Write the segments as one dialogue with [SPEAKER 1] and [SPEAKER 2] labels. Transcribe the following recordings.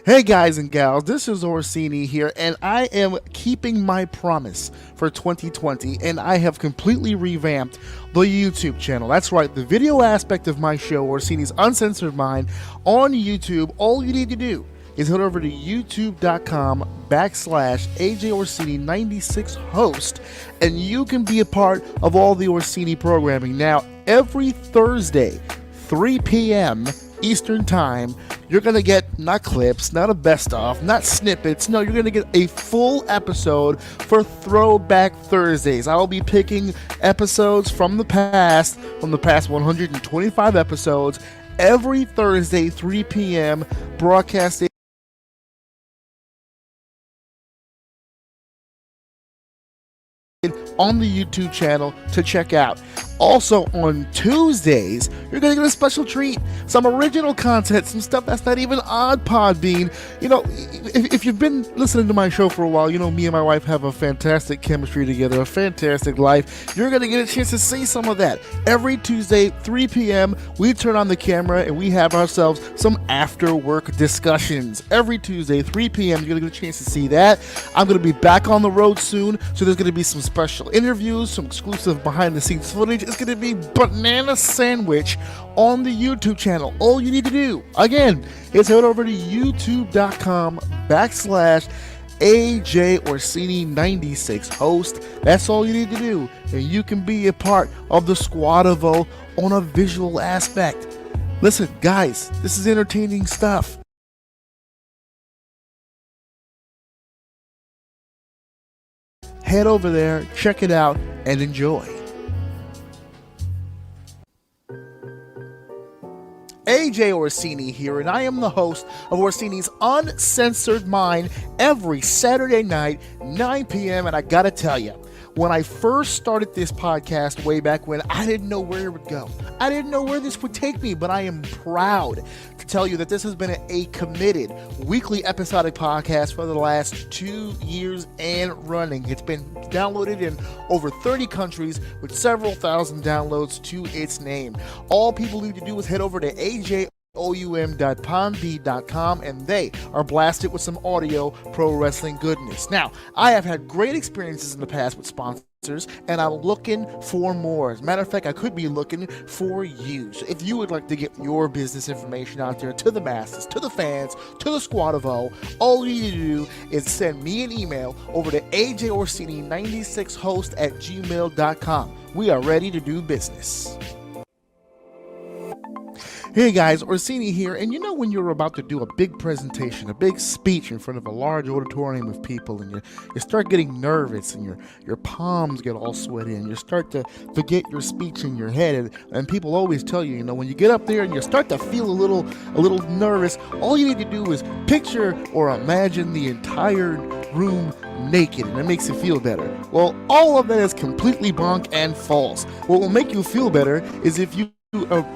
[SPEAKER 1] Hey guys and gals, this is Orsini here, and I am keeping my promise for 2020, and I have completely revamped the YouTube channel. That's right, the video aspect of my show, Orsini's Uncensored Mind, on YouTube. All you need to do is head over to youtube.com/AJ Orsini 96 host, and you can be a part of all the Orsini programming. Now, every Thursday, 3 p.m. Eastern Time, you're going to get not clips, not a best of, not snippets. No, you're going to get a full episode for Throwback Thursdays. I will be picking episodes from the past 125 episodes, every Thursday, 3 p.m., broadcasting on the YouTube channel to check out. Also on Tuesdays, you're going to get a special treat, some original content, some stuff that's not even on Podbean. You know, if you've been listening to my show for a while, you know me and my wife have a fantastic chemistry together, a fantastic life. You're going to get a chance to see some of that. Every Tuesday, 3 p.m., we turn on the camera and we have ourselves some after-work discussions. Every Tuesday, 3 p.m., you're going to get a chance to see that. I'm going to be back on the road soon, so there's going to be some special interviews, some exclusive behind-the-scenes footage. It's going to be banana sandwich on the YouTube channel. All you need to do, again, is head over to youtube.com/AJ Orsini 96 host. That's all you need to do, and you can be a part of the Squad of O on a visual aspect. Listen, guys, this is entertaining stuff. Head over there, check it out, and enjoy. AJ Orsini here, and I am the host of Orsini's Uncensored Mind every Saturday night, 9 p.m. And I gotta tell you, when I first started this podcast way back when, I didn't know where it would go. I didn't know where this would take me, but I am proud to tell you that this has been a committed weekly episodic podcast for the last 2 years and running. It's been downloaded in over 30 countries with several thousand downloads to its name. All people need to do is head over to AJOUM.podbean.com, and they are blasted with some audio pro wrestling goodness. Now, I have had great experiences in the past with sponsors, and I'm looking for more. As a matter of fact, I could be looking for you. So if you would like to get your business information out there to the masses, to the fans, to the Squad of O, all you need to do is send me an email over to AJOrsini96host@gmail.com. We are ready to do business. Hey guys, Orsini here, and you know when you're about to do a big presentation, a big speech in front of a large auditorium of people, and you start getting nervous, and your palms get all sweaty, and you start to forget your speech in your head, and people always tell you, you know, when you get up there and you start to feel a little nervous, all you need to do is picture or imagine the entire room naked, and it makes you feel better. Well, all of that is completely bonk and false. What will make you feel better is if you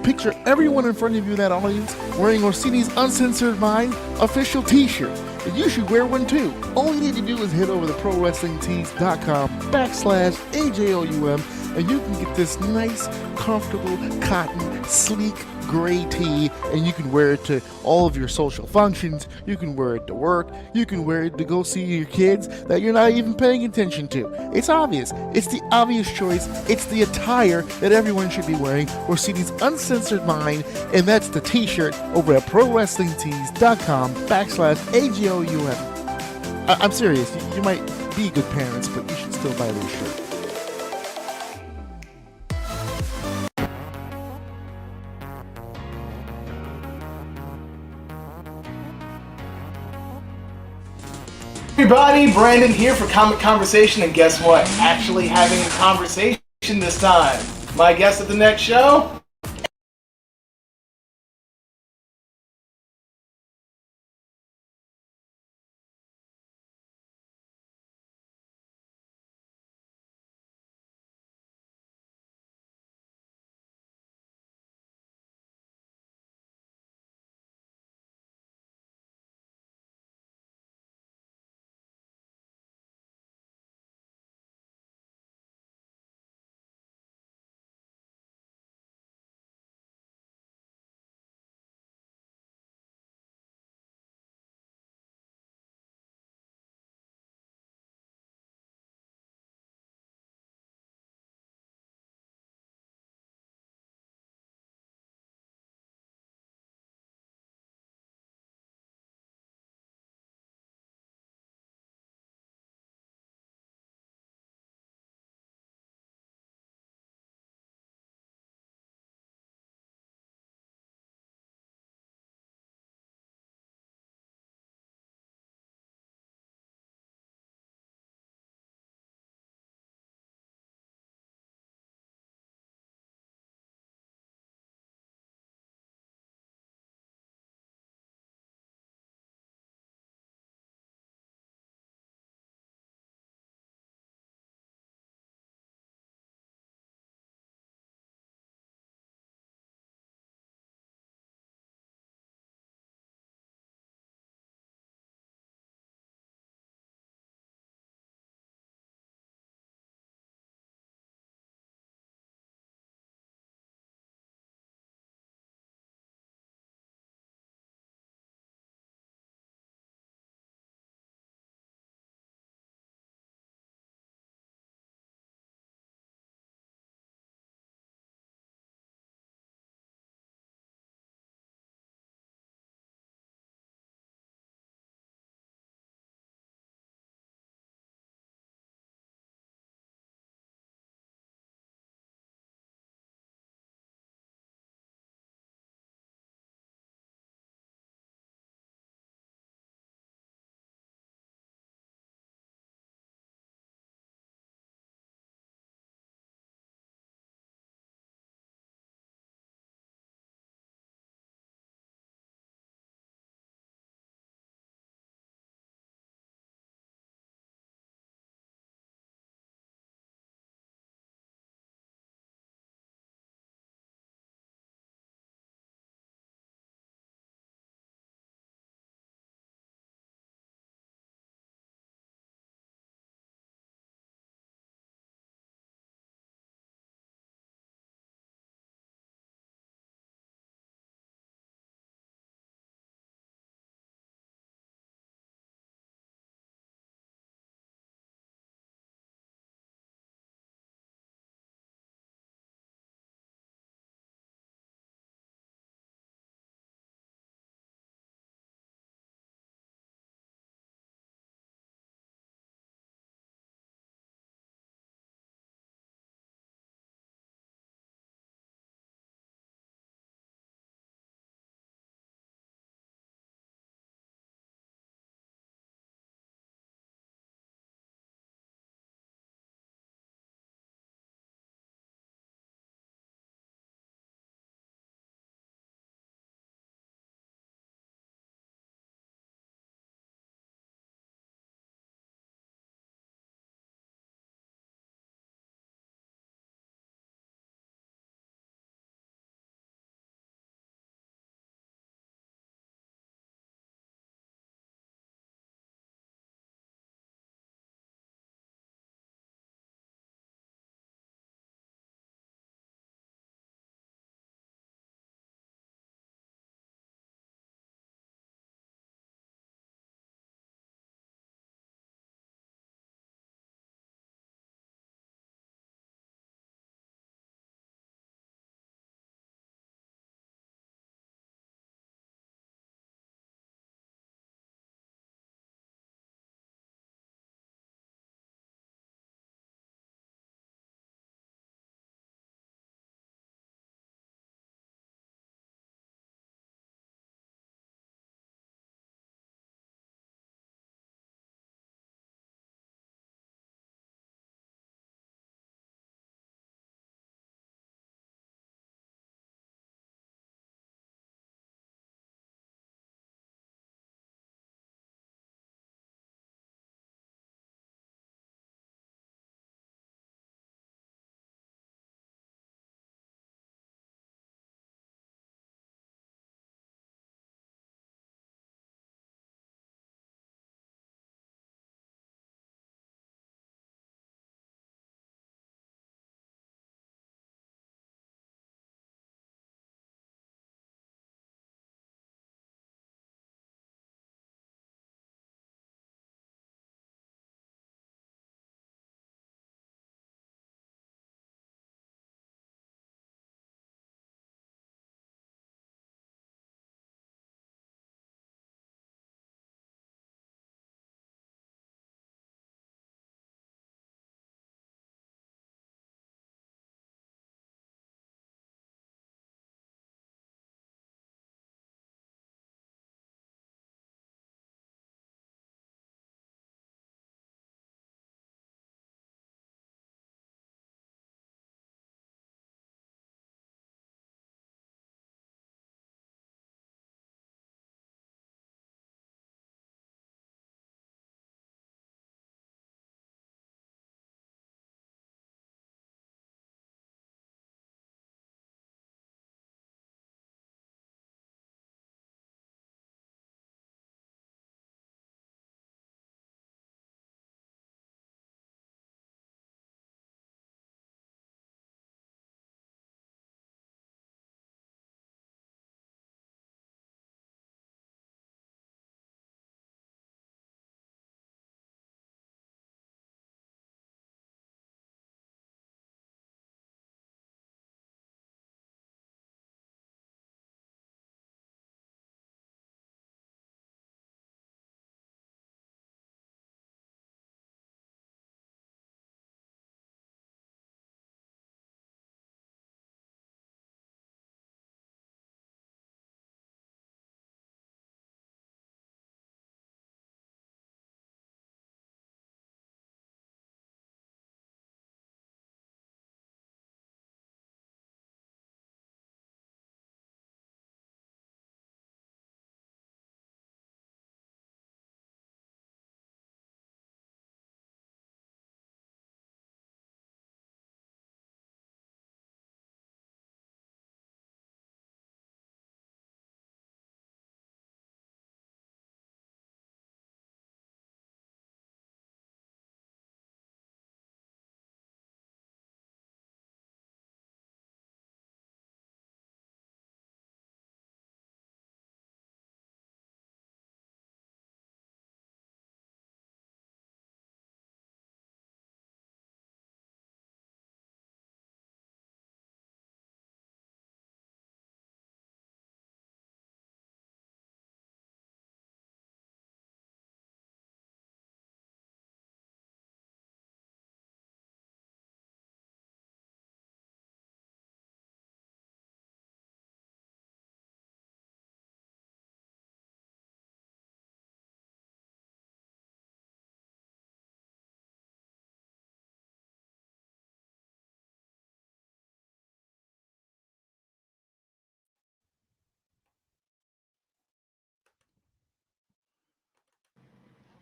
[SPEAKER 1] picture everyone in front of you in that audience wearing Orsini's Uncensored Mind official t-shirt. And you should wear one too. All you need to do is head over to ProWrestlingTees.com/AJOUM, and you can get this nice, comfortable, cotton, sleek, gray tee, and you can wear it to all of your social functions. You can wear it to work. You can wear it to go see your kids that you're not even paying attention to. It's obvious. It's the obvious choice. It's the attire that everyone should be wearing. Orsini's Uncensored Mind, and that's the t-shirt over at ProWrestlingTees.com/AJOUM. I'm serious. You might be good parents, but you should still buy this shirt.
[SPEAKER 2] Everybody, Brandon here for Comic Conversation, and guess what? Actually having a conversation this time. My guest at the next show?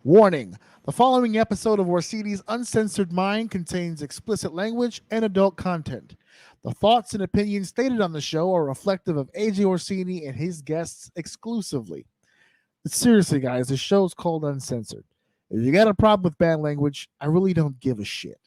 [SPEAKER 1] Warning: the following episode of Orsini's Uncensored Mind contains explicit language and adult content. The thoughts and opinions stated on the show are reflective of AJ Orsini and his guests exclusively. But seriously, guys, the show's called Uncensored. If you got a problem with bad language, I really don't give a shit.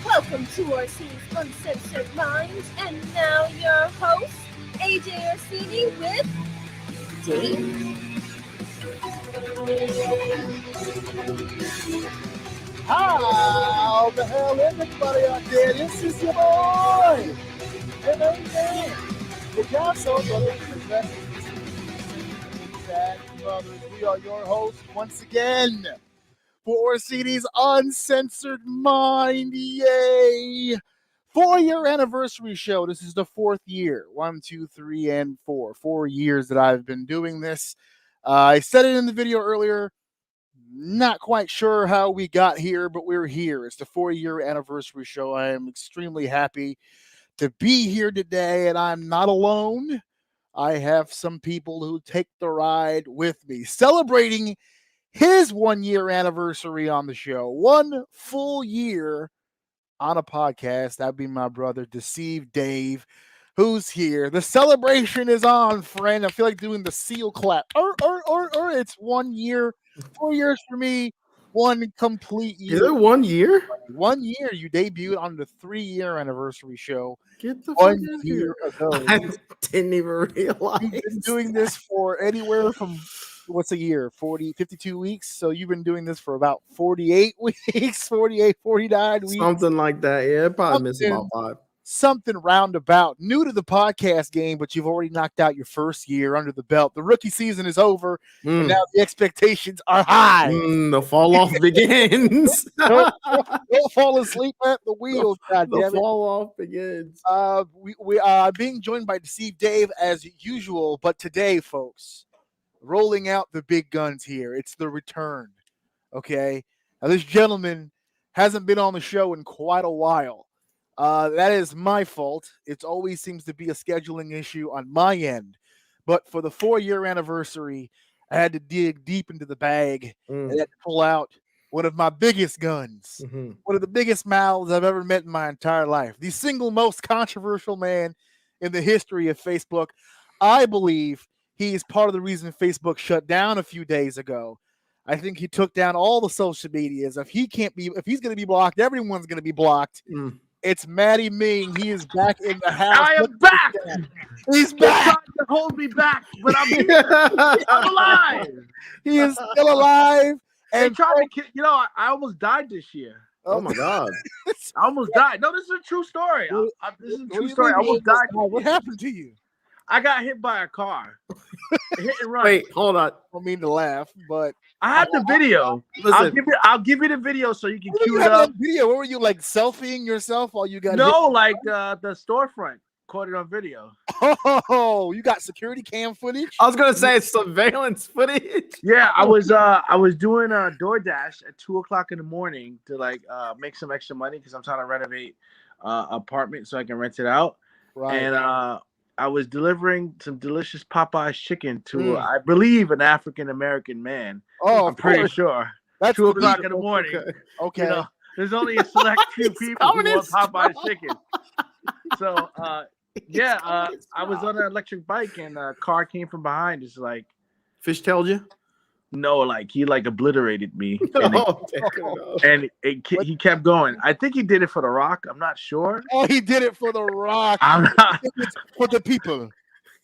[SPEAKER 3] Welcome to Orsini's Uncensored Minds, and now your host, AJ Orsini with Dave.
[SPEAKER 1] How the hell is everybody out there? This is your boy, the Castle Brothers. We are your hosts once again for Orsini's Uncensored Mind. Yay! 4-year anniversary show. This is the 4th year. 1, 2, 3, and 4. 4 years that I've been doing this. I said it in the video earlier. Not quite sure how we got here, but we're here. It's the 4-year anniversary show. I am extremely happy to be here today, and I'm not alone. I have some people who take the ride with me, celebrating his 1-year anniversary on the show. 1 full year on a podcast. That'd be my brother, Deceived Dave, who's here. The celebration is on, friend. I feel like doing the seal clap. It's 1 year, 4 years for me, 1 complete year.
[SPEAKER 4] Is it 1 year?
[SPEAKER 1] 1 year. You debuted on the 3-year anniversary show.
[SPEAKER 4] Get the
[SPEAKER 1] 1
[SPEAKER 4] fuck out
[SPEAKER 1] year
[SPEAKER 4] here.
[SPEAKER 1] ago.
[SPEAKER 4] I didn't even realize.
[SPEAKER 1] You've been doing this for anywhere from, what's a year? 52 weeks. So you've been doing this for about 48 weeks, 49 weeks.
[SPEAKER 4] Something like that. Yeah, probably missed about 5.
[SPEAKER 1] Something roundabout. New to the podcast game, but you've already knocked out your first year under the belt. The rookie season is over, and now the expectations are high.
[SPEAKER 4] The fall off begins.
[SPEAKER 1] Don't fall asleep at the wheel.
[SPEAKER 4] The fall off begins.
[SPEAKER 1] We are being joined by Deceived Dave as usual, but today, folks, rolling out the big guns here. It's the return. Okay, now this gentleman hasn't been on the show in quite a while. That is my fault. It always seems to be a scheduling issue on my end. But for the 4-year anniversary, I had to dig deep into the bag and had to pull out one of my biggest guns, one of the biggest mouths I've ever met in my entire life. The single most controversial man in the history of Facebook. I believe he is part of the reason Facebook shut down a few days ago. I think he took down all the social medias. If he's going to be blocked, everyone's going to be blocked. It's Matty Ming. He is back in the house.
[SPEAKER 5] I am back.
[SPEAKER 1] He's
[SPEAKER 5] They're
[SPEAKER 1] back.
[SPEAKER 5] trying to hold me back, but I'm alive.
[SPEAKER 1] He is still alive.
[SPEAKER 5] They
[SPEAKER 1] And
[SPEAKER 5] tried to kill. I almost died this year.
[SPEAKER 4] Oh my God.
[SPEAKER 5] I almost died. No, this is a true story. This is a
[SPEAKER 1] What
[SPEAKER 5] true
[SPEAKER 1] do you
[SPEAKER 5] story. I
[SPEAKER 1] mean
[SPEAKER 5] almost died.
[SPEAKER 1] What happened to you?
[SPEAKER 5] I got hit by a car. Hit and run.
[SPEAKER 4] Wait, hold on.
[SPEAKER 1] I don't mean to laugh, but
[SPEAKER 5] I have the video.
[SPEAKER 4] Listen.
[SPEAKER 5] I'll give you the video so you can
[SPEAKER 1] what
[SPEAKER 5] cue
[SPEAKER 1] you
[SPEAKER 5] it
[SPEAKER 1] have
[SPEAKER 5] up.
[SPEAKER 1] that video? What were you like selfieing yourself while you got
[SPEAKER 5] No, like the storefront caught it on video.
[SPEAKER 1] hit? Oh, you got security cam footage?
[SPEAKER 4] I was gonna say it's surveillance footage.
[SPEAKER 5] Yeah, I was doing a DoorDash at 2:00 in the morning to make some extra money because I'm trying to renovate apartment so I can rent it out.
[SPEAKER 1] Right.
[SPEAKER 5] And I was delivering some delicious Popeye's chicken to I believe an African American man.
[SPEAKER 1] Oh,
[SPEAKER 5] I'm pretty sure.
[SPEAKER 1] That's
[SPEAKER 5] 2:00 in the morning.
[SPEAKER 1] Okay.
[SPEAKER 5] There's only a select few
[SPEAKER 4] It's
[SPEAKER 5] people who
[SPEAKER 4] coming
[SPEAKER 5] want
[SPEAKER 4] in
[SPEAKER 5] Popeye's
[SPEAKER 4] strong.
[SPEAKER 5] chicken. So I was on an electric bike and a car came from behind. It's like
[SPEAKER 4] Fishtailed you?
[SPEAKER 5] no, he obliterated me. And,
[SPEAKER 4] Oh,
[SPEAKER 5] he kept going. I think he did it for The Rock. I'm not sure.
[SPEAKER 1] Oh, he did it for The Rock.
[SPEAKER 5] I'm not.
[SPEAKER 1] It's for the people.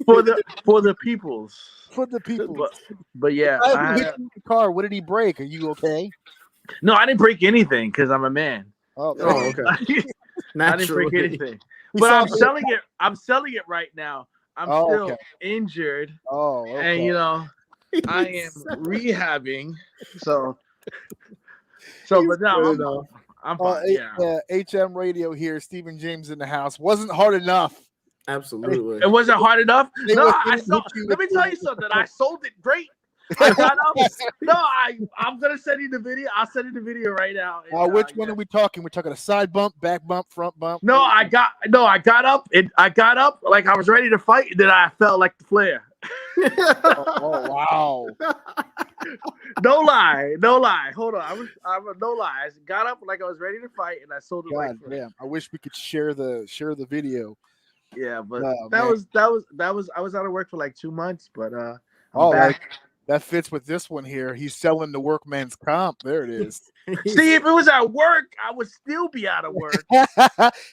[SPEAKER 5] for the peoples.
[SPEAKER 1] For the people.
[SPEAKER 5] But yeah,
[SPEAKER 1] I hit you in the car. What did he break? Are you okay?
[SPEAKER 5] no, I didn't break anything because I'm a man.
[SPEAKER 1] Oh,
[SPEAKER 4] Oh, okay.
[SPEAKER 5] I didn't
[SPEAKER 4] Naturally.
[SPEAKER 5] break anything.
[SPEAKER 1] We
[SPEAKER 5] But
[SPEAKER 1] saw
[SPEAKER 5] I'm
[SPEAKER 1] the-
[SPEAKER 5] selling it. I'm selling it right now. I'm
[SPEAKER 1] Oh,
[SPEAKER 5] still
[SPEAKER 1] okay.
[SPEAKER 5] injured,
[SPEAKER 1] Oh, okay.
[SPEAKER 5] and I am rehabbing. So, but now I'm fine. Yeah.
[SPEAKER 1] HM Radio here. Stephen James in the house. Wasn't hard enough.
[SPEAKER 4] Absolutely.
[SPEAKER 5] It wasn't hard enough.
[SPEAKER 1] They
[SPEAKER 5] No,
[SPEAKER 1] wasn't
[SPEAKER 5] I
[SPEAKER 1] hit
[SPEAKER 5] sold.
[SPEAKER 1] you
[SPEAKER 5] Let me
[SPEAKER 1] with
[SPEAKER 5] tell
[SPEAKER 1] the-
[SPEAKER 5] you something. I sold it great. I got up. No, I'm gonna send you the video. I'll send you the video right now. And,
[SPEAKER 1] Which one are we talking? We're talking a side bump, back bump, front bump.
[SPEAKER 5] No, I got up. I got up like I was ready to fight. And then I felt like the flare.
[SPEAKER 1] Oh, wow.
[SPEAKER 5] No lie. Hold on. I was no lie. I got up like I was ready to fight, and I sold it like
[SPEAKER 1] God
[SPEAKER 5] flare.
[SPEAKER 1] damn. I wish we could share the video.
[SPEAKER 5] Yeah, but
[SPEAKER 1] Oh,
[SPEAKER 5] that
[SPEAKER 1] man.
[SPEAKER 5] was. I was out of work for like 2 months, but I'm
[SPEAKER 1] Oh,
[SPEAKER 5] back.
[SPEAKER 1] that fits with this one here. He's selling the workman's comp. There it is.
[SPEAKER 5] See, if it was at work, I would still be out of work.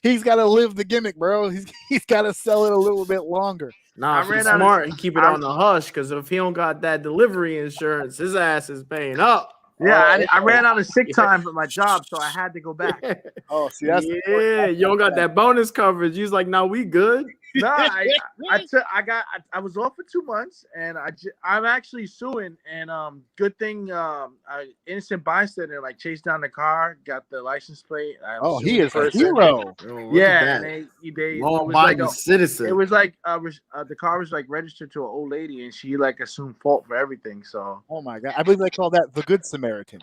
[SPEAKER 1] He's got to live the gimmick, bro. He's got to sell it a little bit longer.
[SPEAKER 4] Nah,
[SPEAKER 5] I
[SPEAKER 4] if
[SPEAKER 5] ran
[SPEAKER 4] he's
[SPEAKER 5] out of-
[SPEAKER 4] smart, he keep it on the hush, because if he don't got that delivery insurance, his ass is paying up.
[SPEAKER 5] Yeah, I ran out of sick time at my job, so I had to go back.
[SPEAKER 1] Oh, see, that's
[SPEAKER 4] Yeah, you don't got that bonus coverage. He's like, "No, we good."
[SPEAKER 5] No, I was off for 2 months, and I'm actually suing. And good thing, innocent bystander like chased down the car, got the license plate.
[SPEAKER 1] Oh,
[SPEAKER 5] suing
[SPEAKER 1] he
[SPEAKER 5] the
[SPEAKER 1] is a
[SPEAKER 5] person.
[SPEAKER 1] hero.
[SPEAKER 4] Oh, look
[SPEAKER 5] Yeah,
[SPEAKER 4] at
[SPEAKER 5] and
[SPEAKER 4] that.
[SPEAKER 5] they
[SPEAKER 4] Law-abiding citizen.
[SPEAKER 5] it was like the car was like registered to an old lady, and she like assumed fault for everything. So
[SPEAKER 1] Oh my God, I believe they call that the Good Samaritan.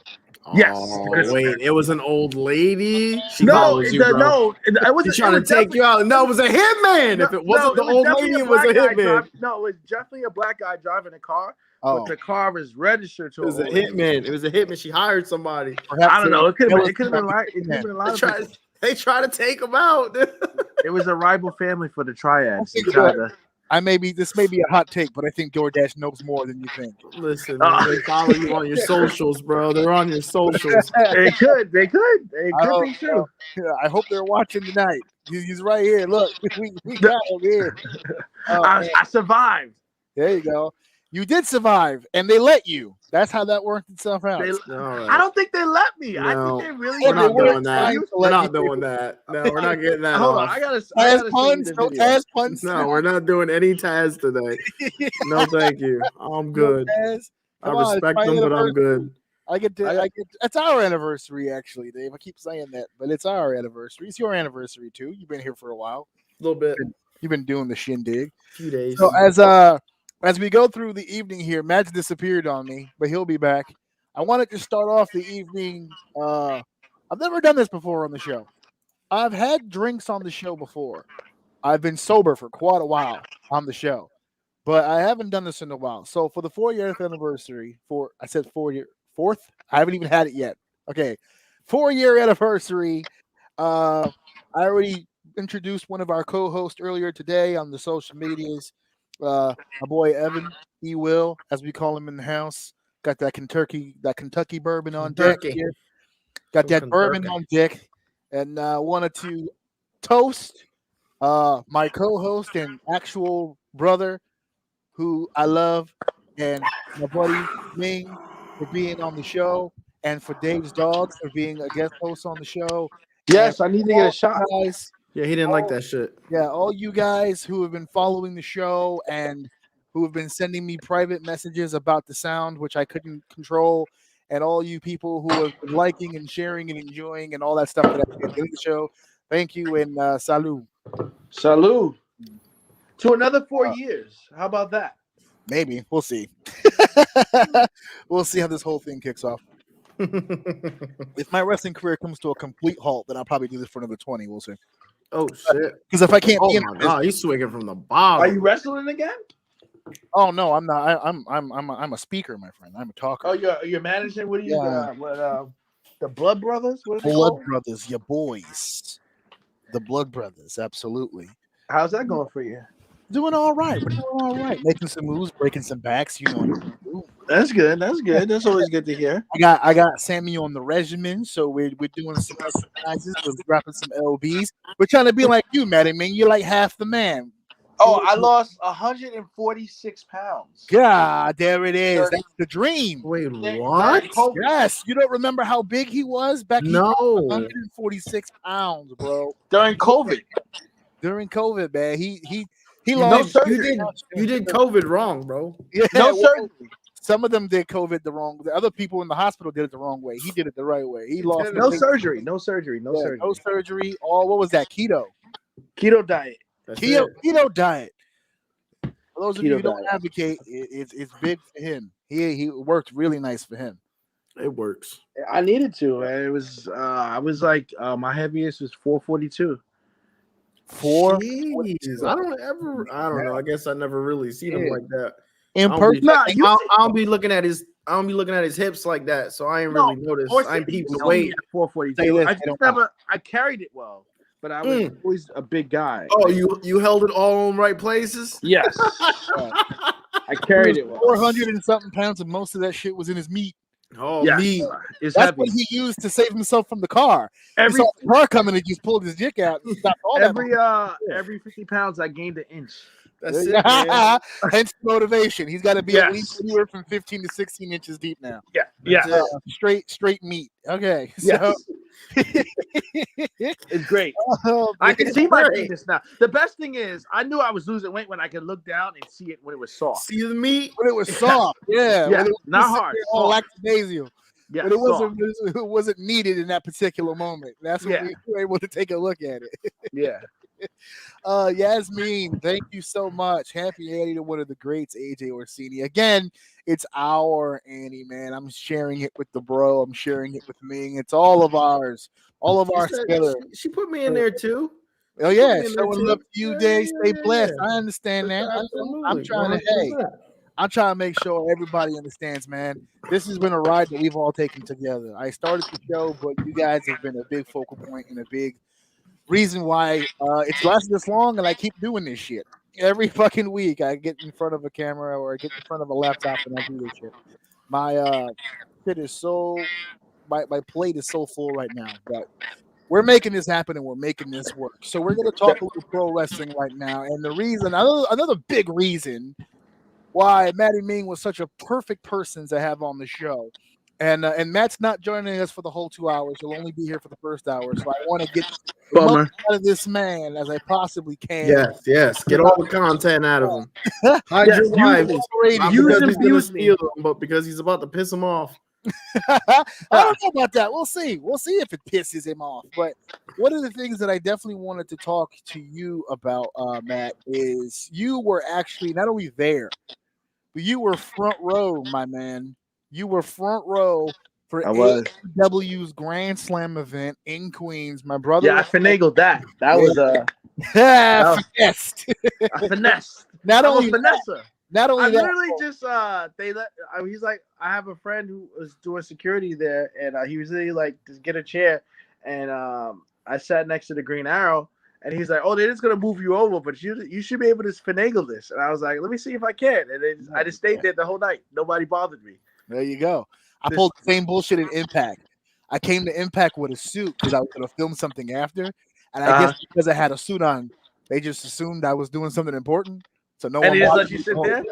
[SPEAKER 5] yes.
[SPEAKER 4] Oh, wait, it was an old lady. She
[SPEAKER 5] no,
[SPEAKER 4] follows you, bro.
[SPEAKER 5] I wasn't
[SPEAKER 4] She's trying to take you out. No, it was a hitman. If it wasn't the old lady, it was a hitman.
[SPEAKER 5] No, it was definitely a black guy driving a car,
[SPEAKER 1] Oh,
[SPEAKER 5] but the car was registered to
[SPEAKER 4] It was a
[SPEAKER 5] old lady.
[SPEAKER 4] hitman. It was a hitman. She hired somebody.
[SPEAKER 1] perhaps
[SPEAKER 5] I don't know. It could have been a
[SPEAKER 1] Yeah.
[SPEAKER 5] lot.
[SPEAKER 4] They try to take him out.
[SPEAKER 5] It was a rival family for the triads.
[SPEAKER 1] think
[SPEAKER 5] They tried to-
[SPEAKER 1] This may be a hot take, but I think DoorDash knows more than you think.
[SPEAKER 4] Listen, man, they follow you on your socials, bro. They're on your socials.
[SPEAKER 5] They could be
[SPEAKER 1] Oh,
[SPEAKER 5] true.
[SPEAKER 1] Yeah, I hope they're watching tonight. He's right here. Look, we got him here. Oh, man.
[SPEAKER 5] I survived.
[SPEAKER 1] There you go. You did survive, and they let you. That's how that worked itself out.
[SPEAKER 5] They-
[SPEAKER 4] All right.
[SPEAKER 5] I don't think they let me. I
[SPEAKER 4] No.
[SPEAKER 5] think they really.
[SPEAKER 1] Yeah,
[SPEAKER 4] We're not
[SPEAKER 1] they were
[SPEAKER 4] doing that.
[SPEAKER 1] trying to
[SPEAKER 4] We're
[SPEAKER 1] let
[SPEAKER 4] not
[SPEAKER 1] you-
[SPEAKER 4] doing that. No, we're not getting that
[SPEAKER 5] Hold on,
[SPEAKER 4] off.
[SPEAKER 5] I gotta
[SPEAKER 1] Taz
[SPEAKER 5] send you
[SPEAKER 1] puns,
[SPEAKER 5] the
[SPEAKER 1] no
[SPEAKER 5] video.
[SPEAKER 1] Taz puns.
[SPEAKER 4] No, we're not doing any Taz today. No, thank you. I'm good.
[SPEAKER 1] Taz.
[SPEAKER 4] I
[SPEAKER 1] Come on, it's
[SPEAKER 4] respect
[SPEAKER 1] my
[SPEAKER 4] them, but I'm
[SPEAKER 1] anniversary.
[SPEAKER 4] good.
[SPEAKER 1] I get it's our anniversary, actually, Dave. I keep saying that, but it's our anniversary. It's your anniversary too. You've been here for a while.
[SPEAKER 4] A little bit,
[SPEAKER 1] You've been doing the shindig.
[SPEAKER 4] few days.
[SPEAKER 1] So as we go through the evening here, Matt's disappeared on me, but he'll be back. I wanted to start off the evening. I've never done this before on the show. I've had drinks on the show before. I've been sober for quite a while on the show, but I haven't done this in a while. So for the 4-year anniversary, fourth? I haven't even had it yet. Okay, 4-year anniversary. I already introduced one of our co-hosts earlier today on the social medias. My boy Evan, he will, as we call him in the house, got that Kentucky bourbon on deck
[SPEAKER 4] Kentucky.
[SPEAKER 1] here. Got that bourbon on deck, and wanted to toast my co-host and actual brother, who I love, and my buddy Ming for being on the show, and for Dave's Dogs for being a guest host on the show.
[SPEAKER 5] Yes, I need to get a shot.
[SPEAKER 1] Guys,
[SPEAKER 4] Yeah, he didn't like that shit.
[SPEAKER 1] yeah, all you guys who have been following the show and who have been sending me private messages about the sound, which I couldn't control, and all you people who have been liking and sharing and enjoying and all that stuff that I did in the show, thank you and salud.
[SPEAKER 5] Salud. To another 4 years. How about that?
[SPEAKER 1] Maybe we'll see. We'll see how this whole thing kicks off. If my wrestling career comes to a complete halt, then I'll probably do this for another 20. We'll see.
[SPEAKER 4] Oh shit!
[SPEAKER 1] Because if I can't
[SPEAKER 4] Oh
[SPEAKER 1] be in
[SPEAKER 4] my
[SPEAKER 1] the
[SPEAKER 4] god, he's swinging from the
[SPEAKER 5] Are
[SPEAKER 4] bottom.
[SPEAKER 5] you wrestling again?
[SPEAKER 1] oh no, I'm not. I'm a speaker, my friend. I'm a talker.
[SPEAKER 5] Oh, you're managing. What are you?
[SPEAKER 1] Yeah.
[SPEAKER 5] The Blood Brothers. What are they
[SPEAKER 1] Blood
[SPEAKER 5] called?
[SPEAKER 1] Brothers, your boys. The Blood Brothers, absolutely.
[SPEAKER 5] How's that going for you?
[SPEAKER 1] Doing all right. We're doing all right. Making some moves, breaking some backs. You know what I mean?
[SPEAKER 5] That's good. That's good. That's always good to hear.
[SPEAKER 1] I got Sammy on the regimen, so we're doing some exercises. We're dropping some LBs. We're trying to be like you, Matty. Man, you're like half the man.
[SPEAKER 5] Oh, I lost 146 pounds.
[SPEAKER 1] God, there it is. That's the dream.
[SPEAKER 4] Wait,
[SPEAKER 5] During
[SPEAKER 4] what?
[SPEAKER 5] COVID.
[SPEAKER 1] Yes, you don't remember how big he was back? He
[SPEAKER 4] No.
[SPEAKER 1] 146 pounds, bro.
[SPEAKER 5] During COVID.
[SPEAKER 1] During COVID, man. He
[SPEAKER 4] You
[SPEAKER 1] lost.
[SPEAKER 4] you did COVID wrong, bro.
[SPEAKER 1] Yeah,
[SPEAKER 5] No
[SPEAKER 1] well,
[SPEAKER 5] surgery.
[SPEAKER 1] some of them did COVID the wrong. The other people in the hospital did it the wrong way. He did it the right way. He lost.
[SPEAKER 5] No surgery. No surgery. No
[SPEAKER 1] Yeah,
[SPEAKER 5] surgery.
[SPEAKER 1] no surgery. All what was that? Keto.
[SPEAKER 5] Keto diet.
[SPEAKER 4] That's
[SPEAKER 1] Keto,
[SPEAKER 4] it.
[SPEAKER 1] keto diet. For those of you
[SPEAKER 5] Keto
[SPEAKER 1] who don't
[SPEAKER 5] diet.
[SPEAKER 1] advocate, it's big for him. He worked really nice for him.
[SPEAKER 4] It works.
[SPEAKER 5] I needed to. And it was. I was like, my heaviest was 442.
[SPEAKER 4] Jeez, I don't know. I guess I never really seen him like that.
[SPEAKER 1] In
[SPEAKER 4] I don't
[SPEAKER 1] person,
[SPEAKER 4] be- I don't be looking at his hips like that, so I ain't really noticed. I ain't peeped the weight.
[SPEAKER 5] 442. I just never. I carried it well, but I was always a big guy.
[SPEAKER 4] Oh, you held it all in right places?
[SPEAKER 5] Yes. I carried it well.
[SPEAKER 1] 400 and something pounds, and most of that shit was in his meat.
[SPEAKER 4] Oh,
[SPEAKER 5] Yes.
[SPEAKER 4] me.
[SPEAKER 5] It's
[SPEAKER 1] That's
[SPEAKER 5] heavy.
[SPEAKER 1] what he used to save himself from the car. He
[SPEAKER 5] Every
[SPEAKER 1] saw the car coming and just pulled his dick out. And stopped all that.
[SPEAKER 5] every 50 pounds, I gained an inch.
[SPEAKER 4] That's it, man.
[SPEAKER 1] Hence motivation. He's got to be at
[SPEAKER 5] Yes.
[SPEAKER 1] least anywhere from 15 to 16 inches deep now.
[SPEAKER 5] Yeah. Yeah.
[SPEAKER 1] Straight meat. Okay.
[SPEAKER 5] Yes.
[SPEAKER 1] So
[SPEAKER 5] It's great.
[SPEAKER 1] oh,
[SPEAKER 5] I
[SPEAKER 1] man.
[SPEAKER 5] can see my penis now. The best thing is, I knew I was losing weight when I could look down and see it when it was soft.
[SPEAKER 4] See the meat?
[SPEAKER 1] When it was soft. Yeah.
[SPEAKER 5] Yeah,
[SPEAKER 1] When it was
[SPEAKER 5] not hard,
[SPEAKER 1] All
[SPEAKER 5] soft.
[SPEAKER 1] lactobasal.
[SPEAKER 5] Yeah,
[SPEAKER 1] But it
[SPEAKER 5] soft.
[SPEAKER 1] wasn't needed in that particular moment. That's when
[SPEAKER 5] Yeah.
[SPEAKER 1] we were able to take a look at it.
[SPEAKER 5] Yeah.
[SPEAKER 1] Yasmin, thank you so much. Happy Annie to one of the greats, AJ Orsini. Again, it's our Annie, man. I'm sharing it with the bro. I'm sharing it with Ming. It's all of ours. All of ours together.
[SPEAKER 4] She put me in there too.
[SPEAKER 1] Oh yeah,
[SPEAKER 4] in there
[SPEAKER 1] showing
[SPEAKER 4] too.
[SPEAKER 1] love to you,
[SPEAKER 4] Yeah,
[SPEAKER 1] Day.
[SPEAKER 4] yeah,
[SPEAKER 1] Stay
[SPEAKER 4] yeah,
[SPEAKER 1] blessed.
[SPEAKER 4] yeah.
[SPEAKER 1] I understand that. I'm
[SPEAKER 4] Absolutely.
[SPEAKER 1] trying to.
[SPEAKER 4] 100%.
[SPEAKER 1] I'm trying to make sure everybody understands, man. This has been a ride that we've all taken together. I started the show, but you guys have been a big focal point and a big reason why it's lasted this long, and I keep doing this shit. Every fucking week, I get in front of a camera or I get in front of a laptop and I do this shit. My shit is so, my plate is so full right now, but we're making this happen and we're making this work. So we're going to talk a little pro wrestling right now. And the reason, another big reason why Maddie Ming was such a perfect person to have on the show. And Matt's not joining us for the whole 2 hours. He'll only be here for the first hour. So I want to get the most
[SPEAKER 5] Bummer.
[SPEAKER 1] out of this man as I possibly can.
[SPEAKER 4] Yes. Get all the content out of him. Hide
[SPEAKER 5] Yes,
[SPEAKER 4] your
[SPEAKER 5] use
[SPEAKER 4] wife.
[SPEAKER 5] it.
[SPEAKER 4] Not
[SPEAKER 5] Use
[SPEAKER 4] because
[SPEAKER 5] and
[SPEAKER 4] he's gonna
[SPEAKER 5] abuse me.
[SPEAKER 4] steal them, but because he's about to piss him off.
[SPEAKER 1] I don't know about that. We'll see. We'll see if it pisses him off. But one of the things that I definitely wanted to talk to you about, Matt, is you were actually not only there, but you were front row, my man. You were front row for
[SPEAKER 5] I was.
[SPEAKER 1] AEW's Grand Slam event in Queens. My brother.
[SPEAKER 5] Yeah, I finagled that. That was
[SPEAKER 1] finessed.
[SPEAKER 5] a finesse.
[SPEAKER 1] Not
[SPEAKER 5] I'm a
[SPEAKER 1] only that,
[SPEAKER 5] finesser.
[SPEAKER 1] not
[SPEAKER 5] I
[SPEAKER 1] only that.
[SPEAKER 5] literally just he's like, I have a friend who was doing security there, and he was literally like, just get a chair, and I sat next to the Green Arrow, and he's like, oh, they're just gonna move you over, but you should be able to finagle this, and I was like, let me see if I can, and then I just stayed there the whole night. Nobody bothered me.
[SPEAKER 1] There you go. I pulled the same bullshit in Impact. I came to Impact with a suit because I was going to film something after, and I guess because I had a suit on, they just assumed I was doing something important. So no
[SPEAKER 5] And
[SPEAKER 1] one
[SPEAKER 5] he just
[SPEAKER 1] bothered
[SPEAKER 5] let you
[SPEAKER 1] me
[SPEAKER 5] sit
[SPEAKER 1] the whole-
[SPEAKER 5] there?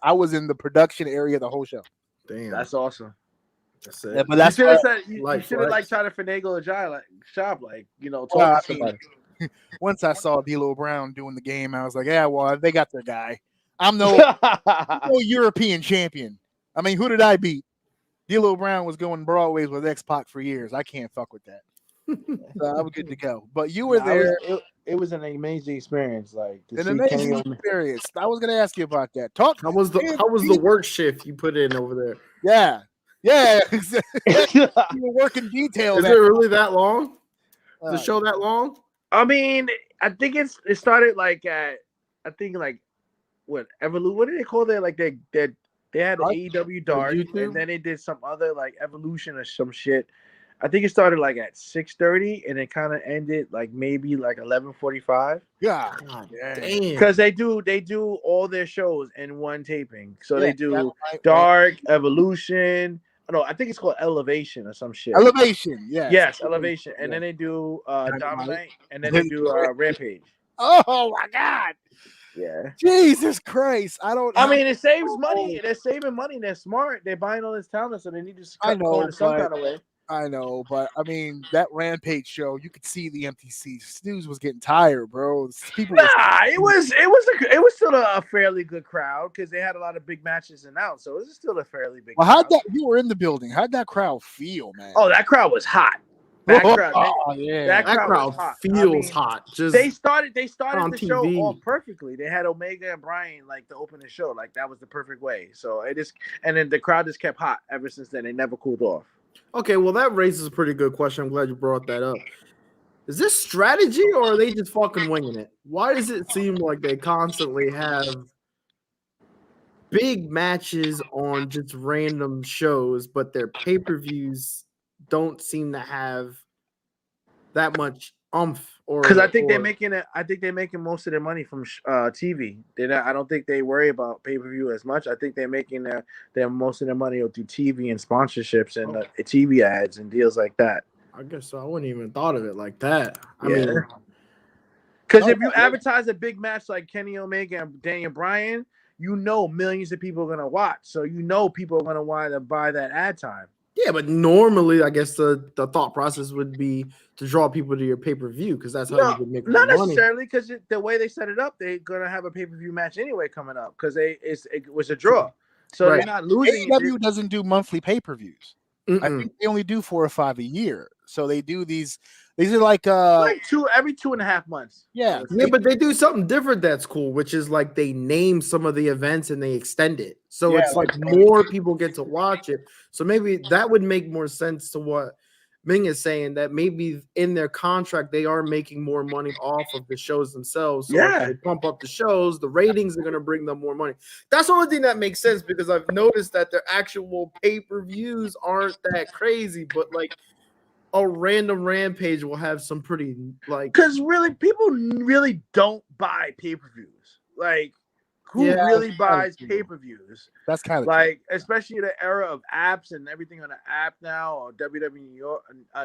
[SPEAKER 1] I was in the production area the whole show.
[SPEAKER 4] Damn.
[SPEAKER 5] That's awesome.
[SPEAKER 4] That's it.
[SPEAKER 1] Yeah, but that's
[SPEAKER 5] you should have
[SPEAKER 1] why-
[SPEAKER 5] said you
[SPEAKER 4] Like
[SPEAKER 5] should have
[SPEAKER 4] flex.
[SPEAKER 5] tried to finagle a shop, talk
[SPEAKER 1] Well,
[SPEAKER 5] to
[SPEAKER 1] I mean,
[SPEAKER 5] somebody.
[SPEAKER 1] once I saw D'Lo Brown doing the game, I was like, yeah, well, they got their guy. I'm no European champion. I mean, who did I beat? D'Lo Brown was going broadways with X-Pac for years. I can't fuck with that. So I was good to go. But you were there.
[SPEAKER 5] It was an amazing experience. Like to
[SPEAKER 1] An
[SPEAKER 5] see
[SPEAKER 1] amazing
[SPEAKER 5] Kenny Omega.
[SPEAKER 1] experience. I was going to ask you about that. Talk.
[SPEAKER 4] How was the work shift you put in over there?
[SPEAKER 1] Yeah. Yeah. You were working details.
[SPEAKER 4] Is it really that long?
[SPEAKER 1] Uh,
[SPEAKER 4] The show that long?
[SPEAKER 5] I mean, I think it started like at what Evolution? What did they call that? Like they had
[SPEAKER 1] Dark?
[SPEAKER 5] AEW Dark,
[SPEAKER 4] YouTube?
[SPEAKER 5] and then they did some other like Evolution or some shit. I think it started like at 6:30, and it kind of ended like maybe like 11:45.
[SPEAKER 1] yeah.
[SPEAKER 4] God
[SPEAKER 1] Yeah.
[SPEAKER 4] damn.
[SPEAKER 5] Because they do all their shows in one taping. So they do
[SPEAKER 1] right.
[SPEAKER 5] Dark, Evolution. No, I think it's called Elevation or some shit.
[SPEAKER 1] Elevation. Yes.
[SPEAKER 5] Yes, Elevation. And
[SPEAKER 1] Yeah.
[SPEAKER 5] then they do
[SPEAKER 1] Dynamite.
[SPEAKER 5] Dominate, and then they do Rampage.
[SPEAKER 1] Oh my God.
[SPEAKER 5] Yeah.
[SPEAKER 1] Jesus Christ! I don't.
[SPEAKER 5] I
[SPEAKER 1] have-
[SPEAKER 5] mean, it saves money. They're saving money. They're smart. They're buying all this talent, so they need to
[SPEAKER 1] I
[SPEAKER 5] cut
[SPEAKER 1] know,
[SPEAKER 5] it some
[SPEAKER 1] but
[SPEAKER 5] kind of way.
[SPEAKER 1] I know, but I mean that Rampage show, you could see the empty seats. Snooze was getting tired, bro. People was
[SPEAKER 5] Nah, it was still a fairly good crowd because they had a lot of big matches and out, so it was still a fairly big
[SPEAKER 1] well,
[SPEAKER 5] crowd.
[SPEAKER 1] you were in the building? How'd that crowd feel, man?
[SPEAKER 5] Oh, that crowd was hot. That crowd,
[SPEAKER 1] yeah.
[SPEAKER 5] that
[SPEAKER 4] That
[SPEAKER 5] crowd
[SPEAKER 4] crowd
[SPEAKER 5] was hot.
[SPEAKER 4] feels hot. Just
[SPEAKER 5] They started
[SPEAKER 4] on
[SPEAKER 5] the show
[SPEAKER 4] TV.
[SPEAKER 5] off perfectly. They had Omega and Bryan like to open the show, like that was the perfect way. So and then the crowd just kept hot ever since then. They never cooled off.
[SPEAKER 4] Okay, well, that raises a pretty good question. I'm glad you brought that up. Is this strategy or are they just fucking winging it? Why does it seem like they constantly have big matches on just random shows, but their pay-per-views don't seem to have that much oomph?
[SPEAKER 5] Because I think they're making it. I think they're making most of their money from TV. I don't think they worry about pay per view as much. I think they're making their most of their money through TV and sponsorships and TV ads and deals like that.
[SPEAKER 4] I guess so. I wouldn't even thought of it like that. I mean,
[SPEAKER 5] because if you advertise a big match like Kenny Omega and Daniel Bryan, you know millions of people are gonna watch. So you know people are gonna want to buy that ad time.
[SPEAKER 4] yeah, but normally I guess the thought process would be to draw people to your pay-per-view because that's how you would make
[SPEAKER 5] not
[SPEAKER 4] money.
[SPEAKER 5] necessarily because the way they set it up, they're gonna have a pay-per-view match anyway coming up because it was a draw. So they're not losing.
[SPEAKER 1] AEW doesn't do monthly pay-per-views. I think they only do 4 or 5 a year. So they do these are like
[SPEAKER 5] every 2.5 months.
[SPEAKER 1] Yeah.
[SPEAKER 4] Yeah, but they do something different that's cool, which is like they name some of the events and they extend it. So it's like more people get to watch it. So maybe that would make more sense to what Ming is saying, that maybe in their contract they are making more money off of the shows themselves. So if they pump up the shows, the ratings are going to bring them more money. That's the only thing that makes sense because I've noticed that their actual pay-per-views aren't that crazy, but like a random Rampage will have some pretty like,
[SPEAKER 5] because really people really don't buy pay-per-views. Like who really buys pay-per-views?
[SPEAKER 1] That's kind of
[SPEAKER 5] like true. Especially the era of apps and everything on the app now or WWE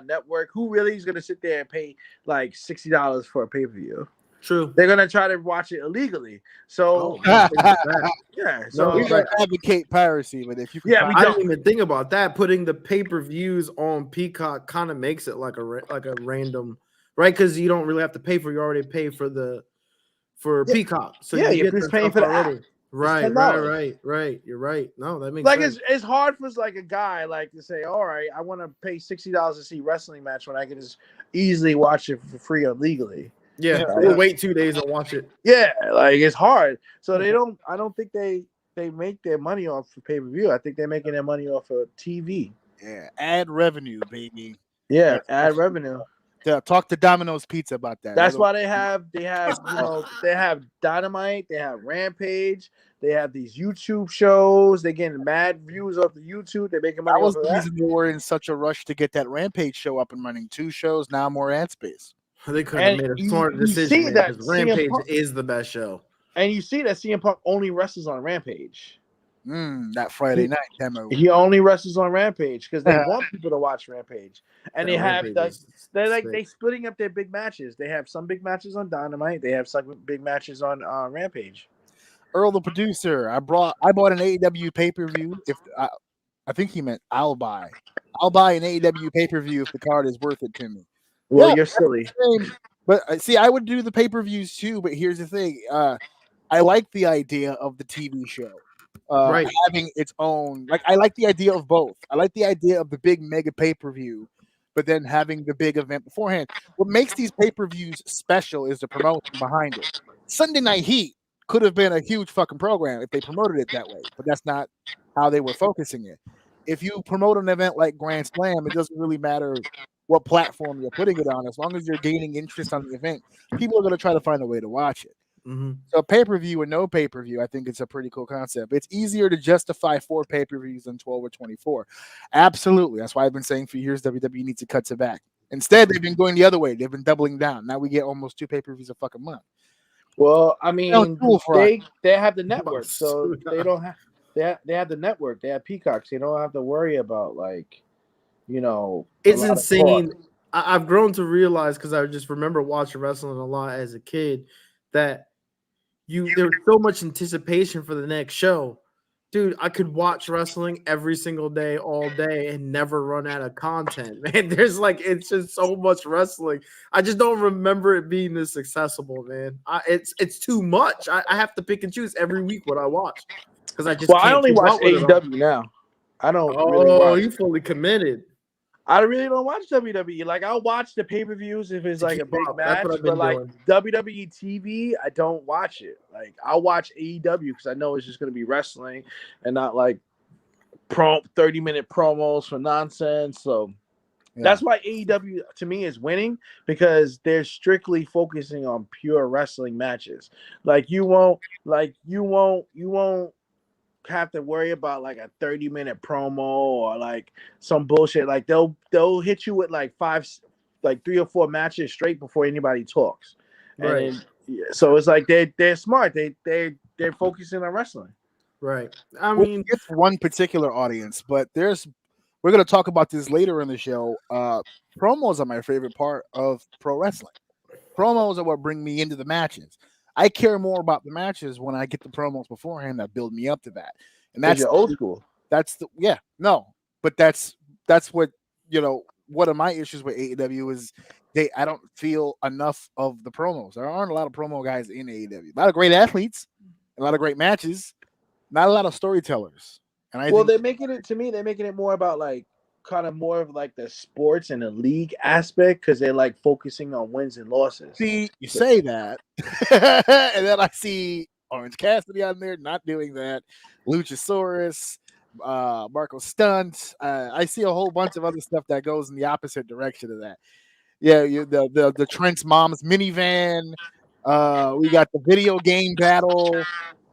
[SPEAKER 5] network. Who really is gonna sit there and pay like $60 for a pay-per-view?
[SPEAKER 4] True.
[SPEAKER 5] They're gonna try to watch it illegally. So
[SPEAKER 1] so we don't advocate piracy, but if you
[SPEAKER 4] I didn't even think about that. Putting the pay-per-views on Peacock kind of makes it like a random, right? Because you don't really have to pay for. You already pay for Peacock. So
[SPEAKER 5] you're just paying for the app.
[SPEAKER 4] Right. You're right. No, that makes
[SPEAKER 5] like
[SPEAKER 4] sense.
[SPEAKER 5] It's hard for like a guy like to say, all right, I want to pay $60 to see wrestling match when I can just easily watch it for free or legally.
[SPEAKER 4] Yeah, or wait 2 days and watch it.
[SPEAKER 5] Yeah, like it's hard. So they don't. I don't think they make their money off of pay-per-view. I think they're making their money off of TV.
[SPEAKER 1] Yeah, ad revenue, baby.
[SPEAKER 5] Yeah, ad revenue.
[SPEAKER 1] Talk to Domino's Pizza about that.
[SPEAKER 5] That's why they have they have Dynamite, they have Rampage, they have these YouTube shows. They're getting mad views off the YouTube. They're making money.
[SPEAKER 1] That was the reason they were in such a rush to get that Rampage show up and running. 2 shows, now more ad space.
[SPEAKER 4] They could have made a smart decision because Rampage is the best show.
[SPEAKER 5] And you see that CM Punk only wrestles on Rampage.
[SPEAKER 1] That Friday night demo.
[SPEAKER 5] He only wrestles on Rampage because they want people to watch Rampage. And they're splitting up their big matches. They have some big matches on Dynamite. They have some big matches on Rampage.
[SPEAKER 1] Earl, the producer, I bought an AEW pay-per-view. I think he meant I'll buy an AEW pay-per-view if the card is worth it to me.
[SPEAKER 5] Well, you're silly.
[SPEAKER 1] But see, I would do the pay-per-views too, but here's the thing. I like the idea of the TV show. Having its own, like I like the idea of both. I like the idea of the big mega pay-per-view, but then having the big event beforehand. What makes these pay-per-views special is the promotion behind it. Sunday Night Heat could have been a huge fucking program if they promoted it that way, but that's not how they were focusing it. If you promote an event like Grand Slam, it doesn't really matter what platform you're putting it on. As long as you're gaining interest on the event, people are going to try to find a way to watch it.
[SPEAKER 4] Mm-hmm.
[SPEAKER 1] So pay-per-view and no pay-per-view, I think it's a pretty cool concept. It's easier to justify 4 pay-per-views than 12 or 24. Absolutely. That's why I've been saying for years WWE needs to cut it back. Instead, they've been going the other way. They've been doubling down. Now we get almost 2 pay-per-views a fucking month.
[SPEAKER 5] Well, I mean, they have the network, so they don't have they have the network. They have Peacocks. They don't have to worry about
[SPEAKER 4] it's insane. I've grown to realize because I just remember watching wrestling a lot as a kid that there's so much anticipation for the next show. Dude, I could watch wrestling every single day, all day, and never run out of content. Man, it's just so much wrestling. I just don't remember it being this accessible, man. It's too much. I have to pick and choose every week what I watch because I just.
[SPEAKER 5] Well, I only watch AEW now. I don't. Really watch.
[SPEAKER 4] You fully committed.
[SPEAKER 5] I really don't watch WWE. Like, I'll watch the pay-per-views if it's like a big match, but like WWE TV, I don't watch it. Like, I'll watch AEW because I know it's just going to be wrestling and not like 30-minute promos for nonsense. So that's why AEW to me is winning, because they're strictly focusing on pure wrestling matches. Like, you won't have to worry about like a 30-minute promo or like some bullshit. Like, they'll hit you with like 3 or 4 matches straight before anybody talks.
[SPEAKER 4] Right.
[SPEAKER 5] And so it's like they're smart. They're focusing on wrestling.
[SPEAKER 4] Right. I mean,
[SPEAKER 1] it's one particular audience, but we're going to talk about this later in the show. Promos are my favorite part of pro wrestling. Promos are what bring me into the matches. I care more about the matches when I get the promos beforehand that build me up to that. And that's
[SPEAKER 5] old school.
[SPEAKER 1] But that's what, one of my issues with AEW is I don't feel enough of the promos. There aren't a lot of promo guys in AEW. A lot of great athletes, a lot of great matches, not a lot of storytellers. And
[SPEAKER 5] they're making it more about like kind of more of like the sports and the league aspect, because they're like focusing on wins and losses.
[SPEAKER 1] See, you say that, and then I see Orange Cassidy on there not doing that. Luchasaurus, Marco Stunt. I see a whole bunch of other stuff that goes in the opposite direction of that. Yeah, the Trent's mom's minivan. We got the video game battle.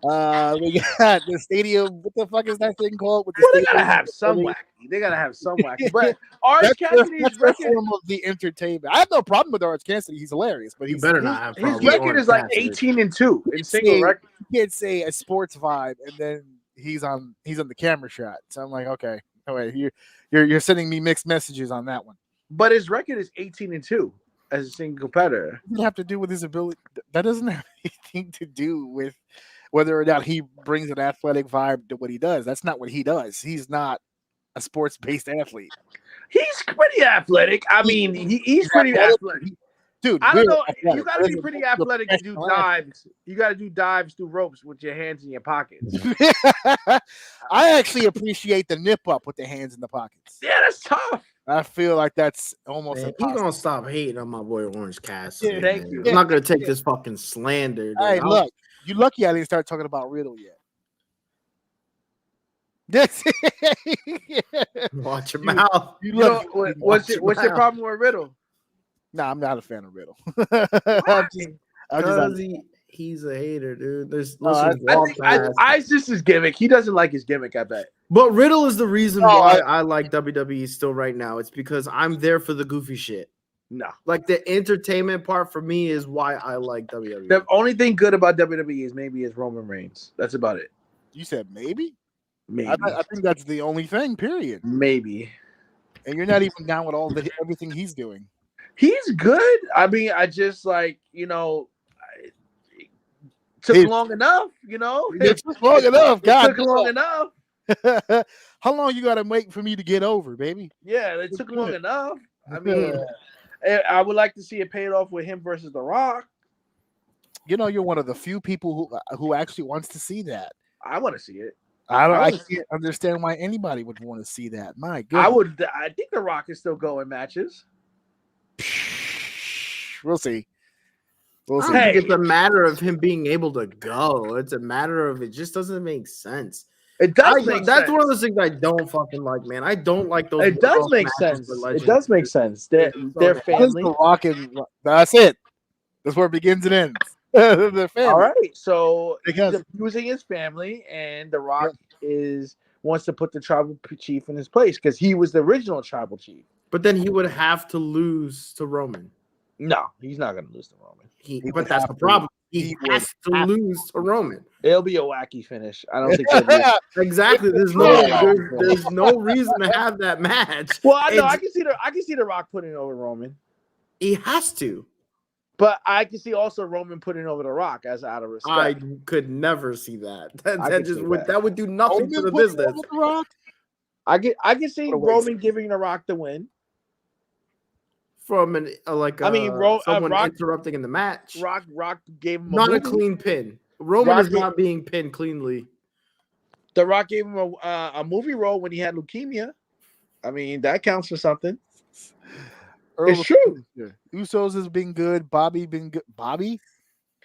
[SPEAKER 1] We got the stadium. What the fuck is that thing called?
[SPEAKER 5] They gotta have some wacky. They gotta have some wacky. But Orange Cassidy's record
[SPEAKER 1] form of the entertainment. I have no problem with Orange Cassidy. He's hilarious, but
[SPEAKER 4] you better not have.
[SPEAKER 5] His record is like 18-2 in single record.
[SPEAKER 1] You can't say a sports vibe, and then he's on the camera shot. So I'm like, okay, all right, you're sending me mixed messages on that one.
[SPEAKER 5] But his record is 18-2 as a single competitor.
[SPEAKER 1] It doesn't have to do with his ability. That doesn't have anything to do with whether or not he brings an athletic vibe to what he does. That's not what he does. He's not a sports-based athlete.
[SPEAKER 5] He's pretty athletic. I mean, he's pretty athletic.
[SPEAKER 1] Dude,
[SPEAKER 5] I don't know. Athletic. You got to be pretty athletic to do dives. You got to do dives through ropes with your hands in your pockets.
[SPEAKER 1] I actually appreciate the nip up with the hands in the pockets.
[SPEAKER 5] Yeah, that's tough.
[SPEAKER 1] I feel like that's almost.
[SPEAKER 4] He's gonna stop hating on my boy Orange Cassidy.
[SPEAKER 5] Yeah, thank you.
[SPEAKER 4] I'm not gonna take this fucking slander. Dude.
[SPEAKER 1] Hey, look, you lucky I didn't start talking about Riddle yet.
[SPEAKER 4] Watch your mouth.
[SPEAKER 5] What's your problem with Riddle?
[SPEAKER 1] Nah, I'm not a fan of Riddle.
[SPEAKER 4] He's a hater, dude.
[SPEAKER 5] It's just his gimmick. He doesn't like his gimmick, I bet.
[SPEAKER 4] But Riddle is the reason why I like WWE still right now. It's because I'm there for the goofy shit.
[SPEAKER 5] No.
[SPEAKER 4] Like, the entertainment part for me is why I like WWE.
[SPEAKER 5] The only thing good about WWE is maybe is Roman Reigns. That's about it.
[SPEAKER 1] You said maybe?
[SPEAKER 5] Maybe.
[SPEAKER 1] I think that's the only thing, period.
[SPEAKER 5] Maybe.
[SPEAKER 1] And you're not even down with everything he's doing.
[SPEAKER 5] He's good. I mean, I just took long enough,
[SPEAKER 1] It took long enough. God,
[SPEAKER 5] it took long enough.
[SPEAKER 1] How long you got to wait for me to get over, baby?
[SPEAKER 5] Yeah, it took long enough. I mean, I would like to see it paid off with him versus The Rock.
[SPEAKER 1] You're one of the few people who actually wants to see that.
[SPEAKER 5] I want to see it.
[SPEAKER 1] I can't understand why anybody would want to see that. My goodness.
[SPEAKER 5] I think The Rock is still going matches.
[SPEAKER 1] We'll see.
[SPEAKER 4] I think it's a matter of him being able to go. It's a matter of it just doesn't make sense.
[SPEAKER 5] It does make sense.
[SPEAKER 4] That's one of those things I don't fucking like, man. I don't like those.
[SPEAKER 5] It does make sense. It does make sense. They're family.
[SPEAKER 1] The Rock that's it. That's where it begins and ends. They're family.
[SPEAKER 5] All right. So he's abusing his family, and The Rock wants to put the tribal chief in his place because he was the original tribal chief.
[SPEAKER 4] But then he would have to lose to Roman.
[SPEAKER 5] No, he's not going to lose to Roman.
[SPEAKER 4] But that's the problem. He has to lose to Roman.
[SPEAKER 5] It'll be a wacky finish. I don't think
[SPEAKER 4] exactly. There's no reason to have that match.
[SPEAKER 5] Well, I can see the Rock putting over Roman.
[SPEAKER 4] He has to.
[SPEAKER 5] But I can see also Roman putting over The Rock as out of respect.
[SPEAKER 4] I could never see that.
[SPEAKER 5] That.
[SPEAKER 4] That would do nothing to the business.
[SPEAKER 1] The Rock?
[SPEAKER 5] I can see Roman giving The Rock the win.
[SPEAKER 4] From someone
[SPEAKER 5] Rock,
[SPEAKER 4] interrupting in the match.
[SPEAKER 5] Rock gave him
[SPEAKER 4] not a clean pin. Roman is not being pinned cleanly.
[SPEAKER 5] The Rock gave him a movie role when he had leukemia. I mean, that counts for something. It's true.
[SPEAKER 1] Usos has been good. Bobby been good. Bobby?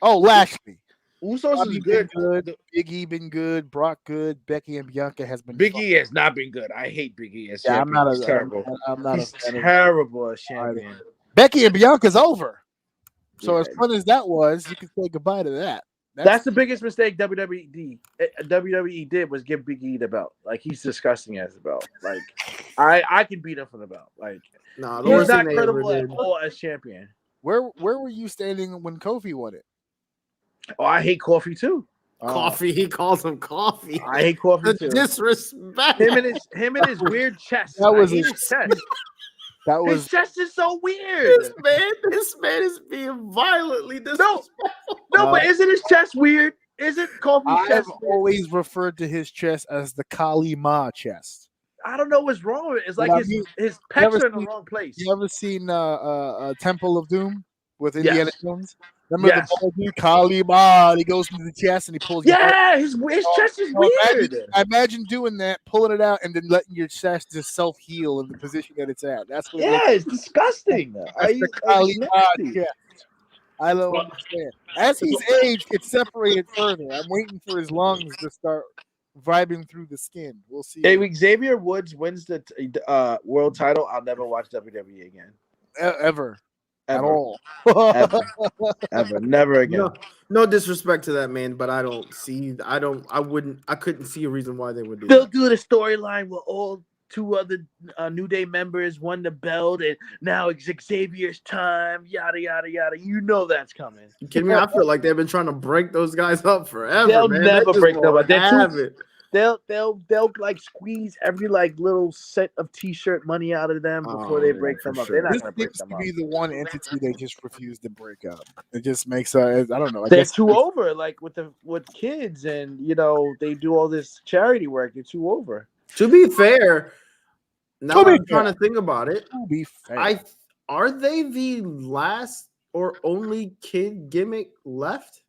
[SPEAKER 1] Oh, Lashley.
[SPEAKER 5] Usos
[SPEAKER 1] Bobby
[SPEAKER 5] is good.
[SPEAKER 1] Big E been good. Brock good. Becky and Bianca has been.
[SPEAKER 5] Big E has not been good. I hate Big E as
[SPEAKER 1] champion.
[SPEAKER 5] I'm not He's terrible.
[SPEAKER 1] I'm not
[SPEAKER 5] He's terrible as champion.
[SPEAKER 1] Becky and Bianca's over. So as fun as that was, you can say goodbye to that.
[SPEAKER 5] That's the biggest mistake WWE did was give Big E the belt. Like, he's disgusting as a belt. Like, I can beat him for the belt. Like, he's not credible at all as champion.
[SPEAKER 1] Where were you standing when Kofi won it?
[SPEAKER 5] Oh, I hate Coffee too.
[SPEAKER 4] Coffee, he calls him Coffee.
[SPEAKER 5] I hate Coffee too.
[SPEAKER 4] Disrespect.
[SPEAKER 5] Him and his weird chest.
[SPEAKER 1] That was
[SPEAKER 5] his chest. His chest is so weird.
[SPEAKER 4] This man is being violently disrespectful.
[SPEAKER 5] No, but isn't his chest weird? Isn't Kofi's chest
[SPEAKER 1] weird? Always referred to his chest as the Kali Ma chest.
[SPEAKER 5] I don't know what's wrong with it. It's like his pecs are in the wrong place.
[SPEAKER 1] You ever seen Temple of Doom with Indiana Jones? Remember the bald dude, Kali Ma? He goes into the chest and he pulls.
[SPEAKER 5] His chest is weird.
[SPEAKER 1] Imagine doing that, pulling it out, and then letting your chest just self heal in the position that it's at. That's what.
[SPEAKER 5] It's disgusting.
[SPEAKER 1] That's the Kali Ma chest. I don't understand. As he's aged, it's separated further. I'm waiting for his lungs to start vibing through the skin. We'll see.
[SPEAKER 5] If Xavier Woods wins the world title, I'll never watch WWE again.
[SPEAKER 1] Ever. At all.
[SPEAKER 5] Ever. Never again.
[SPEAKER 4] No disrespect to that man, but I couldn't see a reason why they would do
[SPEAKER 5] They'll
[SPEAKER 4] that.
[SPEAKER 5] do the storyline where all two other New Day members won the belt, and now it's Xavier's time, yada, yada, yada. You know that's coming.
[SPEAKER 4] You kidding me? I feel like they've been trying to break those guys up forever.
[SPEAKER 5] They'll
[SPEAKER 4] man.
[SPEAKER 5] never break them up.
[SPEAKER 4] They'll
[SPEAKER 5] like squeeze every little set of t-shirt money out of them before they break them up. They're not gonna break them up.
[SPEAKER 1] This seems to be the one entity they just refuse to break up. It just makes I don't know.
[SPEAKER 5] They're too over, like with kids, and they do all this charity work. They're too over.
[SPEAKER 4] To be fair, now I'm trying to think about it.
[SPEAKER 1] To be fair,
[SPEAKER 4] are they the last or only kid gimmick left?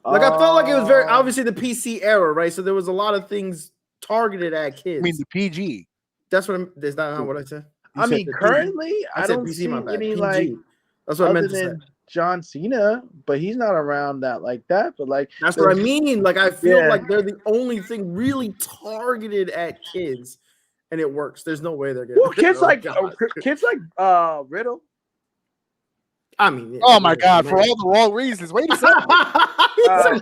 [SPEAKER 4] Like, I felt like it was very obviously the PC era, right? So there was a lot of things targeted at kids.
[SPEAKER 1] I mean, the PG.
[SPEAKER 4] That's that's not what I said.
[SPEAKER 5] I mean, currently, I don't see any like.
[SPEAKER 4] That's what I meant to say.
[SPEAKER 5] John Cena, but he's not around like that. But like,
[SPEAKER 4] that's what I mean. Like, I feel like they're the only thing really targeted at kids, and it works. There's no way they're gonna.
[SPEAKER 5] Well, kids like Riddle.
[SPEAKER 4] I mean,
[SPEAKER 1] oh my God, for all the wrong reasons. Wait a second. I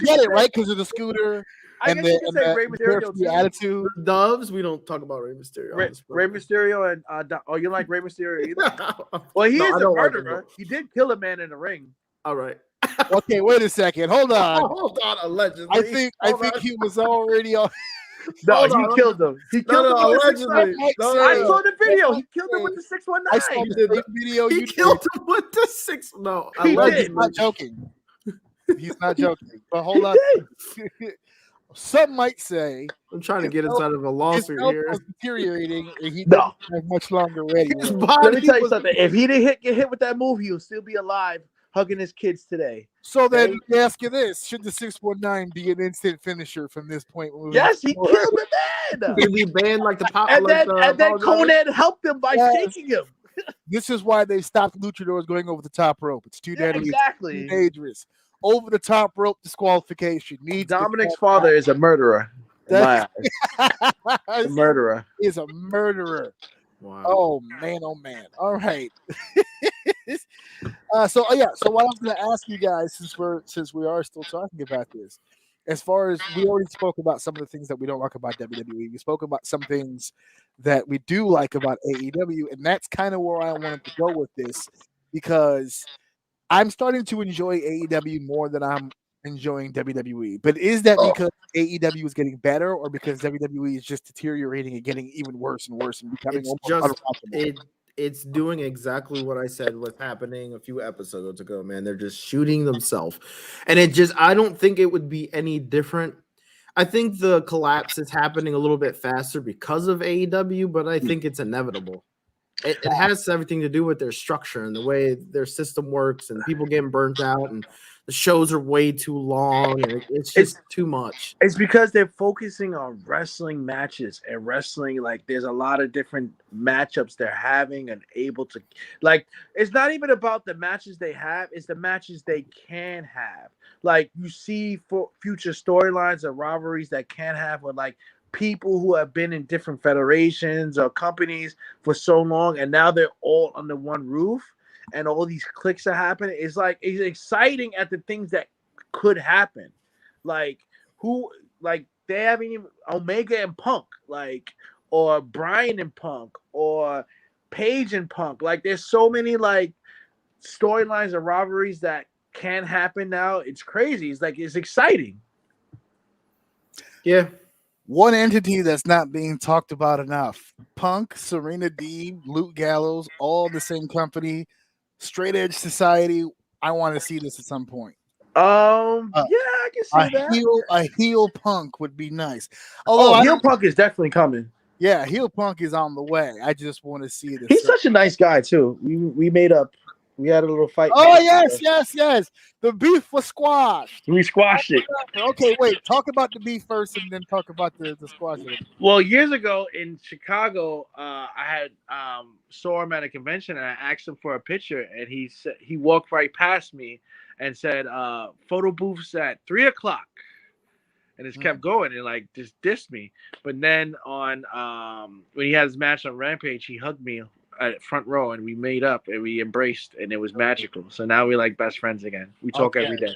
[SPEAKER 1] get it, right? Because of the scooter and the Rey Mysterio attitude.
[SPEAKER 4] Doves, we don't talk about Rey Mysterio.
[SPEAKER 5] Rey Mysterio and you like Rey Mysterio either? Well, he is a murderer. He did kill a man in the ring.
[SPEAKER 4] All right.
[SPEAKER 1] Okay, wait a second. Hold on.
[SPEAKER 4] Hold on, allegedly.
[SPEAKER 1] I think he was already on.
[SPEAKER 5] No, he killed him. He killed him
[SPEAKER 4] allegedly.
[SPEAKER 5] I saw the video. He killed him with the 619.
[SPEAKER 1] I saw the video.
[SPEAKER 4] He killed him with the 6. No,
[SPEAKER 1] he's not joking. He's not joking. But hold on. Some might say
[SPEAKER 4] I'm trying to get inside of a lawsuit here.
[SPEAKER 1] Was deteriorating, and he didn't have much longer ready.
[SPEAKER 5] Let me tell you something. If he didn't get hit with that move, he'll still be alive, hugging his kids today.
[SPEAKER 1] So then, let me ask you this: should the 619 be an instant finisher from this point?
[SPEAKER 5] Yes, he killed the man.
[SPEAKER 4] He'd be banned like the pop.
[SPEAKER 5] And then Conan helped him by shaking him.
[SPEAKER 1] This is why they stopped luchadors going over the top rope. It's too deadly.
[SPEAKER 5] Exactly.
[SPEAKER 1] It's too dangerous. Over the top rope disqualification.
[SPEAKER 5] Dominic's father is a murderer. A murderer.
[SPEAKER 1] Is a murderer.
[SPEAKER 4] Wow.
[SPEAKER 1] Oh man. All right. So what I was going to ask you guys, since we are still talking about this, as far as we already spoke about some of the things that we don't like about WWE, we spoke about some things that we do like about AEW, and that's kind of where I wanted to go with this, because I'm starting to enjoy AEW more than I'm enjoying WWE. But is that because AEW is getting better, or because WWE is just deteriorating and getting even worse and worse and becoming unwatchable?
[SPEAKER 4] it's doing exactly what I said was happening a few episodes ago, man. They're just shooting themselves. And I don't think it would be any different. I think the collapse is happening a little bit faster because of AEW, but I think it's inevitable. It has everything to do with their structure and the way their system works, and people getting burnt out, and the shows are way too long, and it's just too much.
[SPEAKER 5] It's because they're focusing on wrestling matches and wrestling. Like, there's a lot of different matchups they're having and able to, like, it's not even about the matches they have, it's the matches they can have. Like, you see for future storylines or rivalries that can have with, like, people who have been in different federations or companies for so long, and now they're all under one roof, and all these clicks are happening. It's like, it's exciting at the things that could happen. Like, they haven't even Omega and Punk, like, or Bryan and Punk, or Paige and Punk. Like, there's so many like storylines and rivalries that can happen now. It's crazy. It's like, it's exciting.
[SPEAKER 4] Yeah.
[SPEAKER 1] One entity that's not being talked about enough: Punk, Serena Deeb, Luke Gallows, all the same company. Straight Edge Society. I want to see this at some point.
[SPEAKER 5] Yeah, I can see that.
[SPEAKER 1] A heel Punk would be nice.
[SPEAKER 5] Although heel Punk is definitely coming.
[SPEAKER 1] Yeah, heel Punk is on the way. I just want to see this.
[SPEAKER 5] He's such a nice guy too. We made up. We had a little fight.
[SPEAKER 1] Oh yes. The beef was squashed.
[SPEAKER 5] We squashed it.
[SPEAKER 1] Okay, wait. Talk about the beef first, and then talk about the squash.
[SPEAKER 5] Well, years ago in Chicago, I had saw him at a convention, and I asked him for a picture, and he walked right past me and said, "Photo booths at 3:00," and just kept going and like just dissed me. But then on when he had his match on Rampage, he hugged me at front row, and we made up and we embraced, and it was magical. So now we're like best friends again. We talk every day.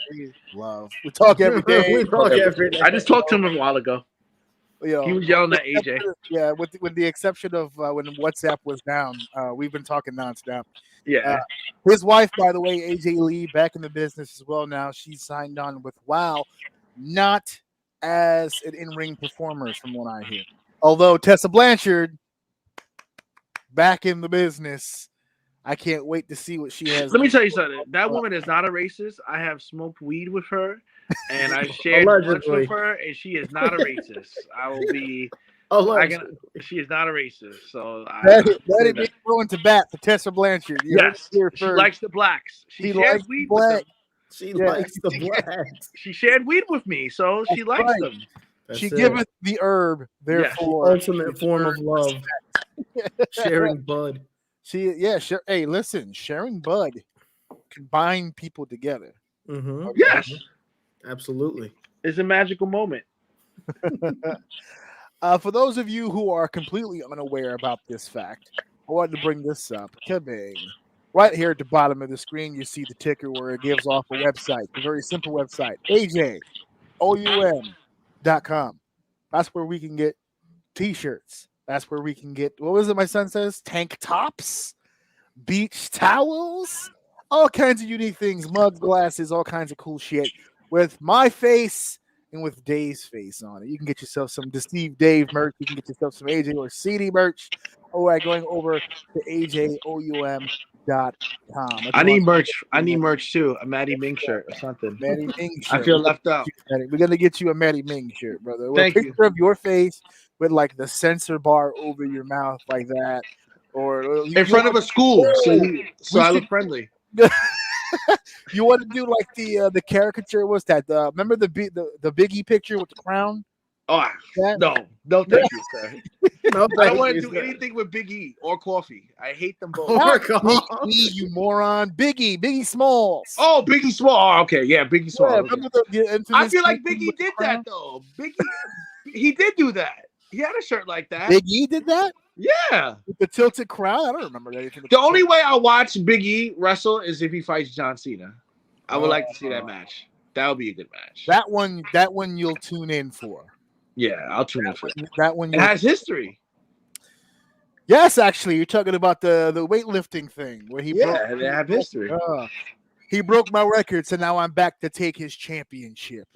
[SPEAKER 1] Love. We talk every day.
[SPEAKER 4] We talk every day.
[SPEAKER 5] I just talked to him a while ago.
[SPEAKER 1] You know,
[SPEAKER 5] he was yelling at AJ.
[SPEAKER 1] Yeah, with the exception of when WhatsApp was down, we've been talking nonstop.
[SPEAKER 5] Yeah.
[SPEAKER 1] His wife, by the way, AJ Lee, back in the business as well now. She's signed on with WOW, not as an in-ring performer, from what I hear. Although Tessa Blanchard, back in the business. I can't wait to see what she has.
[SPEAKER 5] Let me tell you something. That woman is not a racist. I have smoked weed with her, and I shared lunch with her, and she is not a racist. I will be. She is not a racist. So
[SPEAKER 1] let it go into bat for Tessa Blanchard.
[SPEAKER 5] Yes, she likes the blacks. She shares weed with them.
[SPEAKER 4] She likes the blacks.
[SPEAKER 5] She shared weed with me, so she likes them.
[SPEAKER 1] She giveth the herb, therefore.
[SPEAKER 4] Ultimate form of love. Sharing bud.
[SPEAKER 1] Hey, listen, sharing bud can bind people together.
[SPEAKER 4] Mm-hmm.
[SPEAKER 5] Yes,
[SPEAKER 4] absolutely.
[SPEAKER 5] It's a magical moment.
[SPEAKER 1] For those of you who are completely unaware about this fact, I wanted to bring this up. Kabang. Right here at the bottom of the screen, you see the ticker where it gives off a website, a very simple website, AJOUM.com. That's where we can get t-shirts. That's where we can get, what was it my son says? Tank tops, beach towels, all kinds of unique things, mugs, glasses, all kinds of cool shit with my face and with Dave's face on it. You can get yourself some Steve Dave merch. You can get yourself some AJ Orsini merch. By going over to AJOUM.com.
[SPEAKER 5] I need merch. I need merch too. A Maddie Ming shirt or something.
[SPEAKER 1] Maddie Ming shirt.
[SPEAKER 5] I feel left out.
[SPEAKER 1] We're gonna get you a Maddie Ming shirt, brother.
[SPEAKER 5] Thank you.
[SPEAKER 1] A picture of your face with like the censor bar over your mouth like that, or
[SPEAKER 5] in front of a school, so I look friendly.
[SPEAKER 1] You want to do like the caricature? What's that? Remember the Biggie picture with the crown?
[SPEAKER 5] Oh no, thank you, sir. No, I don't want to do anything with Big E or coffee. I hate them both.
[SPEAKER 1] Big E, you moron! Biggie Smalls.
[SPEAKER 5] Oh, Biggie Small. Oh, okay, yeah, Biggie Small. Yeah,
[SPEAKER 1] remember
[SPEAKER 5] I feel like Biggie did that though. Biggie, he did do that. He had a shirt like that.
[SPEAKER 1] Big E did that.
[SPEAKER 5] Yeah,
[SPEAKER 1] with the tilted crown. I don't remember anything.
[SPEAKER 5] The only way I watch Big E wrestle is if he fights John Cena. I would like to see that match. That would be a good match.
[SPEAKER 1] That one you'll tune in for.
[SPEAKER 5] Yeah, I'll tune in for
[SPEAKER 1] that one.
[SPEAKER 5] It has history.
[SPEAKER 1] Yes, actually, you're talking about the weightlifting thing where he
[SPEAKER 5] they have history.
[SPEAKER 1] He broke my record, so now I'm back to take his championship,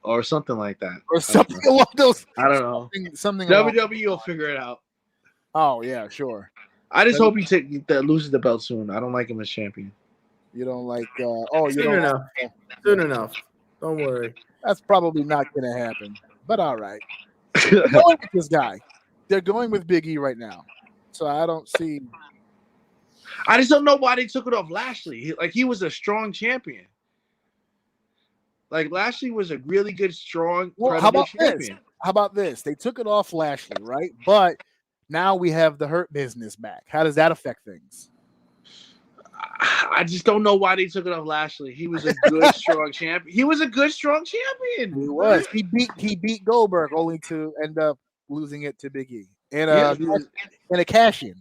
[SPEAKER 5] or something like that,
[SPEAKER 1] or something along those.
[SPEAKER 5] I don't know.
[SPEAKER 1] Something.
[SPEAKER 5] WWE will figure it out.
[SPEAKER 1] Oh yeah, sure.
[SPEAKER 5] I just hope he loses the belt soon. I don't like him as champion.
[SPEAKER 1] You don't like?
[SPEAKER 4] Soon enough. Don't worry.
[SPEAKER 1] That's probably not going to happen. But all right. They're going with this guy. They're going with Big E right now. So I don't see.
[SPEAKER 5] I just don't know why they took it off Lashley. He was a strong champion. Like Lashley was a really good, strong, credible champion.
[SPEAKER 1] How about this? They took it off Lashley, right? But now we have the Hurt Business back. How does that affect things?
[SPEAKER 5] I just don't know why they took it off Lashley. He was a good, strong champion. He was a good, strong champion.
[SPEAKER 1] He was. He beat Goldberg only to end up losing it to Big E and a cash in.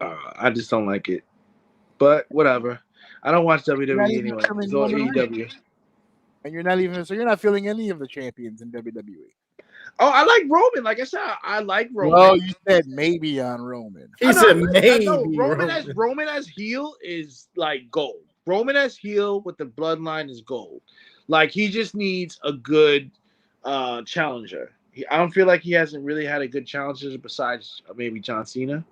[SPEAKER 5] I just don't like it, but whatever. I don't watch WWE anyway. It's all AEW.
[SPEAKER 1] And you're not feeling any of the champions in WWE.
[SPEAKER 5] Oh, I like Roman. Like I said, I like Roman.
[SPEAKER 1] Oh, you said maybe on Roman.
[SPEAKER 4] He said maybe.
[SPEAKER 5] Roman as heel is like gold. Roman as heel with the bloodline is gold. Like he just needs a good challenger. I don't feel like he hasn't really had a good challenger besides maybe John Cena.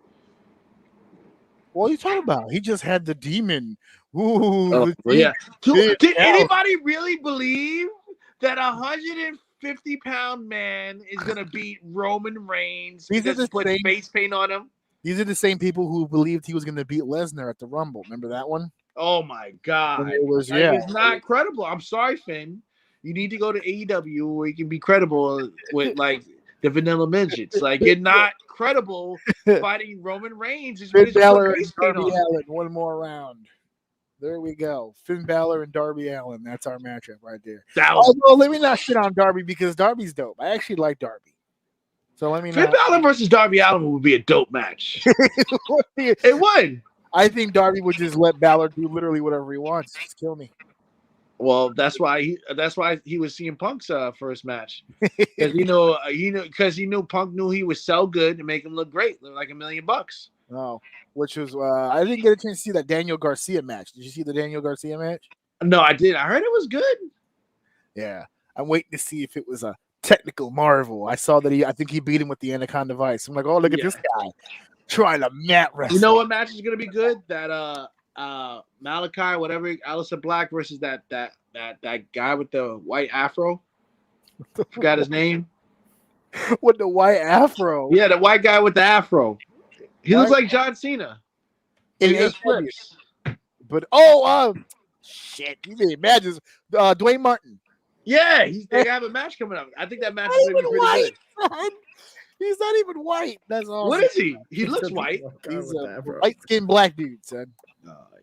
[SPEAKER 1] What are you talking about? He just had the demon. Ooh,
[SPEAKER 5] yeah. Did anybody really believe that 150-pound man is gonna beat Roman Reigns because he put face paint on him?
[SPEAKER 1] These are the same people who believed he was gonna beat Lesnar at the Rumble. Remember that one?
[SPEAKER 5] Oh my God! It's not credible. I'm sorry, Finn. You need to go to AEW where you can be credible with like the vanilla midgets. Like you're not credible fighting Roman Reigns.
[SPEAKER 1] Finn Balor and Darby Allin, one more round. There we go. Finn Balor and Darby Allin. That's our matchup right there. Although let me not shit on Darby because Darby's dope. I actually like Darby. So let me
[SPEAKER 5] Finn Balor versus Darby Allin would be a dope match. It would.
[SPEAKER 1] I think Darby would just let Balor do literally whatever he wants. Just kill me.
[SPEAKER 5] Well, that's why he was CM Punk's first match because he knew Punk knew he was so good to make him look great, look like $1 million.
[SPEAKER 1] Oh, which was I didn't get a chance to see that Daniel Garcia match. Did you see the Daniel Garcia match?
[SPEAKER 5] No, I did. I heard it was good.
[SPEAKER 1] Yeah, I'm waiting to see if it was a technical marvel. I saw that I think he beat him with the Anaconda Vice. I'm like, oh, look at this guy trying to mat wrestle.
[SPEAKER 5] You know what match is gonna be good? That Malachi, whatever, Aleister Black versus that guy with the white afro. Forgot his name.
[SPEAKER 1] With the white afro.
[SPEAKER 5] Yeah, the white guy with the afro. He looks like John Cena.
[SPEAKER 1] But shit, you can imagine Dwayne Martin.
[SPEAKER 5] Yeah, they have a match coming up. I think that match is gonna be pretty good.
[SPEAKER 1] Son. He's not even white. That's awesome.
[SPEAKER 5] What is he? He looks white.
[SPEAKER 1] He's a light-skinned black dude, son.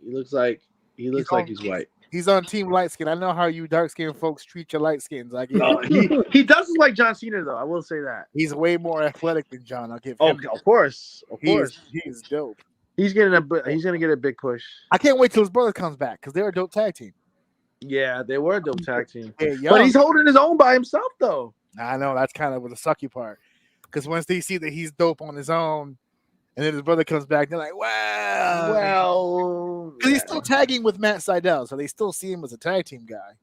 [SPEAKER 5] He looks like he's white.
[SPEAKER 1] He's on Team Light Skin. I know how you dark-skinned folks treat your light skins. Like
[SPEAKER 5] he does look like John Cena, though. I will say that
[SPEAKER 1] he's way more athletic than John. I'll give him.
[SPEAKER 5] Of course.
[SPEAKER 1] He's dope.
[SPEAKER 5] He's gonna get a big push.
[SPEAKER 1] I can't wait till his brother comes back because they're a dope tag team.
[SPEAKER 5] Yeah, they were a dope tag team.
[SPEAKER 1] But
[SPEAKER 5] he's holding his own by himself, though.
[SPEAKER 1] I know that's kind of the sucky part. Because once they see that he's dope on his own, and then his brother comes back, they're like, well, because he's still tagging with Matt Sydal, so they still see him as a tag team guy.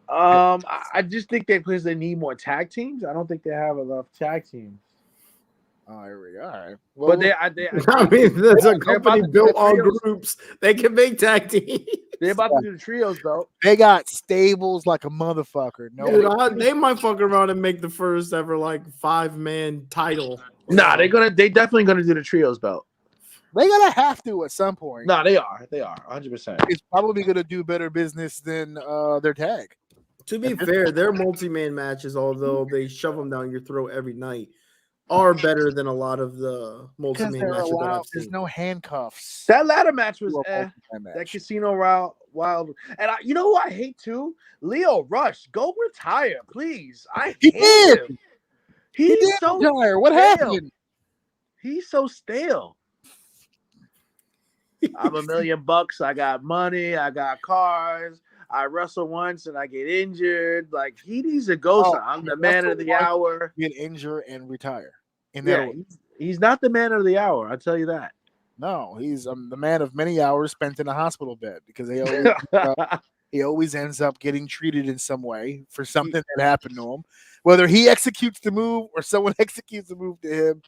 [SPEAKER 5] I just think because they need more tag teams. I don't think they have enough tag teams.
[SPEAKER 1] Oh, here we go. All right. Well,
[SPEAKER 4] but there's a company built on groups. They can make tag teams.
[SPEAKER 5] They're about to do the trios, though.
[SPEAKER 1] They got stables like a motherfucker. No,
[SPEAKER 4] dude, they might fuck around and make the first ever 5-man title.
[SPEAKER 5] Nah, they definitely gonna do the trios belt.
[SPEAKER 1] They gotta have to at some point.
[SPEAKER 5] Nah, they are 100%.
[SPEAKER 1] It's probably gonna do better business than their tag.
[SPEAKER 4] To be fair, their multi-man matches, although they shove them down your throat every night, are better than a lot of the multi-man matches that I've seen.
[SPEAKER 1] There's no handcuffs.
[SPEAKER 5] That ladder match was that Casino Wild. And you know who I hate too? Leo Rush. Go retire, please. I hate him. He's so
[SPEAKER 1] retire. What happened?
[SPEAKER 5] He's so stale. I'm $1 million. I got money. I got cars. I wrestle once and I get injured. Like he needs to go. I'm the man of the hour.
[SPEAKER 1] Get injured and retire.
[SPEAKER 5] He's not the man of the hour. I'll tell you that.
[SPEAKER 1] No, he's the man of many hours spent in a hospital bed because he always ends up getting treated in some way for something that happened to him. Whether he executes the move or someone executes the move to him,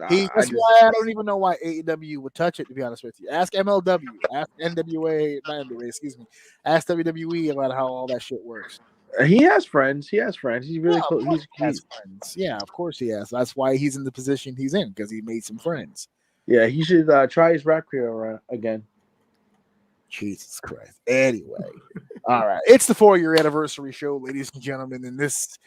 [SPEAKER 1] That's why I don't even know why AEW would touch it. To be honest with you, ask MLW, ask NWA, not NWA, excuse me, ask WWE about how all that shit works.
[SPEAKER 5] He has friends. He's really
[SPEAKER 1] Yeah,
[SPEAKER 5] close.
[SPEAKER 1] He has friends. Yeah, of course he has. That's why he's in the position he's in, because he made some friends.
[SPEAKER 5] Yeah, he should try his rap career again.
[SPEAKER 1] Jesus Christ. Anyway, all right, it's the 4-year anniversary show, ladies and gentlemen, and this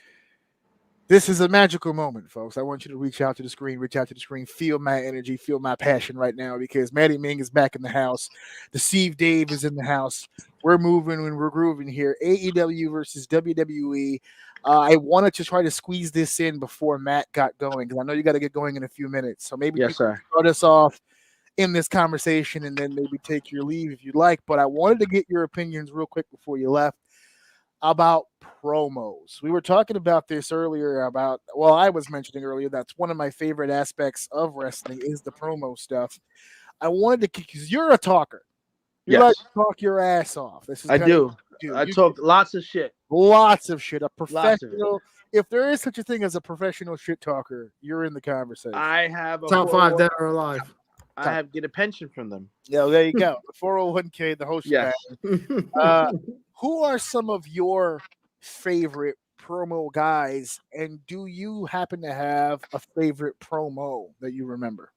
[SPEAKER 1] is a magical moment, folks. I want you to reach out to the screen, feel my energy, feel my passion right now, because Maddie Ming is back in the house. The Steve Dave is in the house. We're moving and we're grooving here. AEW versus WWE. I wanted to try to squeeze this in before Matt got going, because I know you got to get going in a few minutes. So maybe start us off in this conversation and then maybe take your leave if you'd like. But I wanted to get your opinions real quick before you left about promos. We were talking about this earlier I was mentioning earlier that's one of my favorite aspects of wrestling is the promo stuff. I wanted to, because you're a talker. You like to talk your ass off.
[SPEAKER 5] I do. I talk lots of shit.
[SPEAKER 1] Lots of shit. A professional. If there is such a thing as a professional shit talker, you're in the conversation.
[SPEAKER 5] I have a
[SPEAKER 4] top 5 dead or alive.
[SPEAKER 5] I get a pension from them.
[SPEAKER 1] Yeah, there you go. The 401k, the whole shit. Yes. Who are some of your favorite promo guys, and do you happen to have a favorite promo that you remember?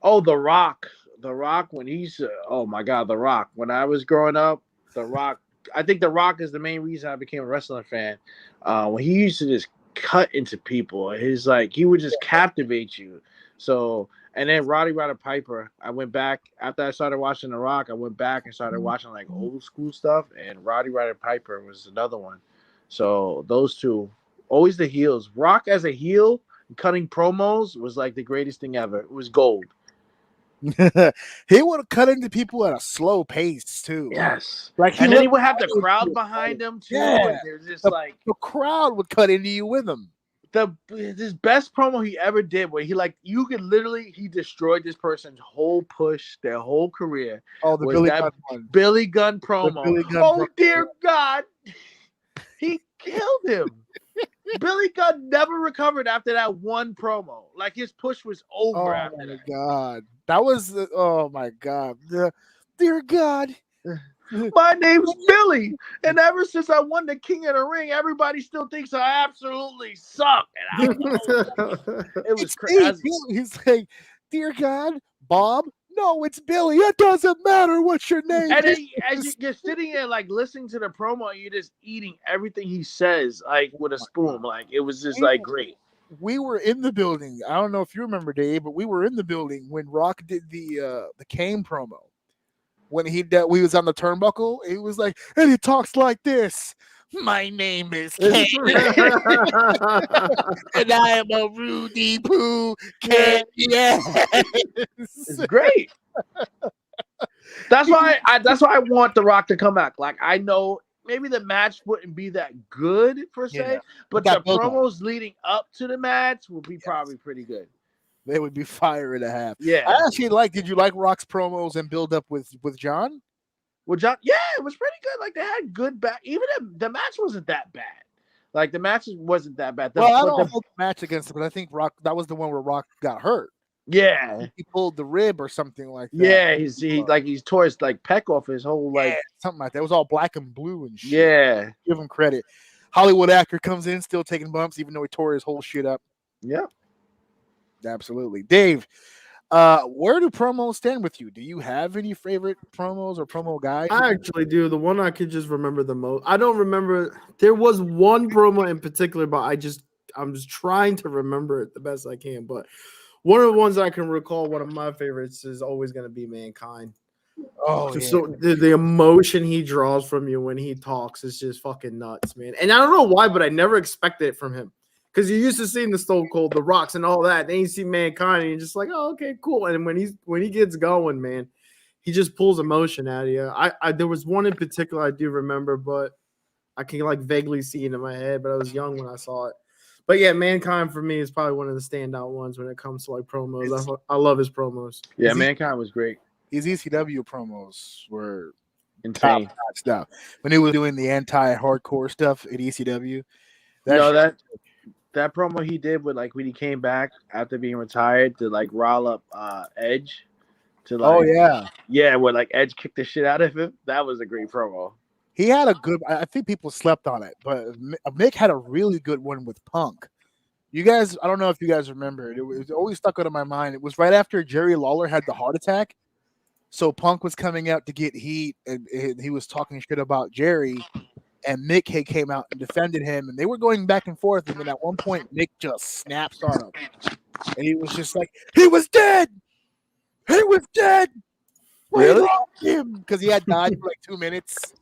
[SPEAKER 5] Oh, The Rock. The Rock, when he's oh my God, The Rock. When I was growing up, The Rock. I think The Rock is the main reason I became a wrestling fan. When he used to just cut into people, he would just captivate you. So, and then Roddy Piper. I went back after I started watching The Rock. I went back and started watching like old school stuff, and Roddy Piper was another one. So those two, always the heels. Rock as a heel, cutting promos was like the greatest thing ever. It was gold.
[SPEAKER 1] He would have cut into people at a slow pace too.
[SPEAKER 5] Yes,
[SPEAKER 1] and
[SPEAKER 5] then he would have the crowd behind him too.
[SPEAKER 1] Yeah,
[SPEAKER 5] just
[SPEAKER 1] the crowd would cut into you with him.
[SPEAKER 5] His best promo he ever did, where he destroyed this person's whole push, their whole career.
[SPEAKER 1] Oh, the
[SPEAKER 5] Billy Gunn promo. Dear God, he killed him. Billy Gunn never recovered after that one promo. Like his push was over after that.
[SPEAKER 1] God, that was oh my God, dear God.
[SPEAKER 5] My name's Billy, and ever since I won the King of the Ring, everybody still thinks I absolutely suck. And it was crazy.
[SPEAKER 1] He's like, dear God, Bob. No, it's Billy. It doesn't matter what's your name.
[SPEAKER 5] And then, as you're sitting there, like listening to the promo, you're just eating everything he says, like with a spoon. Like it was just like great.
[SPEAKER 1] We were in the building. I don't know if you remember, Dave, but we were in the building when Rock did the Kane promo. When we was on the turnbuckle, he was like, and he talks like this. My name is Kane. And I am a Rudy Poo Kane. Yes.
[SPEAKER 5] It's great. That's why I want The Rock to come back. Like I know maybe the match wouldn't be that good per se, but the promos leading up to the match will be probably pretty good.
[SPEAKER 1] They would be fire and a half.
[SPEAKER 5] Yeah.
[SPEAKER 1] I actually did you like Rock's promos and build up with John?
[SPEAKER 5] Well, John, yeah, it was pretty good. Like they had good back. Even the match wasn't that bad. Like the match wasn't that bad.
[SPEAKER 1] I don't hold the match against it, but I think Rock, that was the one where Rock got hurt.
[SPEAKER 5] Yeah.
[SPEAKER 1] He pulled the rib or something like that.
[SPEAKER 5] Yeah, he's tore his like peck off his whole
[SPEAKER 1] something like that. It was all black and blue and shit.
[SPEAKER 5] Yeah.
[SPEAKER 1] Give him credit. Hollywood actor comes in still taking bumps, even though he tore his whole shit up.
[SPEAKER 5] Yeah.
[SPEAKER 1] Absolutely. Dave, where do promos stand with you? Do you have any favorite promos or promo guys?
[SPEAKER 4] I actually do. The one I could just remember the most. I don't remember. There was one promo in particular, but I'm just trying to remember it the best I can. But one of the ones I can recall, one of my favorites, is always going to be Mankind.
[SPEAKER 1] Oh,
[SPEAKER 4] so the emotion he draws from you when he talks is just fucking nuts, man. And I don't know why, but I never expected it from him. Because you're used to seeing the Stone Cold, the Rocks, and all that. Then you see Mankind, and you're just like, oh, okay, cool. And when he gets going, man, he just pulls emotion out of you. There was one in particular I do remember, but I can like vaguely see it in my head. But I was young when I saw it. But yeah, Mankind for me is probably one of the standout ones when it comes to like promos. I love his promos.
[SPEAKER 5] Yeah, Mankind was great.
[SPEAKER 1] His ECW promos were
[SPEAKER 5] insane
[SPEAKER 1] stuff. When he was doing the anti-hardcore stuff at ECW,
[SPEAKER 5] that promo he did with like when he came back after being retired to like rile up Edge to like yeah, where like Edge kicked the shit out of him. That was a great promo.
[SPEAKER 1] He had a good. I think people slept on it, but Mick had a really good one with Punk. You guys, I don't know if you guys remember it. It was always stuck out of my mind. It was right after Jerry Lawler had the heart attack. So Punk was coming out to get heat, and he was talking shit about Jerry, and Mick came out and defended him, and they were going back and forth. And then at one point, Mick just snaps on him, and he was just like, "He was dead. He was dead.
[SPEAKER 5] Really?
[SPEAKER 1] Him because he had died for like 2 minutes,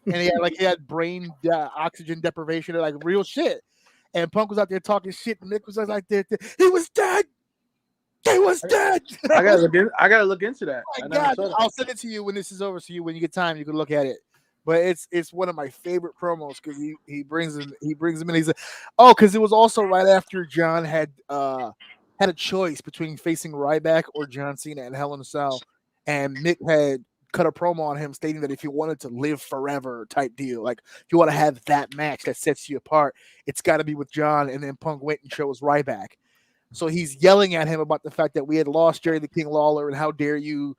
[SPEAKER 1] and he had brain oxygen deprivation, or like real shit." And Punk was out there talking shit, and Mick was like, "He was dead. He was dead."
[SPEAKER 5] I gotta look into that.
[SPEAKER 1] Oh my God, I'll send it to you when this is over, so when you get time, you can look at it. But it's one of my favorite promos because he brings him in. He's like, oh, because it was also right after John had a choice between facing Ryback or John Cena at Hell in a Cell, and Mick had cut a promo on him stating that if you wanted to live forever type deal, like if you want to have that match that sets you apart, it's got to be with John. And then Punk went and chose Ryback. So he's yelling at him about the fact that we had lost Jerry the King Lawler, and how dare you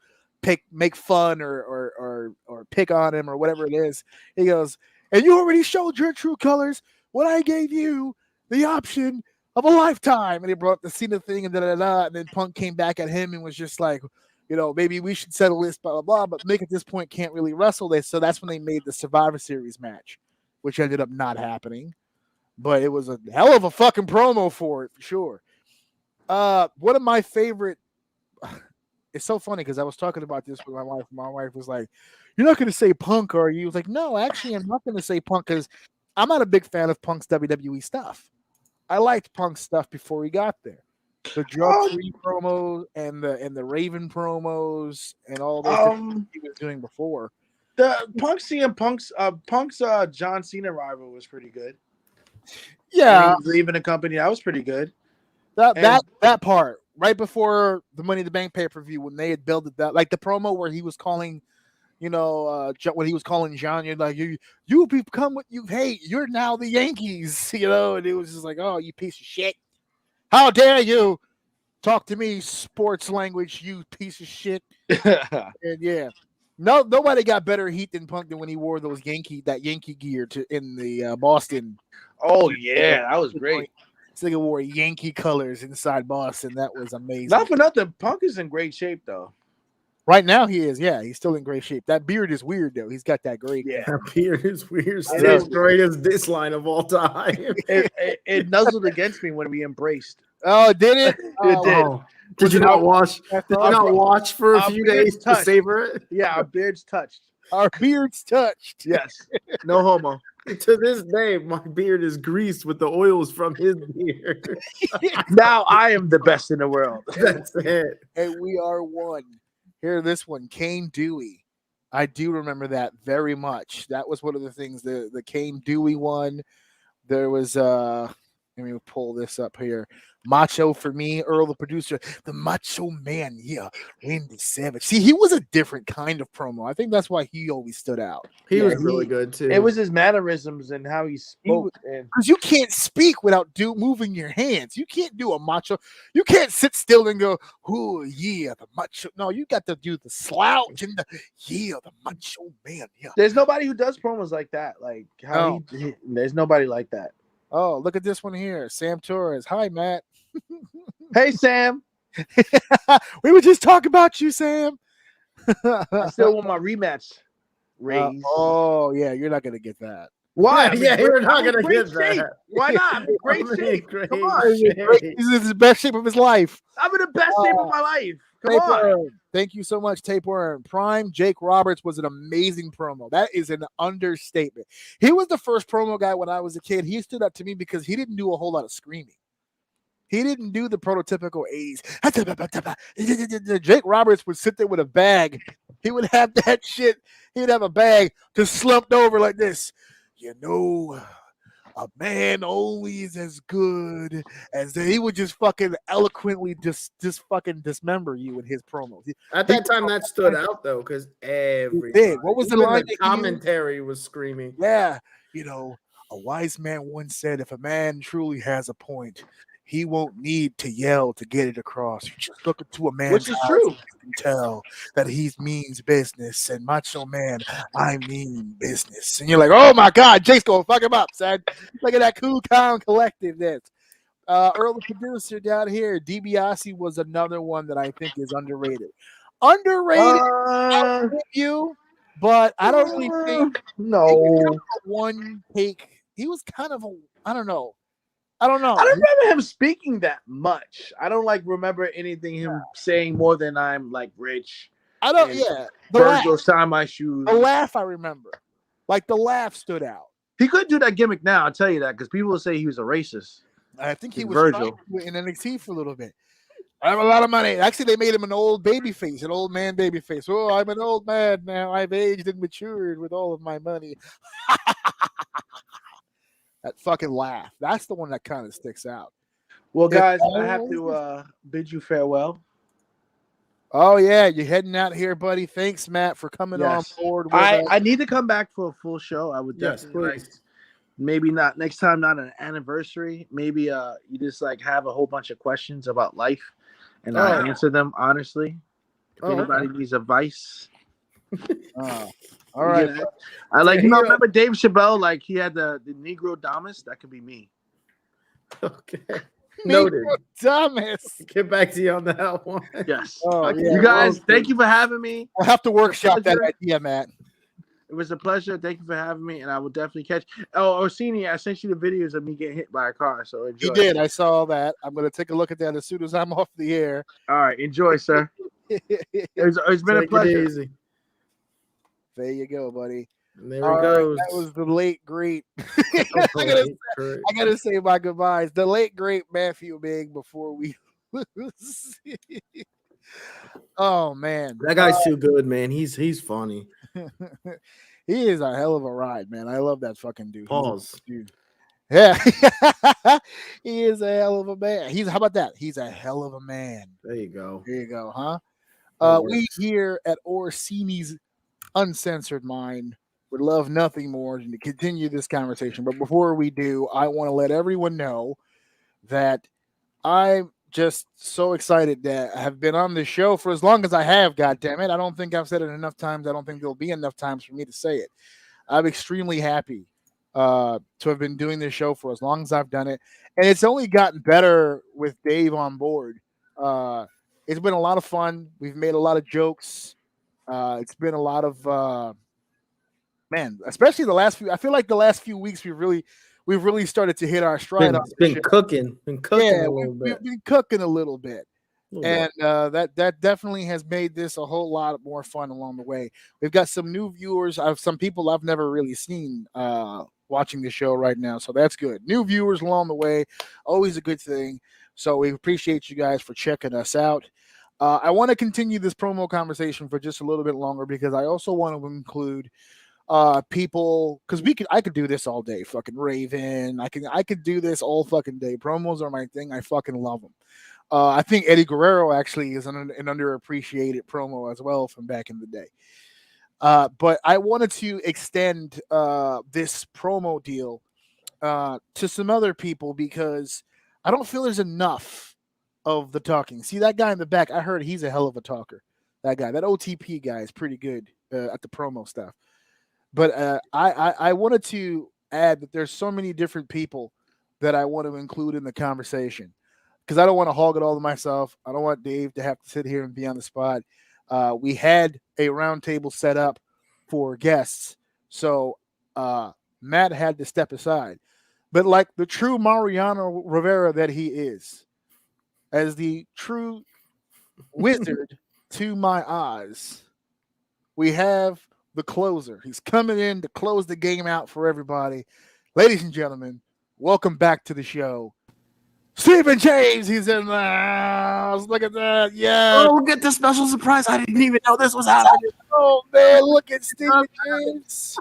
[SPEAKER 1] make fun or pick on him or whatever it is. He goes, and you already showed your true colors when I gave you the option of a lifetime. And he brought up the Cena thing and and then Punk came back at him and was just like, maybe we should settle this, blah, blah, blah. But Mick at this point can't really wrestle this. So that's when they made the Survivor Series match, which ended up not happening. But it was a hell of a fucking promo for it, for sure. One of my favorite, it's so funny because I was talking about this with my wife. My wife was like, "You're not going to say Punk, are you?" I was like, "No, actually, I'm not going to say Punk because I'm not a big fan of Punk's WWE stuff. I liked Punk's stuff before he got there. The drug-free promos and the Raven promos and all those things he was doing before.
[SPEAKER 5] The Punk's John Cena rival was pretty good.
[SPEAKER 1] Yeah,
[SPEAKER 5] leaving the company, that was pretty good.
[SPEAKER 1] That part right before the Money in the Bank pay-per-view when they had built it, that like the promo where he was calling, when he was calling John, you're like, you become what you hate. You're now the Yankees, and it was just like, oh, you piece of shit. How dare you talk to me sports language, you piece of shit. And yeah. No, nobody got better heat than Punk than when he wore those Yankee gear in the Boston.
[SPEAKER 5] Oh yeah, that was great.
[SPEAKER 1] This nigga wore Yankee colors inside Boston. That was amazing.
[SPEAKER 5] Not for nothing, Punk is in great shape though.
[SPEAKER 1] Right now he is. Yeah, he's still in great shape. That beard is weird though. He's got that great.
[SPEAKER 4] Yeah, that beard is weird. Still the greatest diss line of all time.
[SPEAKER 5] It nuzzled against me when we embraced.
[SPEAKER 1] Oh, did it?
[SPEAKER 5] It did.
[SPEAKER 4] Oh. Did you not watch? Did you not watch for a few days to savor it?
[SPEAKER 5] Yeah, our beards touched.
[SPEAKER 1] Our beards touched.
[SPEAKER 5] Yes. No homo.
[SPEAKER 4] To this day, my beard is greased with the oils from his beard.
[SPEAKER 5] Now I am the best in the world.
[SPEAKER 4] That's it.
[SPEAKER 1] And we are one. Here, this one, Kane Dewey. I do remember that very much. That was one of the things, the Kane Dewey one. There was let me pull this up here. Macho for me, Earl the producer, the Macho Man, yeah, Randy Savage. See, he was a different kind of promo. I think that's why he always stood out.
[SPEAKER 4] He was really good too.
[SPEAKER 5] It was his mannerisms and how he spoke.
[SPEAKER 1] Because you can't speak without moving your hands. You can't do a macho. You can't sit still and go, "Oh yeah, the macho." No, you got to do the slouch and the Macho Man. Yeah.
[SPEAKER 5] There's nobody who does promos like that. Like how there's nobody like that.
[SPEAKER 1] Oh, look at this one here. Sam Torres. Hi, Matt.
[SPEAKER 5] Hey, Sam.
[SPEAKER 1] We were just talking about you, Sam.
[SPEAKER 5] I still want my rematch raised.
[SPEAKER 1] Oh, yeah. You're not going to get that.
[SPEAKER 5] Why?
[SPEAKER 4] Yeah, you're not going to get that.
[SPEAKER 5] Why not? I'm in great shape. Come on.
[SPEAKER 1] He's in the best shape of his life.
[SPEAKER 5] I'm in the best shape of my life. Come on.
[SPEAKER 1] Thank you so much, Tapeworm. Prime Jake Roberts was an amazing promo. That is an understatement. He was the first promo guy when I was a kid. He stood up to me because he didn't do a whole lot of screaming. He didn't do the prototypical 80s. Jake Roberts would sit there with a bag. He would have that shit. He would have a bag just slumped over like this. A man only is as good as he would just fucking eloquently just fucking dismember you in his promos.
[SPEAKER 4] At that time, that stood out though, because everybody.
[SPEAKER 1] What was the line?
[SPEAKER 4] The commentary was screaming.
[SPEAKER 1] Yeah, A wise man once said, if a man truly has a point, he won't need to yell to get it across. You just look into a man's
[SPEAKER 2] Which is
[SPEAKER 1] eyes
[SPEAKER 2] true.
[SPEAKER 1] and you can tell that he means business. And macho man, I mean business. And you're like, oh my God, Jake's going to fuck him up, son. Look at that cool, calm collective. Early producer down here, DiBiase was another one that I think is underrated. Underrated,
[SPEAKER 2] Uh,
[SPEAKER 1] with you, but I don't really think
[SPEAKER 2] no.
[SPEAKER 1] one take. He was kind of a, I don't know. I don't know.
[SPEAKER 5] I don't remember him speaking that much. I don't like remember anything him saying more than I'm like rich.
[SPEAKER 1] I don't.
[SPEAKER 5] and
[SPEAKER 1] Yeah,
[SPEAKER 5] Birds will tie my shoes.
[SPEAKER 1] the laugh I remember, like the laugh stood out.
[SPEAKER 5] He could do that gimmick now. I'll tell you that because people will say he was a racist.
[SPEAKER 1] I think he
[SPEAKER 5] It's
[SPEAKER 1] was
[SPEAKER 5] Virgil.
[SPEAKER 1] in NXT for a little bit. I have a lot of money. Actually, they made him an old baby face, an old man baby face. Oh, I'm an old man now. I've aged and matured with all of my money. That fucking laugh. That's the one that kind of sticks out.
[SPEAKER 5] Well,
[SPEAKER 1] If
[SPEAKER 5] guys,
[SPEAKER 1] all-
[SPEAKER 5] I have to bid you farewell.
[SPEAKER 1] Oh yeah, you're heading out here, buddy. Thanks, Matt, for coming on board with us.
[SPEAKER 5] I need to come back for a full show. I would
[SPEAKER 4] Yes,
[SPEAKER 5] definitely like,
[SPEAKER 4] please.
[SPEAKER 5] maybe not next time, not an anniversary. Maybe you just like have a whole bunch of questions about life and I answer them honestly. If anybody needs advice.
[SPEAKER 1] All right.
[SPEAKER 5] Yeah. I like remember Dave Chappelle, like he had the Negro Damas, that could be me.
[SPEAKER 4] Okay. Noted.
[SPEAKER 1] Thomas.
[SPEAKER 4] Get back to you on that one.
[SPEAKER 5] Yes.
[SPEAKER 1] Oh, yeah.
[SPEAKER 5] You guys, thank you for having me.
[SPEAKER 1] We'll have to workshop that
[SPEAKER 5] pleasure.
[SPEAKER 1] idea, Matt.
[SPEAKER 5] It was a pleasure. Thank you for having me, and I will definitely catch. Oh, Orsini, I sent you the videos of me getting hit by a car, so enjoy.
[SPEAKER 1] You did. I saw that. I'm going to take a look at that as soon as I'm off the air.
[SPEAKER 5] All right, enjoy, sir. It's been a
[SPEAKER 4] Take it
[SPEAKER 5] pleasure.
[SPEAKER 4] easy.
[SPEAKER 1] There you go, buddy.
[SPEAKER 4] And there
[SPEAKER 1] All
[SPEAKER 4] it
[SPEAKER 1] right,
[SPEAKER 4] goes.
[SPEAKER 1] that was the late, great.
[SPEAKER 4] Great.
[SPEAKER 1] I gotta say my goodbyes. The late, great Matthew Big before we lose. Oh, man.
[SPEAKER 4] That guy's too good, man. He's funny.
[SPEAKER 1] He is a hell of a ride, man. I love that fucking dude.
[SPEAKER 4] Pause.
[SPEAKER 1] Dude. Yeah. He is a hell of a man. How about that? He's a hell of a man.
[SPEAKER 4] There you go.
[SPEAKER 1] There you go, huh?
[SPEAKER 4] That
[SPEAKER 1] We
[SPEAKER 4] works.
[SPEAKER 1] here at Orsini's Uncensored Mind would love nothing more than to continue this conversation. But before we do, I want to let everyone know that I'm just so excited that I have been on this show for as long as I have. God damn it! I don't think I've said it enough times. I don't think there'll be enough times for me to say it. I'm extremely happy to have been doing this show for as long as I've done it, and it's only gotten better with Dave on board. It's been a lot of fun. We've made a lot of jokes. It's been a lot of man, especially the last few. I feel like the last few weeks we've really started to hit our stride.
[SPEAKER 4] It's been cooking. Been cooking
[SPEAKER 1] Yeah,
[SPEAKER 4] a little bit.
[SPEAKER 1] we've been cooking a little bit. And that definitely has made this a whole lot more fun along the way. We've got some new viewers. I have some people I've never really seen watching the show right now, so that's good. New viewers along the way, always a good thing. So we appreciate you guys for checking us out. I want to continue this promo conversation for just a little bit longer because I also want to include people, because I could do this all day. Fucking Raven, I could do this all fucking day. Promos are my thing. I fucking love them. I think Eddie Guerrero actually is an underappreciated promo as well from back in the day. But I wanted to extend this promo deal to some other people because I don't feel there's enough of the talking. See that guy in the back? I heard he's a hell of a talker. That guy, that OTP guy, is pretty good at the promo stuff. But I wanted to add that there's so many different people that I want to include in the conversation because I don't want to hog it all to myself. I don't want Dave to have to sit here and be on the spot. We had a round table set up for guests, so Matt had to step aside. But like the true Mariano Rivera that he is, as the true wizard to my eyes, we have the closer. He's coming in to close the game out for everybody. Ladies and gentlemen, welcome back to the show. Stephen James, he's in the house. Look at that. Yeah.
[SPEAKER 5] Oh, we'll get the special surprise. I didn't even know this was happening.
[SPEAKER 1] Oh, man. Look at Stephen James.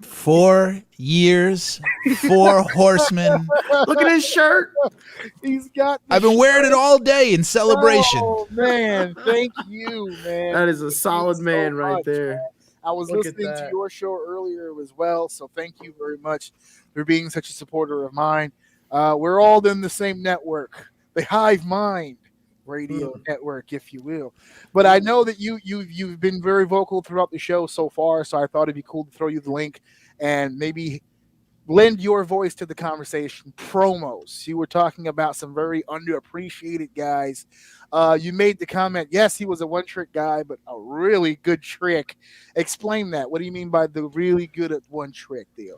[SPEAKER 6] 4 years, 4 horsemen.
[SPEAKER 4] Look at his shirt.
[SPEAKER 1] He's got.
[SPEAKER 6] I've been wearing it all day in celebration.
[SPEAKER 1] Oh, man. Thank you, man.
[SPEAKER 4] That is a solid
[SPEAKER 1] so
[SPEAKER 4] man right
[SPEAKER 1] much,
[SPEAKER 4] there.
[SPEAKER 1] man. I was
[SPEAKER 4] Look at
[SPEAKER 1] listening to
[SPEAKER 4] that.
[SPEAKER 1] your show earlier as well, so thank you very much for being such a supporter of mine. We're all in the same network, the Hive Mind Radio Network, if you will. But I know that you've been very vocal throughout the show so far, so I thought it'd be cool to throw you the link and maybe lend your voice to the conversation. Promos. You were talking about some very underappreciated guys. You made the comment, yes, he was a one trick guy, but a really good trick. Explain that. What do you mean by the really good at one trick deal?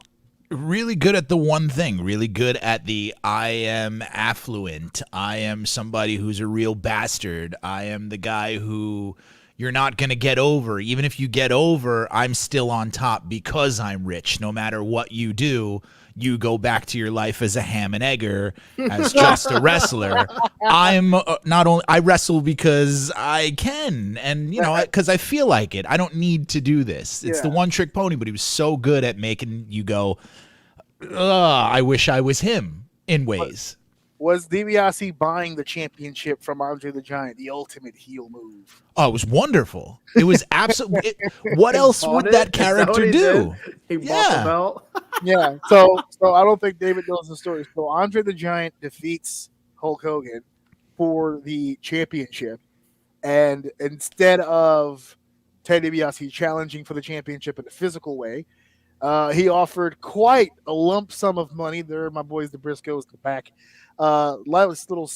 [SPEAKER 6] Really good at the one thing, really good at the I am affluent. I am somebody who's a real bastard. I am the guy who you're not going to get over. Even if you get over, I'm still on top because I'm rich. No matter what you do, you go back to your life as a ham and egger, as just a wrestler. I'm not only, I wrestle because I can, and because I feel like it. I don't need to do this. It's the one trick pony, but he was so good at making you go, I wish I was him in ways.
[SPEAKER 1] Was DiBiase buying the championship from Andre the Giant the ultimate heel move?
[SPEAKER 6] Oh, it was wonderful. It was absolutely. What else would that character do?
[SPEAKER 4] He bought the belt.
[SPEAKER 1] Yeah. So I don't think David knows the story. So Andre the Giant defeats Hulk Hogan for the championship, and instead of Ted DiBiase challenging for the championship in a physical way, he offered quite a lump sum of money. There are my boys, the Briscoes, in the back. Little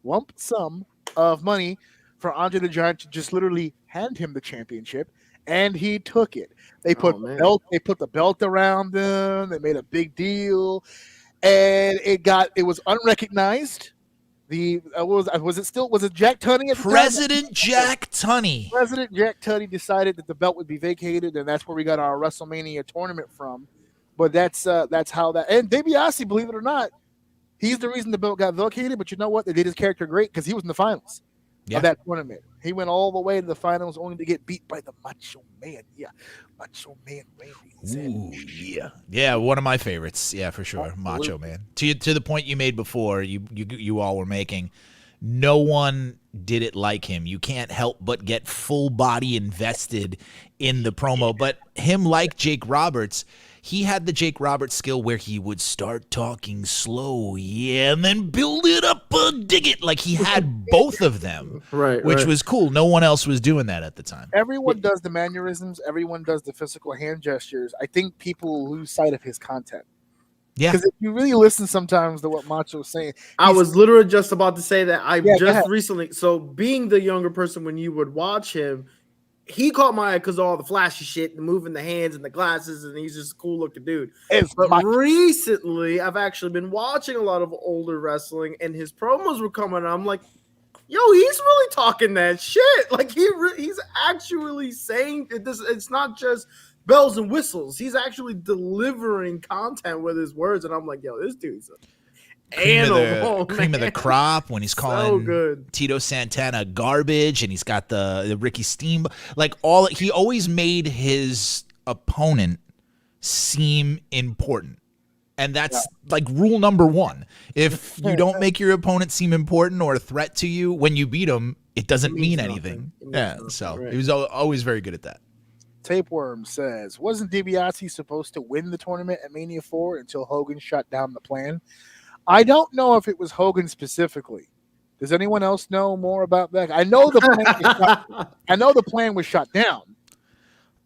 [SPEAKER 1] lump sum of money for Andre the Giant to just literally hand him the championship, and he took it. They put the belt around him. They made a big deal, and it was unrecognized. Was it Jack Tunney at the
[SPEAKER 6] President
[SPEAKER 1] time?
[SPEAKER 6] Jack Tunney.
[SPEAKER 1] President Jack Tunney decided that the belt would be vacated, and that's where we got our WrestleMania tournament from. But that's how that. And DiBiase, believe it or not, he's the reason the belt got vacated. But you know what? They did his character great because he was in the finals of that tournament. He went all the way to the finals, only to get beat by the Macho Man. Yeah, Macho Man Randy.
[SPEAKER 6] Ooh, yeah, one of my favorites. Yeah, for sure, Macho Man. To the point you made before, you all were making. No one did it like him. You can't help but get full body invested in the promo. But him, like Jake Roberts, he had the Jake Roberts skill where he would start talking slow, and then build it up a dig it. Like he had both of them, which was cool. No one else was doing that at the time.
[SPEAKER 1] Everyone does the mannerisms. Everyone does the physical hand gestures. I think people lose sight of his content.
[SPEAKER 6] Yeah,
[SPEAKER 1] because if you really listen sometimes to what Macho was saying,
[SPEAKER 4] I was literally just about to say that. Recently, so being the younger person, when you would watch him, he caught my eye because of all the flashy shit, the moving the hands and the glasses, and he's just a cool looking dude. But recently, I've actually been watching a lot of older wrestling, and his promos were coming. And I'm like, yo, he's really talking that shit. Like he's actually saying this. It's not just bells and whistles. He's actually delivering content with his words, and I'm like, yo, this dude's
[SPEAKER 6] cream of the crop when he's calling Tito Santana garbage, and he's got the Ricky Steamboat. He always made his opponent seem important. And that's like rule number one. If you don't make your opponent seem important or a threat to you when you beat him, it doesn't mean anything. He was always very good at that.
[SPEAKER 1] Tapeworm says, wasn't DiBiase supposed to win the tournament at Mania 4 until Hogan shut down the plan? I don't know if it was Hogan specifically. Does anyone else know more about that? I know the plan was shut down.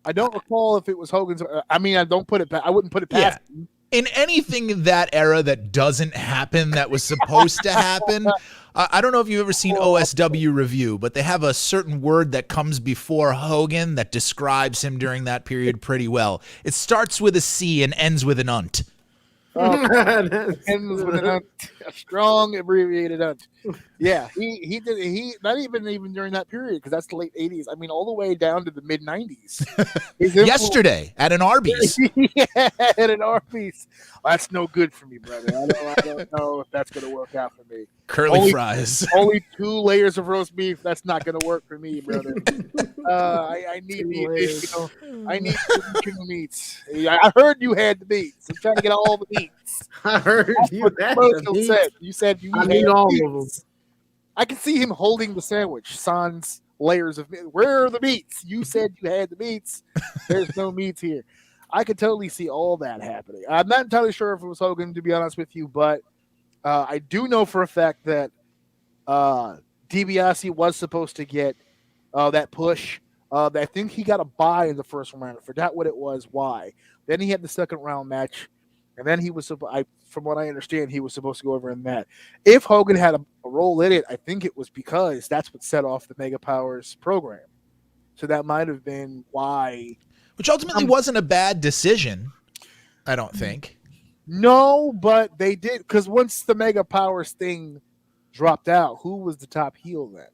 [SPEAKER 1] I don't recall if it was Hogan's. I mean, I wouldn't put it past him.
[SPEAKER 6] In anything that era that doesn't happen that was supposed to happen, I don't know if you've ever seen OSW Review, but they have a certain word that comes before Hogan that describes him during that period pretty well. It starts with a C and ends with an unt.
[SPEAKER 1] Ends with a strong abbreviated unt. Yeah, he did. He not even during that period, because that's the late 80s. I mean, all the way down to the mid 90s.
[SPEAKER 6] Yesterday at an Arby's.
[SPEAKER 1] Yeah, at an Arby's. That's no good for me, brother. I don't know if that's going to work out for me.
[SPEAKER 6] Curly fries.
[SPEAKER 1] Only 2 layers of roast beef. That's not going to work for me, brother. I need I need the meats. I heard you had the meats. I'm trying to get all the meats.
[SPEAKER 4] I heard you had the meats.
[SPEAKER 1] You said you
[SPEAKER 4] need all of them.
[SPEAKER 1] I can see him holding the sandwich, sans layers of meat. Where are the meats? You said you had the meats. There's no meats here. I could totally see all that happening. I'm not entirely sure if it was Hogan, to be honest with you, but I do know for a fact that DiBiase was supposed to get that push. I think he got a bye in the first round. I forgot what it was, why. Then he had the second round match, and then he was from what I understand, he was supposed to go over in that. If Hogan had a role in it, I think it was because that's what set off the Mega Powers program. So that might have been why.
[SPEAKER 6] Which ultimately wasn't a bad decision, I don't think.
[SPEAKER 1] No, but they did, because once the Mega Powers thing dropped out, who was the top heel then?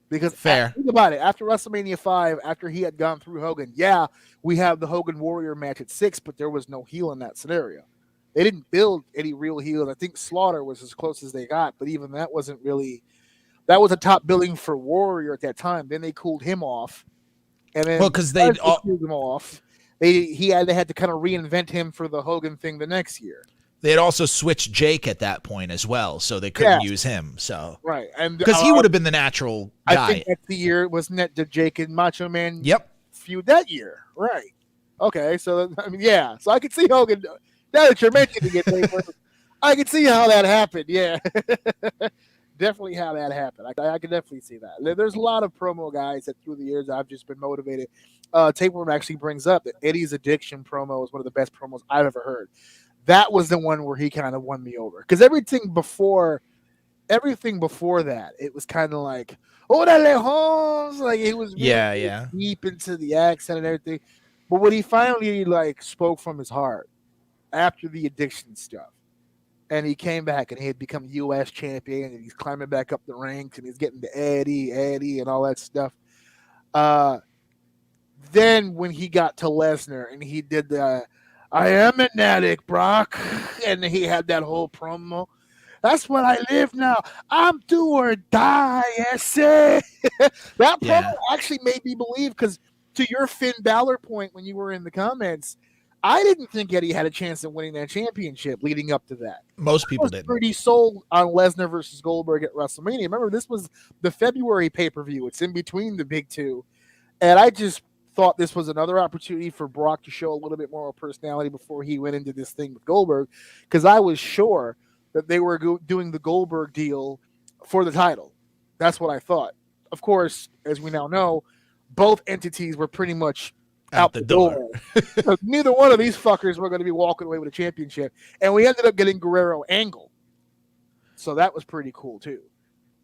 [SPEAKER 1] Because
[SPEAKER 6] fair.
[SPEAKER 1] Think about it. After WrestleMania 5, after he had gone through Hogan, yeah, we have the Hogan Warrior match at 6, but there was no heel in that scenario. They didn't build any real heels. I think Slaughter was as close as they got, but even that wasn't really. That was a top billing for Warrior at that time. Then they cooled him off, and then
[SPEAKER 6] because they
[SPEAKER 1] cooled him off. They had to kind of reinvent him for the Hogan thing the next year.
[SPEAKER 6] They had also switched Jake at that point as well, so they couldn't use him. So
[SPEAKER 1] right, and
[SPEAKER 6] because he would have been the natural guy.
[SPEAKER 1] I think that's the year, wasn't it? The Jake and Macho Man feud that year, right? Okay, so I mean, yeah, so I could see Hogan. Now that you're mentioning it, I can see how that happened. Yeah, definitely how that happened. I can definitely see that. There's a lot of promo guys that through the years I've just been motivated. Tapeworm actually brings up that Eddie's Addiction promo is one of the best promos I've ever heard. That was the one where he kind of won me over, because everything before that, it was kind of like, oh, that Holmes, like it was really deep into the accent and everything. But when he finally like spoke from his heart after the Addiction stuff, and he came back and he had become U.S. champion, and he's climbing back up the ranks, and he's getting to Eddie, and all that stuff. Then when he got to Lesnar and he did the I am an addict, Brock, and he had that whole promo. That's what I live now. I'm do or die, essay. That promo actually made me believe, because to your Finn Balor point when you were in the comments, I didn't think Eddie had a chance of winning that championship leading up to that.
[SPEAKER 6] Most people didn't.
[SPEAKER 1] Pretty sold on Lesnar versus Goldberg at WrestleMania. Remember, this was the February pay-per-view. It's in between the big two. And I just thought this was another opportunity for Brock to show a little bit more personality before he went into this thing with Goldberg, because I was sure that they were doing the Goldberg deal for the title. That's what I thought. Of course, as we now know, both entities were pretty much out the door. So neither one of these fuckers were going to be walking away with a championship, and we ended up getting Guerrero Angle. So that was pretty cool too.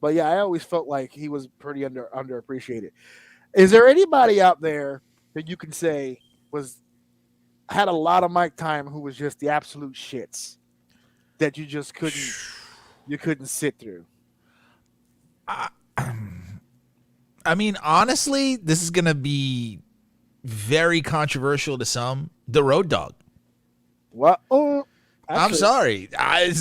[SPEAKER 1] But yeah, I always felt like he was pretty underappreciated. Is there anybody out there that you can say had a lot of mic time who was just the absolute shits that you just couldn't sit through?
[SPEAKER 6] I mean, honestly, this is gonna be very controversial to some. The Road Dogg.
[SPEAKER 1] What? Oh,
[SPEAKER 6] I'm sorry. I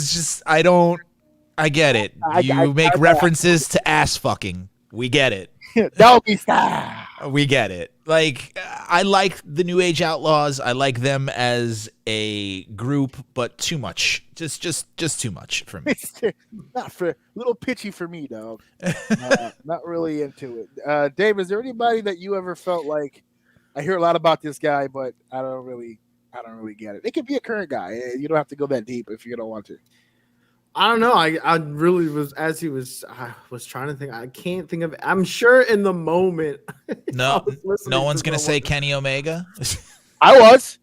[SPEAKER 6] get it. You make references to ass fucking. We get it.
[SPEAKER 1] Doggy style.
[SPEAKER 6] We get it. Like, I like the New Age Outlaws. I like them as a group, but too much. Just too much for me.
[SPEAKER 1] Not for little pitchy for me, dog. Not really into it. Dave, is there anybody that you ever felt like, I hear a lot about this guy, but I don't really get it? It could be a current guy. You don't have to go that deep if you don't want to.
[SPEAKER 4] I don't know. I really was, I was trying to think. I can't think of it. I'm sure in the moment.
[SPEAKER 6] No one's going to say Kenny Omega.
[SPEAKER 1] I was.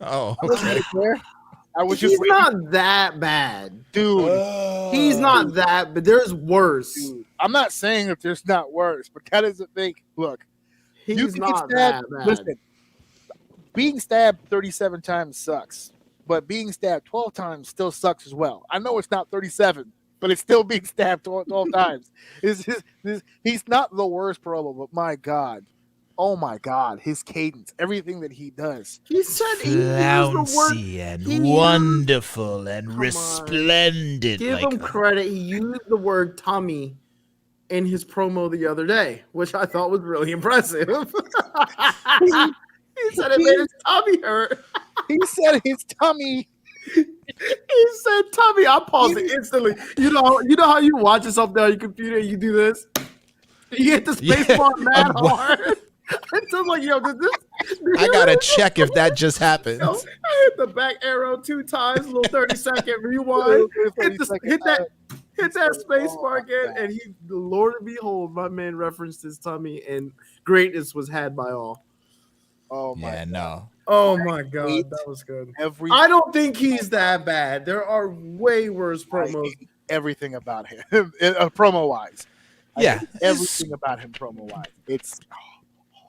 [SPEAKER 6] Oh, okay.
[SPEAKER 4] He's not that bad, dude. He's not that, but there's worse.
[SPEAKER 1] Dude, I'm not saying that there's not worse, but that is the thing. Look,
[SPEAKER 4] he's not that bad.
[SPEAKER 1] Listen, being stabbed 37 times sucks. But being stabbed 12 times still sucks as well. I know it's not 37, but it's still being stabbed 12 times. He's not the worst promo, but my God. Oh, my God. His cadence, everything that he does.
[SPEAKER 4] He said
[SPEAKER 6] flouncy and wonderful and resplendent.
[SPEAKER 4] Give him credit. He used the word tummy in his promo the other day, which I thought was really impressive. He said it made his tummy hurt.
[SPEAKER 1] He said his tummy.
[SPEAKER 4] He said tummy. I paused it instantly. You know how you watch yourself there on your computer and you do this? You hit the space bar mad hard. I'm like, yo, did this?
[SPEAKER 6] I gotta check if that just happened.
[SPEAKER 4] Yo, I hit the back arrow 2 times, little 30-second rewind. Hit that space bar again, and Lord and behold, my man referenced his tummy, and greatness was had by all.
[SPEAKER 1] Oh my God.
[SPEAKER 6] No.
[SPEAKER 4] Oh my God, that was good. I don't think he's that bad. There are way worse promos.
[SPEAKER 1] Everything about him, promo wise.
[SPEAKER 6] Yeah,
[SPEAKER 1] everything about him, promo wise. It's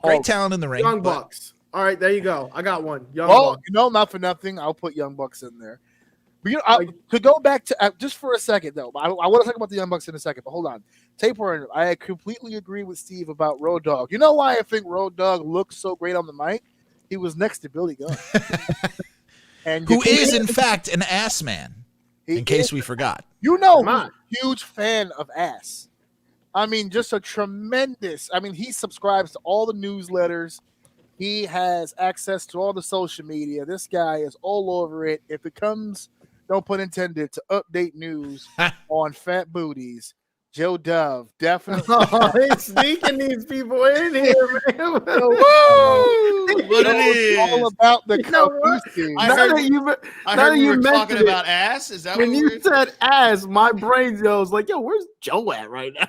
[SPEAKER 6] great talent in the ring.
[SPEAKER 4] Young Bucks. All right, there you go. I got one. Young Bucks.
[SPEAKER 1] Not for nothing. I'll put Young Bucks in there. But, to go back to just for a second though, I want to talk about the Young Bucks in a second. But hold on, Tapeworm. I completely agree with Steve about Road Dogg. You know why I think Road Dogg looks so great on the mic? He was next to Billy Gunn, and who is
[SPEAKER 6] in fact an ass man. In case we forgot,
[SPEAKER 1] huge fan of ass. I mean, just a tremendous. I mean, he subscribes to all the newsletters. He has access to all the social media. This guy is all over it. If it comes, no pun intended, to update news on fat booties, Joe Dove definitely.
[SPEAKER 4] He's sneaking these people in here, man.
[SPEAKER 7] What it is?
[SPEAKER 1] All about the
[SPEAKER 7] I heard you were talking about ass. Is that
[SPEAKER 4] when
[SPEAKER 7] what
[SPEAKER 4] you said ass? My brain goes like, "Yo, where's Joe at right now?"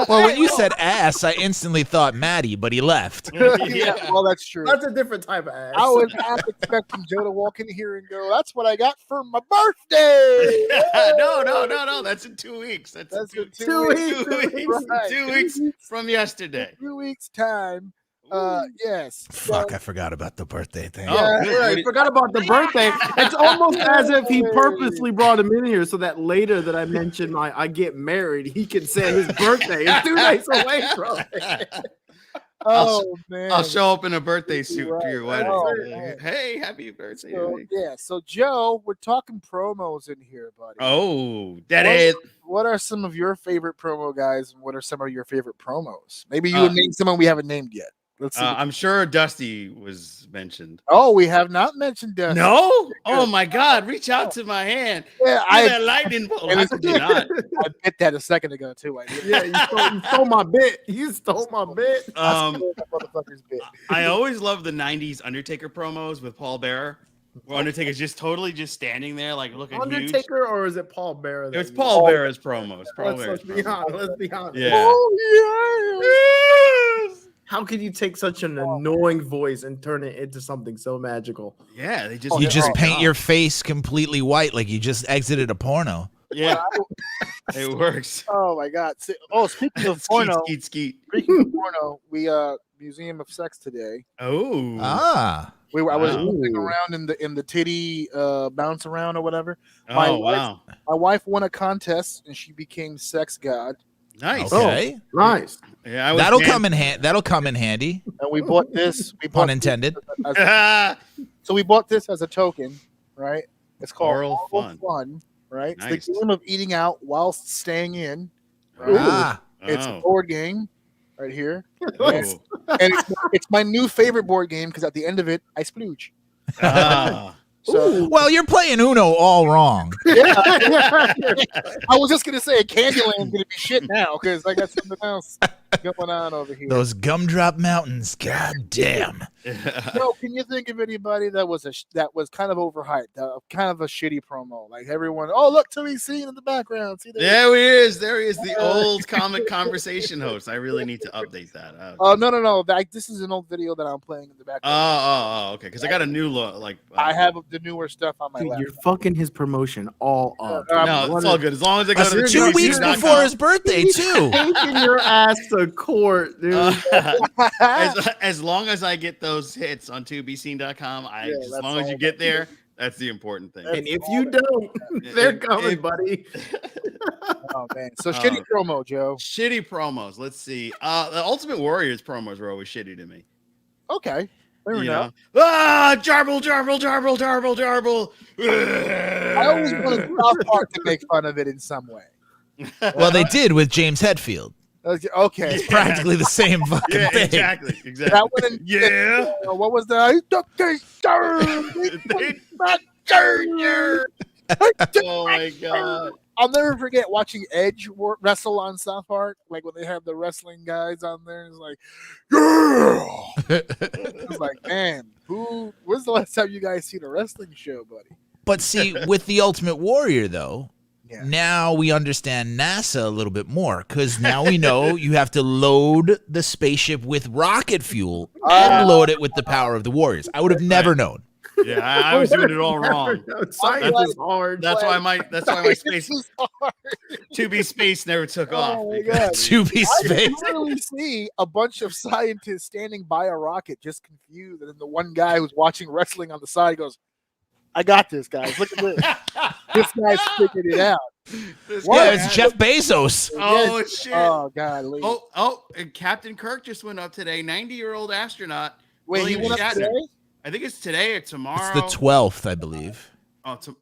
[SPEAKER 6] Well, when you said ass, I instantly thought Maddie, but he left.
[SPEAKER 1] Yeah, well, that's true.
[SPEAKER 4] That's a different type of ass.
[SPEAKER 1] I was half expecting Joe to walk in here and go, "That's what I got for my birthday."
[SPEAKER 7] No. That's in 2 weeks. That's in 2 weeks.
[SPEAKER 1] Right.
[SPEAKER 7] 2 weeks from yesterday.
[SPEAKER 1] 2 weeks time. Yes.
[SPEAKER 6] Fuck, I forgot about the birthday thing.
[SPEAKER 4] I forgot about the birthday. It's almost as if he purposely brought him in here so that later that I mentioned I get married, he can say his birthday is 2 days away from it.
[SPEAKER 1] Man.
[SPEAKER 7] I'll show up in a birthday suit to your wedding. Hey, happy birthday.
[SPEAKER 1] So Joe, we're talking promos in here, buddy.
[SPEAKER 7] Oh, that is.
[SPEAKER 1] What are some of your favorite promo guys, and what are some of your favorite promos? Maybe you would name someone we haven't named yet. Let's see.
[SPEAKER 7] I'm sure Dusty was mentioned.
[SPEAKER 1] Oh, we have not mentioned Dusty.
[SPEAKER 7] No? Oh my God! Reach out to my hand.
[SPEAKER 1] Yeah,
[SPEAKER 7] that lightning bolt. I did not.
[SPEAKER 1] I bit that a second ago too.
[SPEAKER 4] Yeah, you stole my bit. You stole my bit.
[SPEAKER 1] Motherfucker's bit.
[SPEAKER 7] I always love the '90s Undertaker promos with Paul Bearer. Where Undertaker's just standing there, like looking
[SPEAKER 4] Undertaker,
[SPEAKER 7] huge.
[SPEAKER 4] or is it Paul Bearer?
[SPEAKER 7] It was Paul Bearer's promos.
[SPEAKER 4] Let's be honest.
[SPEAKER 7] Yeah.
[SPEAKER 1] Oh, yes.
[SPEAKER 4] How could you take such an annoying voice and turn it into something so magical?
[SPEAKER 7] Yeah, they
[SPEAKER 6] you just paint your face completely white, like you just exited a porno.
[SPEAKER 7] Yeah, it works.
[SPEAKER 1] Oh my God! Speaking of porno, Speaking of porno, we Museum of Sex today.
[SPEAKER 7] Oh,
[SPEAKER 1] I was moving around in the titty bounce around or whatever. My wife won a contest and she became sex god.
[SPEAKER 7] Nice.
[SPEAKER 6] Okay.
[SPEAKER 4] Nice.
[SPEAKER 7] Yeah,
[SPEAKER 6] that'll come in handy.
[SPEAKER 1] And we bought this.
[SPEAKER 6] Pun intended.
[SPEAKER 1] So we bought this as a token, right? It's called
[SPEAKER 7] Oral
[SPEAKER 1] Fun, right?
[SPEAKER 7] Nice.
[SPEAKER 1] It's the game of eating out whilst staying in. Right? It's a board game right here. And it's my new favorite board game because at the end of it, I splooge. So,
[SPEAKER 6] well, you're playing Uno all wrong.
[SPEAKER 1] Yeah. I was just gonna say Candyland's gonna be shit now because I got something else going on over here.
[SPEAKER 6] Those gumdrop mountains, god damn.
[SPEAKER 1] No, can you think of anybody that was kind of overhyped, kind of a shitty promo? Like everyone, look, to be seen in the background. See
[SPEAKER 7] there he is. There he is, the old comic conversation host. I really need to update that.
[SPEAKER 1] No. This is an old video that I'm playing in the background.
[SPEAKER 7] Okay. Because I got a new look.
[SPEAKER 1] I have the newer stuff on my
[SPEAKER 4] Dude,
[SPEAKER 1] lap.
[SPEAKER 4] You're fucking his promotion all up.
[SPEAKER 7] No, it's all good. As long as I go to the
[SPEAKER 6] 2 weeks before his birthday, too.
[SPEAKER 4] Taking your ass to court, dude.
[SPEAKER 7] As long as I get those hits on tobeseen.com, as long as you get there, that's the important thing.
[SPEAKER 4] And if you don't, they're coming, buddy.
[SPEAKER 1] Oh man. So shitty promo, Joe.
[SPEAKER 7] Shitty promos. Let's see. The Ultimate Warriors promos were always shitty to me.
[SPEAKER 1] Okay. Fair enough.
[SPEAKER 7] Jarble.
[SPEAKER 1] I always wanted South Park to make fun of it in some way.
[SPEAKER 6] Well, they did with James Hetfield.
[SPEAKER 1] Okay.
[SPEAKER 6] It's practically the same fucking thing.
[SPEAKER 7] Exactly.
[SPEAKER 1] That one what was that?
[SPEAKER 7] Oh my God.
[SPEAKER 1] I'll never forget watching Edge wrestle on South Park. Like when they have the wrestling guys on there, it's like, yeah. It's like, man, when's the last time you guys seen a wrestling show, buddy?
[SPEAKER 6] But see, with the Ultimate Warrior, though,
[SPEAKER 1] Yeah.
[SPEAKER 6] now we understand NASA a little bit more, because now we know you have to load the spaceship with rocket fuel and load it with the power of the Warriors. I would have never known.
[SPEAKER 7] Yeah, I was doing it all wrong.
[SPEAKER 4] Science is hard.
[SPEAKER 7] That's why my space
[SPEAKER 1] This is hard.
[SPEAKER 7] 2B space never took off.
[SPEAKER 1] Oh my God.
[SPEAKER 6] To be
[SPEAKER 1] I
[SPEAKER 6] space.
[SPEAKER 1] literally see a bunch of scientists standing by a rocket, just confused, and then the one guy who's watching wrestling on the side goes, "I got this, guys. Look at this. This guy's figured it out."
[SPEAKER 6] Yeah, it's Jeff Bezos.
[SPEAKER 7] Oh shit!
[SPEAKER 1] Oh God.
[SPEAKER 7] And Captain Kirk just went up today. 90-year-old astronaut.
[SPEAKER 1] Wait, he
[SPEAKER 7] William
[SPEAKER 1] went up
[SPEAKER 7] Shatner.
[SPEAKER 1] today?
[SPEAKER 7] I think it's today or tomorrow.
[SPEAKER 6] It's the 12th, I believe.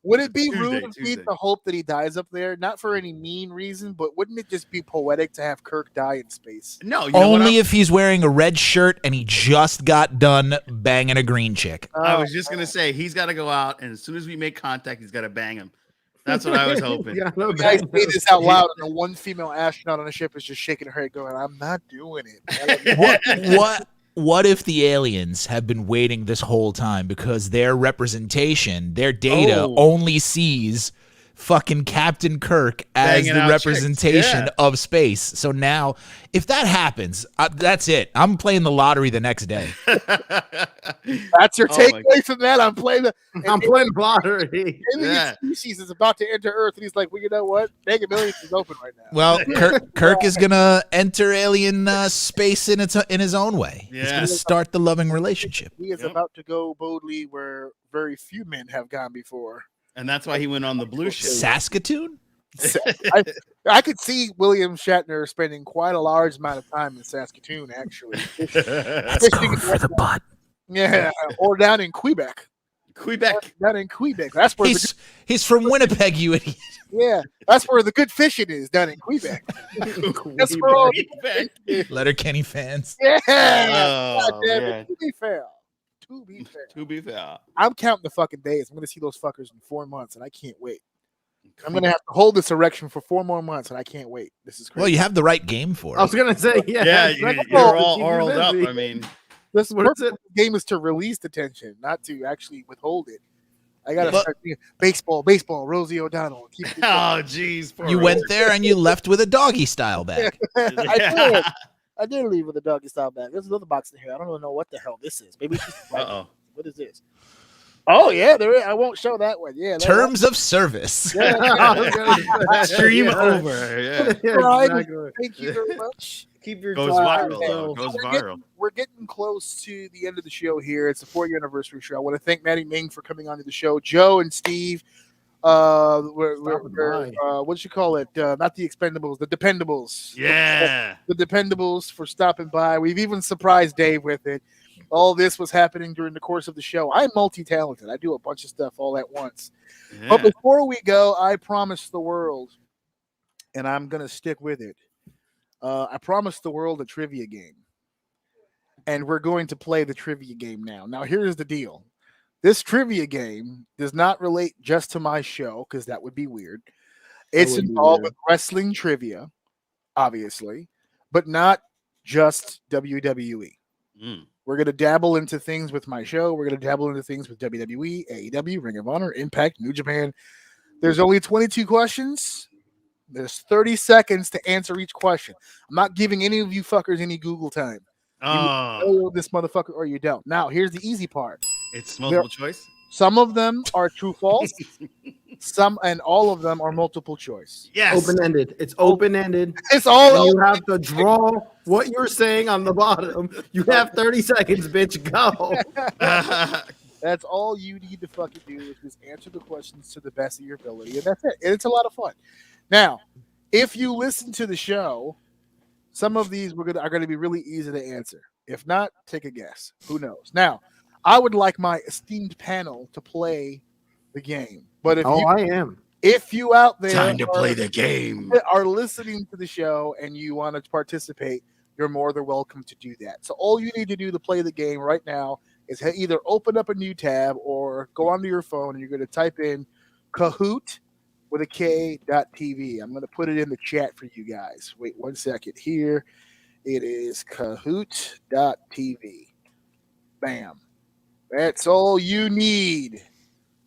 [SPEAKER 1] Would it be
[SPEAKER 7] Tuesday,
[SPEAKER 1] rude of me
[SPEAKER 7] Tuesday.
[SPEAKER 1] to hope that he dies up there? Not for any mean reason, but wouldn't it just be poetic to have Kirk die in space?
[SPEAKER 7] No, you know what?
[SPEAKER 6] Only if he's wearing a red shirt and he just got done banging a green chick.
[SPEAKER 7] I was just gonna say he's got to go out, and as soon as we make contact, he's got to bang him. That's what I was hoping.
[SPEAKER 4] Yeah, no
[SPEAKER 1] You guys
[SPEAKER 4] bad.
[SPEAKER 1] say this out loud, and the one female astronaut on the ship is just shaking her head, going, "I'm not doing it."
[SPEAKER 6] What if the aliens have been waiting this whole time because their representation, their data only sees fucking Captain Kirk as
[SPEAKER 7] Banging
[SPEAKER 6] the
[SPEAKER 7] out
[SPEAKER 6] representation
[SPEAKER 7] chicks.
[SPEAKER 6] of space? So now, if that happens, that's it. I'm playing the lottery the next day.
[SPEAKER 1] That's your
[SPEAKER 7] Oh my
[SPEAKER 1] takeaway from that. I'm playing
[SPEAKER 4] lottery.
[SPEAKER 7] Yeah.
[SPEAKER 1] Species is about to enter Earth, and he's like, "Well, you know what? Mega Millions is open right now."
[SPEAKER 6] Well, Kirk is gonna enter alien space in his own way. He's
[SPEAKER 7] Yeah.
[SPEAKER 6] gonna start the loving relationship.
[SPEAKER 1] He is about to go boldly where very few men have gone before.
[SPEAKER 7] And that's why he went on the blue ship.
[SPEAKER 6] Saskatoon?
[SPEAKER 1] I could see William Shatner spending quite a large amount of time in Saskatoon, actually.
[SPEAKER 6] Let's go for the butt.
[SPEAKER 1] Yeah, or down in Quebec.
[SPEAKER 7] Quebec.
[SPEAKER 1] Down in Quebec. That's where
[SPEAKER 6] He's from Winnipeg, you idiot.
[SPEAKER 1] yeah, that's where the good fishing is, down in Quebec. That's where all
[SPEAKER 6] Letterkenny fans.
[SPEAKER 1] yeah.
[SPEAKER 7] Oh,
[SPEAKER 1] God damn
[SPEAKER 7] man.
[SPEAKER 1] it. To be fair,
[SPEAKER 7] To be fair.
[SPEAKER 1] I'm counting the fucking days. I'm going to see those fuckers in 4 months, and I can't wait. I'm going to have to hold this erection for 4 more months, and I can't wait. This is crazy.
[SPEAKER 6] Well, you have the right game for it.
[SPEAKER 4] I was gonna say,
[SPEAKER 7] Yeah, you're all oiled up. I mean,
[SPEAKER 1] This
[SPEAKER 4] What's
[SPEAKER 1] purpose of the game is to release the tension, not to actually withhold it. I gotta start thinking, baseball, Rosie O'Donnell. Keep it
[SPEAKER 7] oh jeez.
[SPEAKER 6] You went there and you left with a doggy style bag.
[SPEAKER 1] I did leave with a doggy style bag. There's another box in here. I don't even know what the hell this is. Maybe it's just
[SPEAKER 7] Uh-oh.
[SPEAKER 1] What is this? Oh yeah, there is. I won't show that one. Yeah,
[SPEAKER 6] Terms of service.
[SPEAKER 1] Yeah.
[SPEAKER 7] Stream over. Yeah.
[SPEAKER 1] Right.
[SPEAKER 4] Exactly.
[SPEAKER 1] Thank you very much.
[SPEAKER 4] Keep your
[SPEAKER 7] Goes
[SPEAKER 4] time
[SPEAKER 7] viral.
[SPEAKER 4] to
[SPEAKER 7] Though.
[SPEAKER 4] yourself.
[SPEAKER 7] Goes
[SPEAKER 1] We're
[SPEAKER 7] viral.
[SPEAKER 1] we're getting close to the end of the show here. It's a 4-year anniversary show. I want to thank Maddie Ming for coming onto the show. Joe and Steve, what you call it? Not the Expendables, the Dependables.
[SPEAKER 7] Yeah.
[SPEAKER 1] The Dependables for stopping by. We've even surprised Dave with it. All this was happening during the course of the show. I'm multi-talented. I do a bunch of stuff all at once.
[SPEAKER 7] Yeah.
[SPEAKER 1] But before we go, I promised the world, and I'm going to stick with it. I promised the world a trivia game. And we're going to play the trivia game now. Now, here's the deal. This trivia game does not relate just to my show, because that would be weird. It's involved with wrestling trivia, obviously, but not just WWE.
[SPEAKER 7] Mm.
[SPEAKER 1] We're going to dabble into things with my show. We're going to dabble into things with WWE, AEW, Ring of Honor, Impact, New Japan. There's only 22 questions. There's 30 seconds to answer each question. I'm not giving any of you fuckers any Google time. You know this motherfucker or you don't. Now, here's the easy part.
[SPEAKER 7] It's multiple choice.
[SPEAKER 1] Some of them are true false. Some and all of them are multiple choice.
[SPEAKER 7] Yes.
[SPEAKER 4] Open-ended. It's open-ended.
[SPEAKER 1] It's all
[SPEAKER 4] And you have to draw what you're saying on the bottom. You have 30 seconds, bitch. Go.
[SPEAKER 1] That's all you need to fucking do is just answer the questions to the best of your ability, and that's it. And it's a lot of fun. Now, if you listen to the show, some of these are going to be really easy to answer. If not, take a guess. Who knows? Now, I would like my esteemed panel to play the game. But if you out there
[SPEAKER 7] Time to play the game.
[SPEAKER 1] are listening to the show and you want to participate, you're more than welcome to do that. So all you need to do to play the game right now is either open up a new tab or go onto your phone and you're going to type in Kahoot, with a K.TV. I'm going to put it in the chat for you guys. Wait 1 second. Here it is, Kahoot.tv. Bam. That's all you need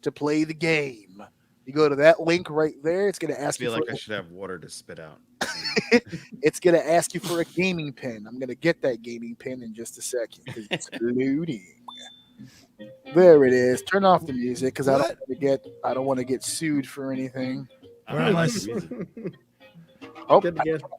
[SPEAKER 1] to play the game. You go to that link right there. It's going to ask you.
[SPEAKER 7] I feel like I should have water to spit out.
[SPEAKER 1] It's going to ask you for a gaming pin. I'm going to get that gaming pin in just a second because it's loading. There it is. Turn off the music because I don't want to get sued for anything. Oh,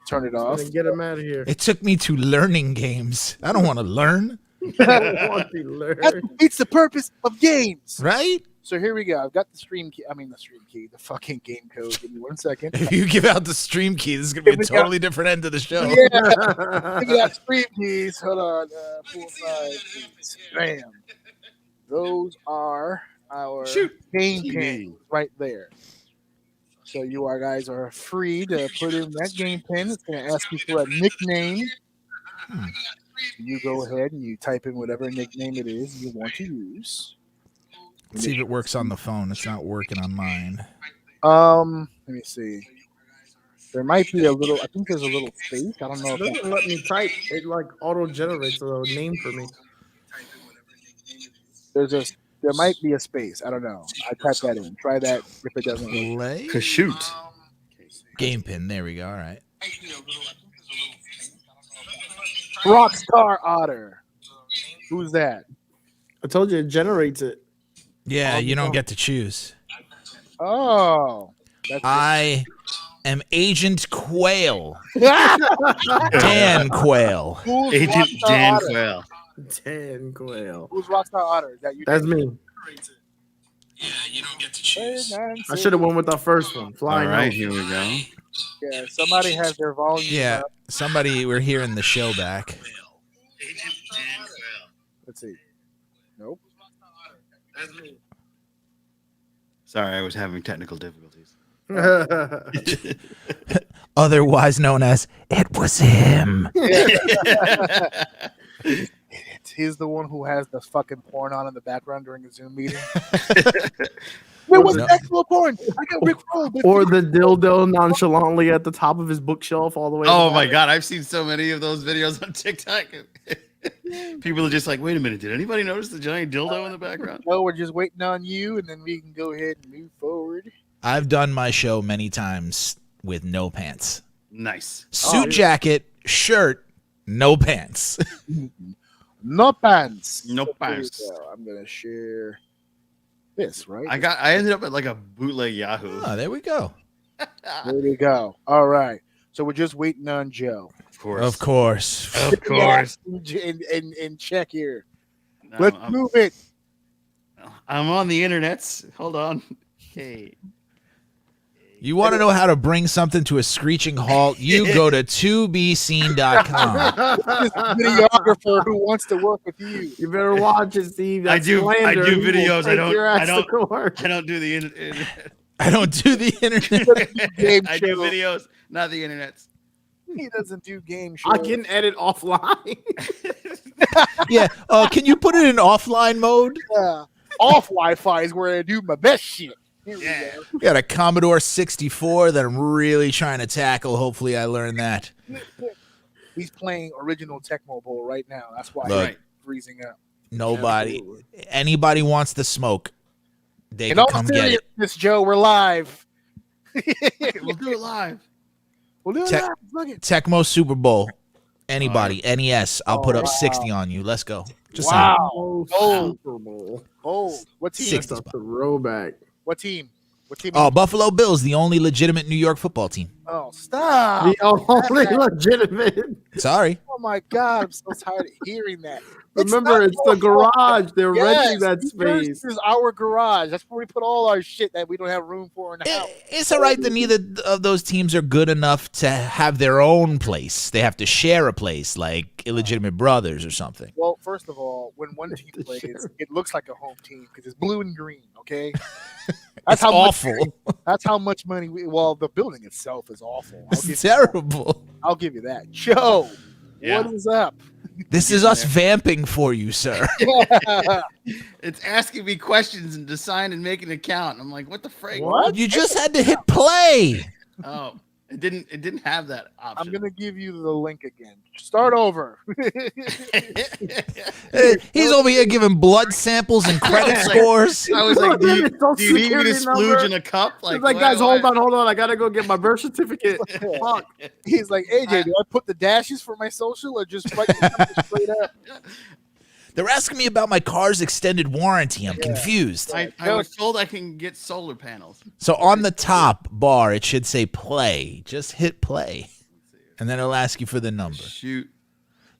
[SPEAKER 1] turn it off.
[SPEAKER 4] Get him out of here.
[SPEAKER 6] It took me to learning games. I don't want to learn.
[SPEAKER 4] I don't want to learn.
[SPEAKER 1] It's the purpose of games,
[SPEAKER 6] right?
[SPEAKER 1] So here we go. I've got the the fucking game code. Give me 1 second.
[SPEAKER 6] If you give out the stream key, this is going to be a totally different end of the show.
[SPEAKER 1] Yeah. Give me that stream keys. Hold on. 4, 5, 6. Bam. Those are our game pins right there. So you guys are free to put in that game pin. It's going to ask you for a nickname. You go ahead and you type in whatever nickname it is you want to use.
[SPEAKER 6] Let's see if it works on the phone. It's not working on mine.
[SPEAKER 1] Let me see. There might be a little. I think there's a little space. I don't know.
[SPEAKER 4] It doesn't let me type. It like auto generates a name for me.
[SPEAKER 1] There might be a space. I don't know. I typed that in. Try that if it doesn't
[SPEAKER 6] work.
[SPEAKER 7] Kahoot.
[SPEAKER 6] Game pin. There we go. All right.
[SPEAKER 1] Rockstar Otter. Who's that?
[SPEAKER 4] I told you it generates it.
[SPEAKER 6] Yeah, you don't get to choose.
[SPEAKER 1] Oh.
[SPEAKER 6] I am Agent Quail. Dan Quail.
[SPEAKER 1] Who's
[SPEAKER 7] Agent
[SPEAKER 1] Rockstar
[SPEAKER 7] Dan
[SPEAKER 1] Otter?
[SPEAKER 7] Quail.
[SPEAKER 4] Dan Quail.
[SPEAKER 1] Who's Rockstar Otter? Is that you?
[SPEAKER 4] That's me.
[SPEAKER 6] Yeah, you don't get to choose.
[SPEAKER 4] I should have went with the first one. Flying.
[SPEAKER 7] All right,
[SPEAKER 4] Out.
[SPEAKER 7] here we go.
[SPEAKER 1] Yeah, somebody has their volume.
[SPEAKER 6] Yeah,
[SPEAKER 1] up.
[SPEAKER 6] somebody. We're hearing the show back.
[SPEAKER 1] Let's see. Nope.
[SPEAKER 7] Sorry, I was having technical difficulties.
[SPEAKER 6] Otherwise known as "It was him."
[SPEAKER 1] He's the one who has the fucking porn on in the background during a Zoom meeting. Where was the actual porn? I got Rick Roll.
[SPEAKER 4] Or the dildo nonchalantly at the top of his bookshelf all the way.
[SPEAKER 7] Oh my god, I've seen so many of those videos on TikTok. People are just like, wait a minute, did anybody notice the giant dildo in the background?
[SPEAKER 1] No, we're just waiting on you, and then we can go ahead and move forward.
[SPEAKER 6] I've done my show many times with no pants.
[SPEAKER 7] Nice.
[SPEAKER 6] Suit jacket, shirt, no pants.
[SPEAKER 1] No pants.
[SPEAKER 7] No
[SPEAKER 1] So here we
[SPEAKER 7] pants.
[SPEAKER 1] go. I'm gonna share this, right?
[SPEAKER 7] I ended up at like a bootleg Yahoo.
[SPEAKER 6] Oh, there we go.
[SPEAKER 1] There we go. All right. So we're just waiting on Joe.
[SPEAKER 7] Of course.
[SPEAKER 6] Of course.
[SPEAKER 7] Of course.
[SPEAKER 1] And check here.
[SPEAKER 7] No,
[SPEAKER 1] Let's move it.
[SPEAKER 7] I'm on the internet. Hold on. Okay.
[SPEAKER 6] You want to know how to bring something to a screeching halt? You go to 2bscene.com.
[SPEAKER 1] This videographer who wants to work with you.
[SPEAKER 4] You better watch it, Steve.
[SPEAKER 7] I do videos. I don't do the internet.
[SPEAKER 6] I don't do the internet.
[SPEAKER 7] I do videos, not the internet.
[SPEAKER 1] He doesn't do game shows.
[SPEAKER 4] I can edit offline.
[SPEAKER 6] Yeah. Can you put it in offline mode?
[SPEAKER 1] Yeah. Off Wi-Fi is where I do my best shit. Here we go.
[SPEAKER 6] We got a Commodore 64 that I'm really trying to tackle. Hopefully I learn that.
[SPEAKER 1] He's playing original Tecmo Bowl right now. That's why
[SPEAKER 6] Look.
[SPEAKER 1] he's freezing up.
[SPEAKER 6] Nobody. Anybody wants the smoke, they
[SPEAKER 1] In
[SPEAKER 6] can
[SPEAKER 1] all
[SPEAKER 6] come get it.
[SPEAKER 1] seriousness, Joe, we're live.
[SPEAKER 7] We'll do it live.
[SPEAKER 1] We'll do it
[SPEAKER 6] Tec-
[SPEAKER 1] live. Look it.
[SPEAKER 6] Tecmo Super Bowl. Anybody. NES. I'll put up
[SPEAKER 1] wow.
[SPEAKER 6] 60 on you. Let's go. Just
[SPEAKER 1] Wow.
[SPEAKER 4] Super Bowl.
[SPEAKER 1] Bold. What team?
[SPEAKER 6] 60
[SPEAKER 4] That's a throwback.
[SPEAKER 1] What team? What team?
[SPEAKER 6] Oh, Buffalo Bills, the only legitimate New York football team.
[SPEAKER 1] Oh, stop.
[SPEAKER 4] The only legitimate.
[SPEAKER 6] Sorry.
[SPEAKER 1] Oh, my God. I'm so tired of hearing that.
[SPEAKER 4] Remember, it's the garage. They're renting that
[SPEAKER 1] New
[SPEAKER 4] space.
[SPEAKER 1] Jersey is our garage. That's where we put all our shit that we don't have room for in the house.
[SPEAKER 6] It's all right that neither of those teams are good enough to have their own place. They have to share a place like Illegitimate Brothers or something.
[SPEAKER 1] Well, first of all, when one team plays, it looks like a home team because it's blue and green, okay?
[SPEAKER 6] That's awful.
[SPEAKER 1] That's how much money the building itself is awful.
[SPEAKER 6] It's terrible.
[SPEAKER 1] I'll give you that. Joe,
[SPEAKER 7] Yeah.
[SPEAKER 1] what is up?
[SPEAKER 6] This is us vamping for you, sir.
[SPEAKER 7] It's asking me questions and deciding and making an account. I'm like, what the frick?
[SPEAKER 5] What?
[SPEAKER 6] You just had to hit play.
[SPEAKER 7] Oh, it didn't have that option.
[SPEAKER 5] I'm gonna give you the link again. Start over.
[SPEAKER 6] He's over here giving blood samples and credit scores.
[SPEAKER 7] I was like, do you need me to
[SPEAKER 4] Security
[SPEAKER 7] splooge
[SPEAKER 4] number.
[SPEAKER 7] in a cup?
[SPEAKER 4] Like, guys, hold on. I gotta go get my birth certificate. Fuck.
[SPEAKER 5] He's like, AJ, do I put the dashes for my social or just write the number straight up?
[SPEAKER 6] They're asking me about my car's extended warranty. I'm confused.
[SPEAKER 7] I was told I can get solar panels.
[SPEAKER 6] So on the top bar, it should say play. Just hit play. And then it'll ask you for the number.
[SPEAKER 7] Shoot.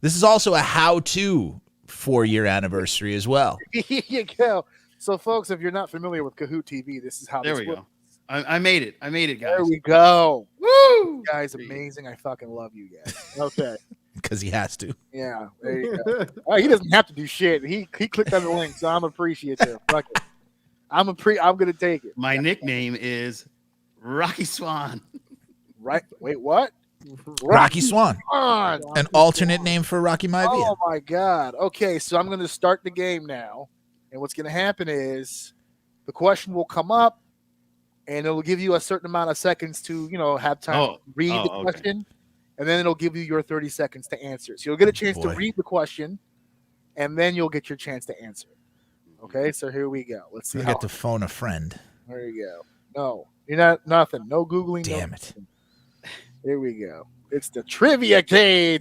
[SPEAKER 6] This is also a how-to 4-year anniversary as well.
[SPEAKER 5] Here you go. So, folks, if you're not familiar with Kahoot TV, this is how
[SPEAKER 7] There
[SPEAKER 5] this
[SPEAKER 7] we
[SPEAKER 5] works.
[SPEAKER 7] go. I made it. I made it, guys.
[SPEAKER 5] There we go. Woo! You guys, amazing. I fucking love you guys. Okay.
[SPEAKER 6] Because he has to.
[SPEAKER 5] Yeah, there you go. He doesn't have to do shit. He clicked on the link, so I'm appreciative. Fuck it. I'm gonna take it.
[SPEAKER 7] My nickname is Rocky Swan.
[SPEAKER 5] Right? Wait, what?
[SPEAKER 6] Rocky Swan.
[SPEAKER 5] On.
[SPEAKER 6] An alternate name for Rocky Maivia.
[SPEAKER 5] Oh my god. Okay, so I'm gonna start the game now, and what's gonna happen is the question will come up, and it'll give you a certain amount of seconds to have time to read the question. And then it'll give you your 30 seconds to answer. So you'll get a chance to read the question, and then you'll get your chance to answer. Okay, so here we go. Let's see.
[SPEAKER 6] I get to phone a friend.
[SPEAKER 5] There you go. No, you're not nothing. No Googling.
[SPEAKER 6] Damn it.
[SPEAKER 5] Here we go. It's the trivia game.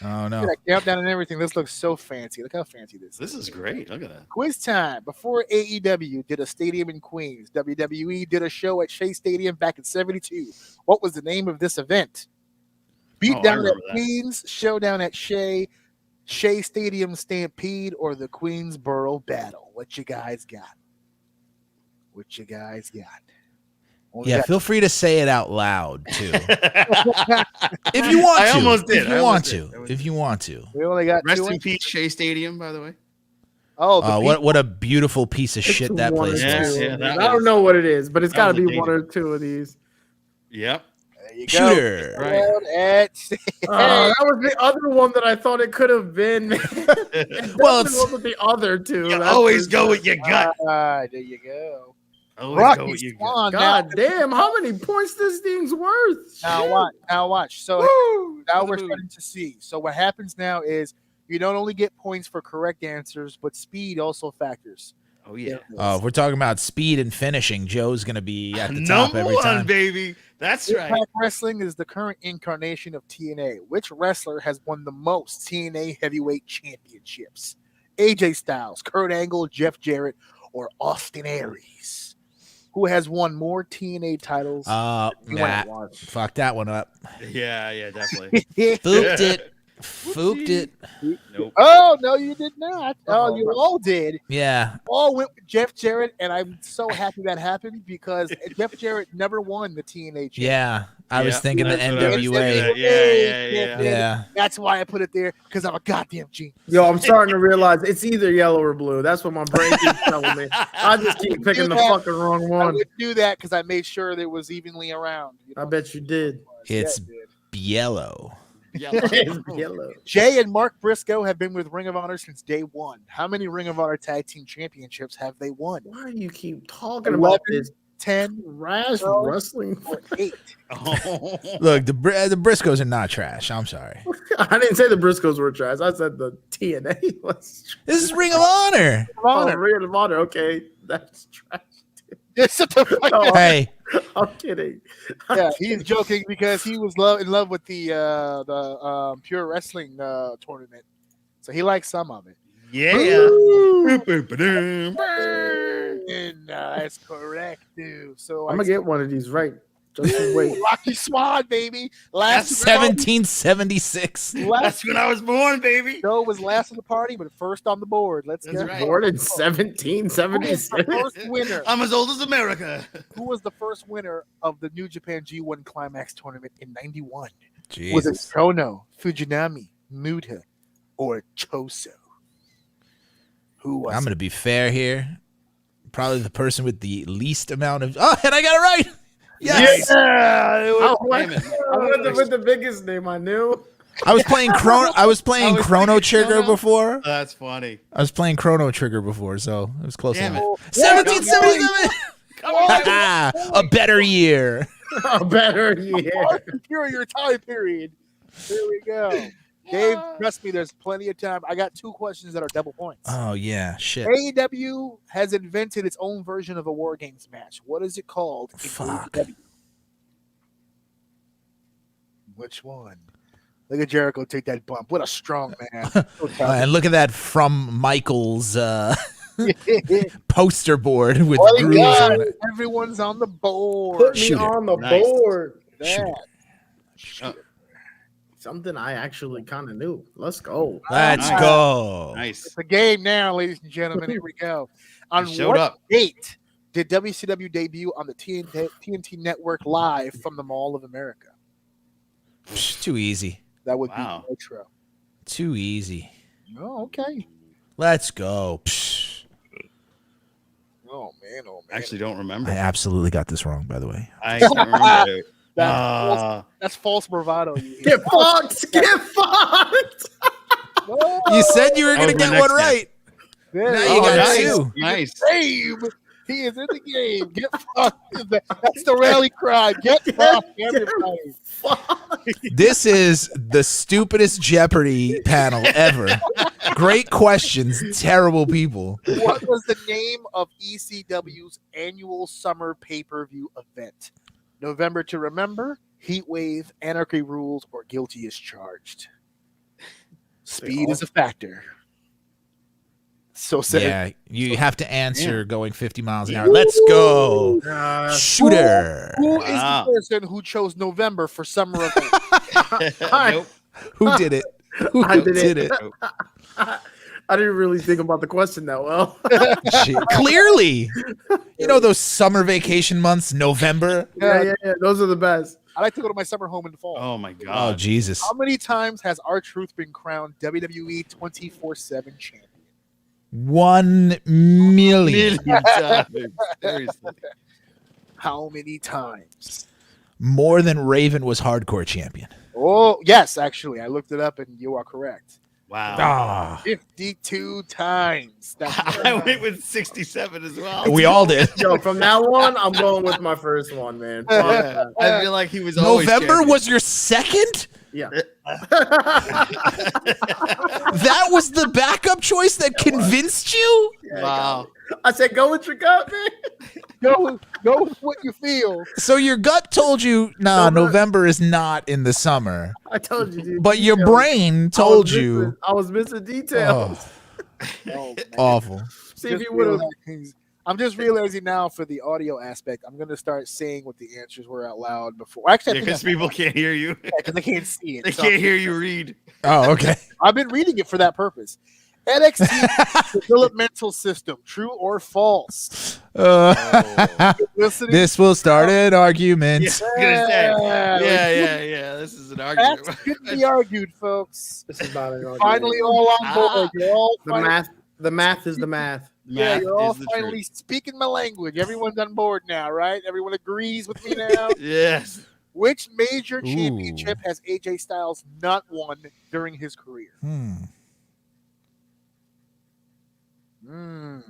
[SPEAKER 6] Oh, no.
[SPEAKER 5] Got countdown and everything. This looks so fancy. Look how fancy this is.
[SPEAKER 7] This is great. Look at that.
[SPEAKER 5] Quiz time. Before AEW did a stadium in Queens, WWE did a show at Shea Stadium back in '72. What was the name of this event? Beat down at Queens, showdown at Shea Stadium Stampede, or the Queensboro Battle? What you guys got? What you guys got?
[SPEAKER 6] Yeah, feel free to say it out loud too. If you want to.
[SPEAKER 7] I almost did.
[SPEAKER 6] If you want to.
[SPEAKER 5] We only got
[SPEAKER 7] Rest
[SPEAKER 5] two
[SPEAKER 7] in peace, Shea Stadium, by the way.
[SPEAKER 5] Oh,
[SPEAKER 6] what a beautiful piece of shit that place is.
[SPEAKER 7] Yeah,
[SPEAKER 4] I don't know what it is, but it's got to be one or two of these.
[SPEAKER 7] Yep.
[SPEAKER 5] There you
[SPEAKER 6] go. Shooter.
[SPEAKER 7] Right.
[SPEAKER 4] That was the other one that I thought it could have been.
[SPEAKER 6] Well,
[SPEAKER 4] it wasn't the other two.
[SPEAKER 7] You always go with your gut.
[SPEAKER 5] There you go.
[SPEAKER 7] Rocky Swan.
[SPEAKER 4] God damn, how many points this thing's worth?
[SPEAKER 5] Now watch. So now we're starting to see. So what happens now is you don't only get points for correct answers, but speed also factors.
[SPEAKER 7] Oh yeah.
[SPEAKER 6] If we're talking about speed and finishing, Joe's gonna be at the top
[SPEAKER 7] Number
[SPEAKER 6] every time.
[SPEAKER 7] one, baby. That's right.
[SPEAKER 5] Impact Wrestling is the current incarnation of TNA. Which wrestler has won the most TNA heavyweight championships? AJ Styles, Kurt Angle, Jeff Jarrett, or Austin Aries? Who has won more TNA titles?
[SPEAKER 6] Fuck that one up.
[SPEAKER 7] Yeah, definitely.
[SPEAKER 6] Fooped it.
[SPEAKER 7] Nope.
[SPEAKER 5] Oh, no, you did not. Oh, you all did.
[SPEAKER 6] Yeah.
[SPEAKER 5] All went with Jeff Jarrett, and I'm so happy that happened because Jeff Jarrett never won the TNA championship.
[SPEAKER 6] Yeah. I was thinking the
[SPEAKER 7] NWA.
[SPEAKER 6] Yeah.
[SPEAKER 5] That's why I put it there, because I'm a goddamn genius.
[SPEAKER 4] Yo, I'm starting to realize it's either yellow or blue. That's what my brain keeps telling me. I just keep picking the fucking wrong
[SPEAKER 5] I
[SPEAKER 4] one.
[SPEAKER 5] would do that because I made sure that it was evenly around.
[SPEAKER 4] I bet you did.
[SPEAKER 6] It's yellow.
[SPEAKER 4] Yellow.
[SPEAKER 5] Jay and Mark Briscoe have been with Ring of Honor since day one. How many Ring of Honor Tag Team Championships have they won?
[SPEAKER 4] Why do you keep talking about this?
[SPEAKER 5] 10,
[SPEAKER 4] Rash wrestling.
[SPEAKER 5] or 8.
[SPEAKER 6] Look, the Briscoes are not trash. I'm sorry.
[SPEAKER 4] I didn't say the Briscoes were trash. I said the TNA was trash.
[SPEAKER 6] This is Ring of Honor.
[SPEAKER 4] Ring of Honor. Okay, that's trash.
[SPEAKER 6] Hey,
[SPEAKER 4] I'm kidding.
[SPEAKER 5] Yeah, he's joking because he was in love with the Pure Wrestling tournament, so he likes some of it.
[SPEAKER 7] Yeah.
[SPEAKER 5] And that's correct, dude. So
[SPEAKER 4] I'm gonna get one of these right. Just wait.
[SPEAKER 5] Rocky Swan, baby.
[SPEAKER 6] That's 1776.
[SPEAKER 7] That's when I was born, baby.
[SPEAKER 5] Joe was last on the party, but first on the board. Let's
[SPEAKER 7] That's
[SPEAKER 5] go.
[SPEAKER 7] right.
[SPEAKER 4] Born in
[SPEAKER 5] Who was
[SPEAKER 4] 1776.
[SPEAKER 5] the first winner?
[SPEAKER 7] I'm as old as America.
[SPEAKER 5] Who was the first winner of the New Japan G1 Climax tournament in '91?
[SPEAKER 6] Jesus.
[SPEAKER 5] Was it Chono, Fujinami, Muta, or Choso? Who was
[SPEAKER 6] I'm going to be fair here. Probably the person with the least amount of. Oh, and I got it right. Yes.
[SPEAKER 4] I went with the biggest name I knew.
[SPEAKER 6] I was playing Chrono Trigger before.
[SPEAKER 7] That's funny.
[SPEAKER 6] I was playing Chrono Trigger before, so it was close
[SPEAKER 7] Damn
[SPEAKER 6] enough.
[SPEAKER 7] it.
[SPEAKER 6] 1777. A better year.
[SPEAKER 4] A better year.
[SPEAKER 1] Superior time period. Here we go. Dave, trust me, there's plenty of time. I got 2 questions that are double points.
[SPEAKER 6] Oh yeah, shit.
[SPEAKER 1] AEW has invented its own version of a War Games match. What is it called? in
[SPEAKER 6] Fuck.
[SPEAKER 1] AEW? Which one? Look at Jericho take that bump. What a strong man.
[SPEAKER 6] And look at that from Michael's poster board with
[SPEAKER 1] What he
[SPEAKER 6] grooves
[SPEAKER 1] got?
[SPEAKER 6] on it.
[SPEAKER 1] Everyone's on the board.
[SPEAKER 4] Put me
[SPEAKER 6] Shoot it.
[SPEAKER 4] on the
[SPEAKER 7] Nice.
[SPEAKER 4] board.
[SPEAKER 1] That.
[SPEAKER 4] Something I actually kind of knew. Let's go.
[SPEAKER 6] Let's
[SPEAKER 7] Nice.
[SPEAKER 6] go.
[SPEAKER 7] Nice.
[SPEAKER 1] It's a game now, ladies and gentlemen. Here we go. On
[SPEAKER 7] showed
[SPEAKER 1] what
[SPEAKER 7] up.
[SPEAKER 1] date did WCW debut on the TNT Network live from the Mall of America?
[SPEAKER 6] Psh, too easy.
[SPEAKER 1] That would
[SPEAKER 7] Wow.
[SPEAKER 1] be Nitro.
[SPEAKER 6] Too easy.
[SPEAKER 1] Oh, okay.
[SPEAKER 6] Let's go. Psh.
[SPEAKER 1] Oh man, oh man.
[SPEAKER 7] Actually, don't remember.
[SPEAKER 6] I absolutely got this wrong, by the way.
[SPEAKER 7] I can't remember. it.
[SPEAKER 1] That's false bravado. You hear.
[SPEAKER 4] Get fucked. Get fucked.
[SPEAKER 1] Oh,
[SPEAKER 6] You said you were
[SPEAKER 7] That
[SPEAKER 6] going to
[SPEAKER 7] was my
[SPEAKER 6] get one
[SPEAKER 7] next
[SPEAKER 6] right.
[SPEAKER 1] there
[SPEAKER 6] Now
[SPEAKER 1] you
[SPEAKER 6] you
[SPEAKER 1] go.
[SPEAKER 6] got
[SPEAKER 7] nice.
[SPEAKER 6] two.
[SPEAKER 7] Nice.
[SPEAKER 1] Game. He is in the game. Get fucked. That's the rally cry. Get fucked, everybody.
[SPEAKER 6] This is the stupidest Jeopardy panel ever. Great questions, terrible people.
[SPEAKER 1] What was the name of ECW's annual summer pay-per-view event? November to Remember, Heat Wave, Anarchy Rules, or Guilty as Charged? Speed is a factor. So said.
[SPEAKER 6] Yeah, you have to answer going 50 miles an hour. Let's go. Shooter.
[SPEAKER 1] Who is
[SPEAKER 7] Wow.
[SPEAKER 1] the person who chose November for summer event?
[SPEAKER 7] Nope.
[SPEAKER 6] Who did it? Who
[SPEAKER 4] I did
[SPEAKER 6] did
[SPEAKER 4] it.
[SPEAKER 6] it?
[SPEAKER 4] I didn't really think about the question that well.
[SPEAKER 6] Shit. Clearly. You know those summer vacation months, November?
[SPEAKER 4] yeah. Those are the best.
[SPEAKER 1] I like to go to my summer home in the fall.
[SPEAKER 7] Oh my
[SPEAKER 6] Oh,
[SPEAKER 7] god.
[SPEAKER 6] Jesus.
[SPEAKER 1] How many times has R-Truth been crowned WWE 24/7 champion?
[SPEAKER 6] 1 million.
[SPEAKER 7] Million times. Seriously.
[SPEAKER 1] How many times?
[SPEAKER 6] More than Raven was hardcore champion.
[SPEAKER 1] Oh, yes, actually. I looked it up and you are correct.
[SPEAKER 7] Wow.
[SPEAKER 6] Ah,
[SPEAKER 1] 52 times. That's
[SPEAKER 7] I went with 67 as well.
[SPEAKER 6] we all did.
[SPEAKER 4] Yo, from now on, I'm going with my first one, man. Fuck
[SPEAKER 7] Yeah,
[SPEAKER 4] that.
[SPEAKER 7] I feel like he was always
[SPEAKER 6] November
[SPEAKER 7] champion.
[SPEAKER 6] was your second?
[SPEAKER 4] Yeah.
[SPEAKER 6] That was the backup choice that convinced you?
[SPEAKER 7] Wow.
[SPEAKER 4] I said, go with your gut, man.
[SPEAKER 1] go with what you feel.
[SPEAKER 6] So your gut told you, nah, November is not in the summer.
[SPEAKER 4] I told you, dude.
[SPEAKER 6] But your
[SPEAKER 4] Details.
[SPEAKER 6] brain told you.
[SPEAKER 4] I was missing details.
[SPEAKER 1] Oh, man.
[SPEAKER 6] Awful.
[SPEAKER 4] See if
[SPEAKER 1] Just
[SPEAKER 4] you would have.
[SPEAKER 1] I'm just realizing now for the audio aspect, I'm going to start saying what the answers were out loud before. Actually,
[SPEAKER 7] Because people can't hear you.
[SPEAKER 1] because they can't see it.
[SPEAKER 7] They
[SPEAKER 1] So
[SPEAKER 7] can't hear you read.
[SPEAKER 6] Oh, okay.
[SPEAKER 1] I've been reading it for that purpose. NXT developmental system, true or false? Listening?
[SPEAKER 6] This will start an argument.
[SPEAKER 7] Yeah, I was gonna say. Yeah. This is an argument.
[SPEAKER 1] That's good to be argued, folks.
[SPEAKER 4] This is not an argument.
[SPEAKER 1] Finally, all on board. You're all
[SPEAKER 4] The
[SPEAKER 1] finally,
[SPEAKER 4] math. The math is the math.
[SPEAKER 1] yeah,
[SPEAKER 7] Math
[SPEAKER 1] you're all
[SPEAKER 7] is the
[SPEAKER 1] finally
[SPEAKER 7] truth.
[SPEAKER 1] speaking my language. Everyone's on board now, right? Everyone agrees with me now.
[SPEAKER 7] Yes.
[SPEAKER 1] Which major
[SPEAKER 6] Ooh.
[SPEAKER 1] championship has AJ Styles not won during his career?
[SPEAKER 7] Hmm.
[SPEAKER 1] I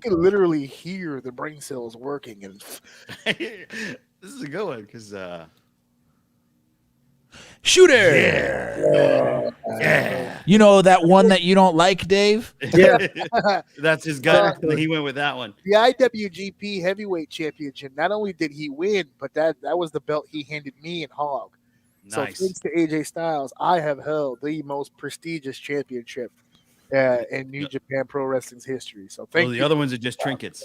[SPEAKER 1] can literally hear the brain cells working, and
[SPEAKER 7] This is a good one because
[SPEAKER 6] Shooter.
[SPEAKER 7] yeah.
[SPEAKER 6] You know that one that you don't like, Dave?
[SPEAKER 4] Yeah.
[SPEAKER 7] That's his gut. He went with that one.
[SPEAKER 1] the IWGP Heavyweight Championship. Not only did he win, but that was the belt he handed me and Hog. So
[SPEAKER 7] Nice.
[SPEAKER 1] thanks to AJ Styles, I have held the most prestigious championship in New Japan Pro Wrestling's history. So thank
[SPEAKER 7] Well, the
[SPEAKER 1] you.
[SPEAKER 7] other ones are just trinkets.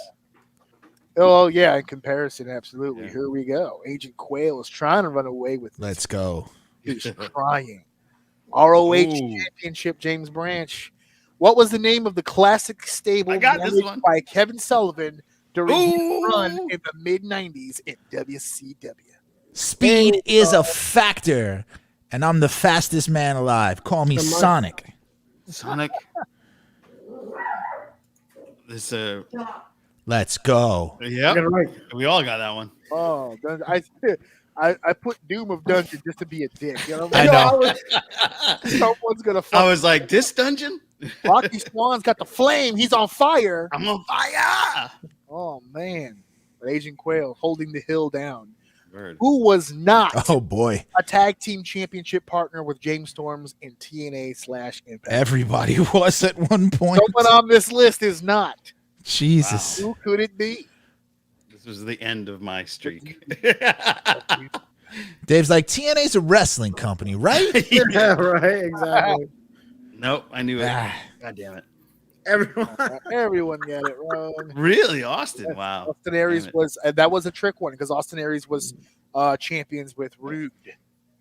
[SPEAKER 1] Oh yeah, in comparison, absolutely.
[SPEAKER 7] Yeah.
[SPEAKER 1] Here we go. Agent Quail is trying to run away with this.
[SPEAKER 6] Let's go.
[SPEAKER 1] He's trying. ROH
[SPEAKER 7] Ooh.
[SPEAKER 1] Championship, James Branch. What was the name of the classic stable
[SPEAKER 7] I got this
[SPEAKER 1] managed
[SPEAKER 7] one.
[SPEAKER 1] by Kevin Sullivan during his
[SPEAKER 7] Ooh.
[SPEAKER 1] run in the mid-90s in WCW?
[SPEAKER 6] Speed is a factor, and I'm the fastest man alive. Call me Sonic.
[SPEAKER 7] Sonic. This
[SPEAKER 6] Let's go.
[SPEAKER 7] yeah.
[SPEAKER 4] You're right.
[SPEAKER 7] We all got that one.
[SPEAKER 1] Oh, I put Doom of Dungeon just to be a dick. You know what
[SPEAKER 6] I know.
[SPEAKER 1] Someone's gonna
[SPEAKER 7] I
[SPEAKER 1] fuck.
[SPEAKER 7] was like, this dungeon?
[SPEAKER 1] Rocky Swan's got the flame. He's on fire.
[SPEAKER 7] I'm on fire.
[SPEAKER 1] Oh man, but Agent Quail holding the hill down.
[SPEAKER 7] Word.
[SPEAKER 1] Who was not
[SPEAKER 6] Oh boy,
[SPEAKER 1] a tag team championship partner with James Storms in TNA/Impact?
[SPEAKER 6] everybody was at one point.
[SPEAKER 1] Someone on this list is not.
[SPEAKER 6] Jesus.
[SPEAKER 1] Who could it be?
[SPEAKER 7] This was the end of my streak.
[SPEAKER 6] Dave's like, TNA's a wrestling company, right?
[SPEAKER 4] Yeah, right. Exactly.
[SPEAKER 7] Nope, I knew it.
[SPEAKER 6] Ah.
[SPEAKER 7] God damn it.
[SPEAKER 1] Everyone got it wrong.
[SPEAKER 7] Really, Austin? Wow.
[SPEAKER 1] Austin Aries was that was a trick one because Austin Aries was champions with Rude.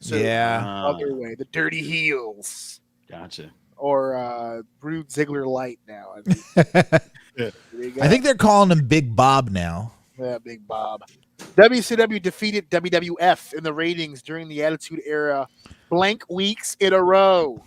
[SPEAKER 1] So
[SPEAKER 6] Yeah.
[SPEAKER 1] other way, the Dirty Heels
[SPEAKER 7] Gotcha.
[SPEAKER 1] or Rude Ziggler Light now.
[SPEAKER 6] I think they're calling him Big Bob now.
[SPEAKER 1] Yeah, Big Bob. WCW defeated WWF in the ratings during the Attitude Era blank weeks in a row.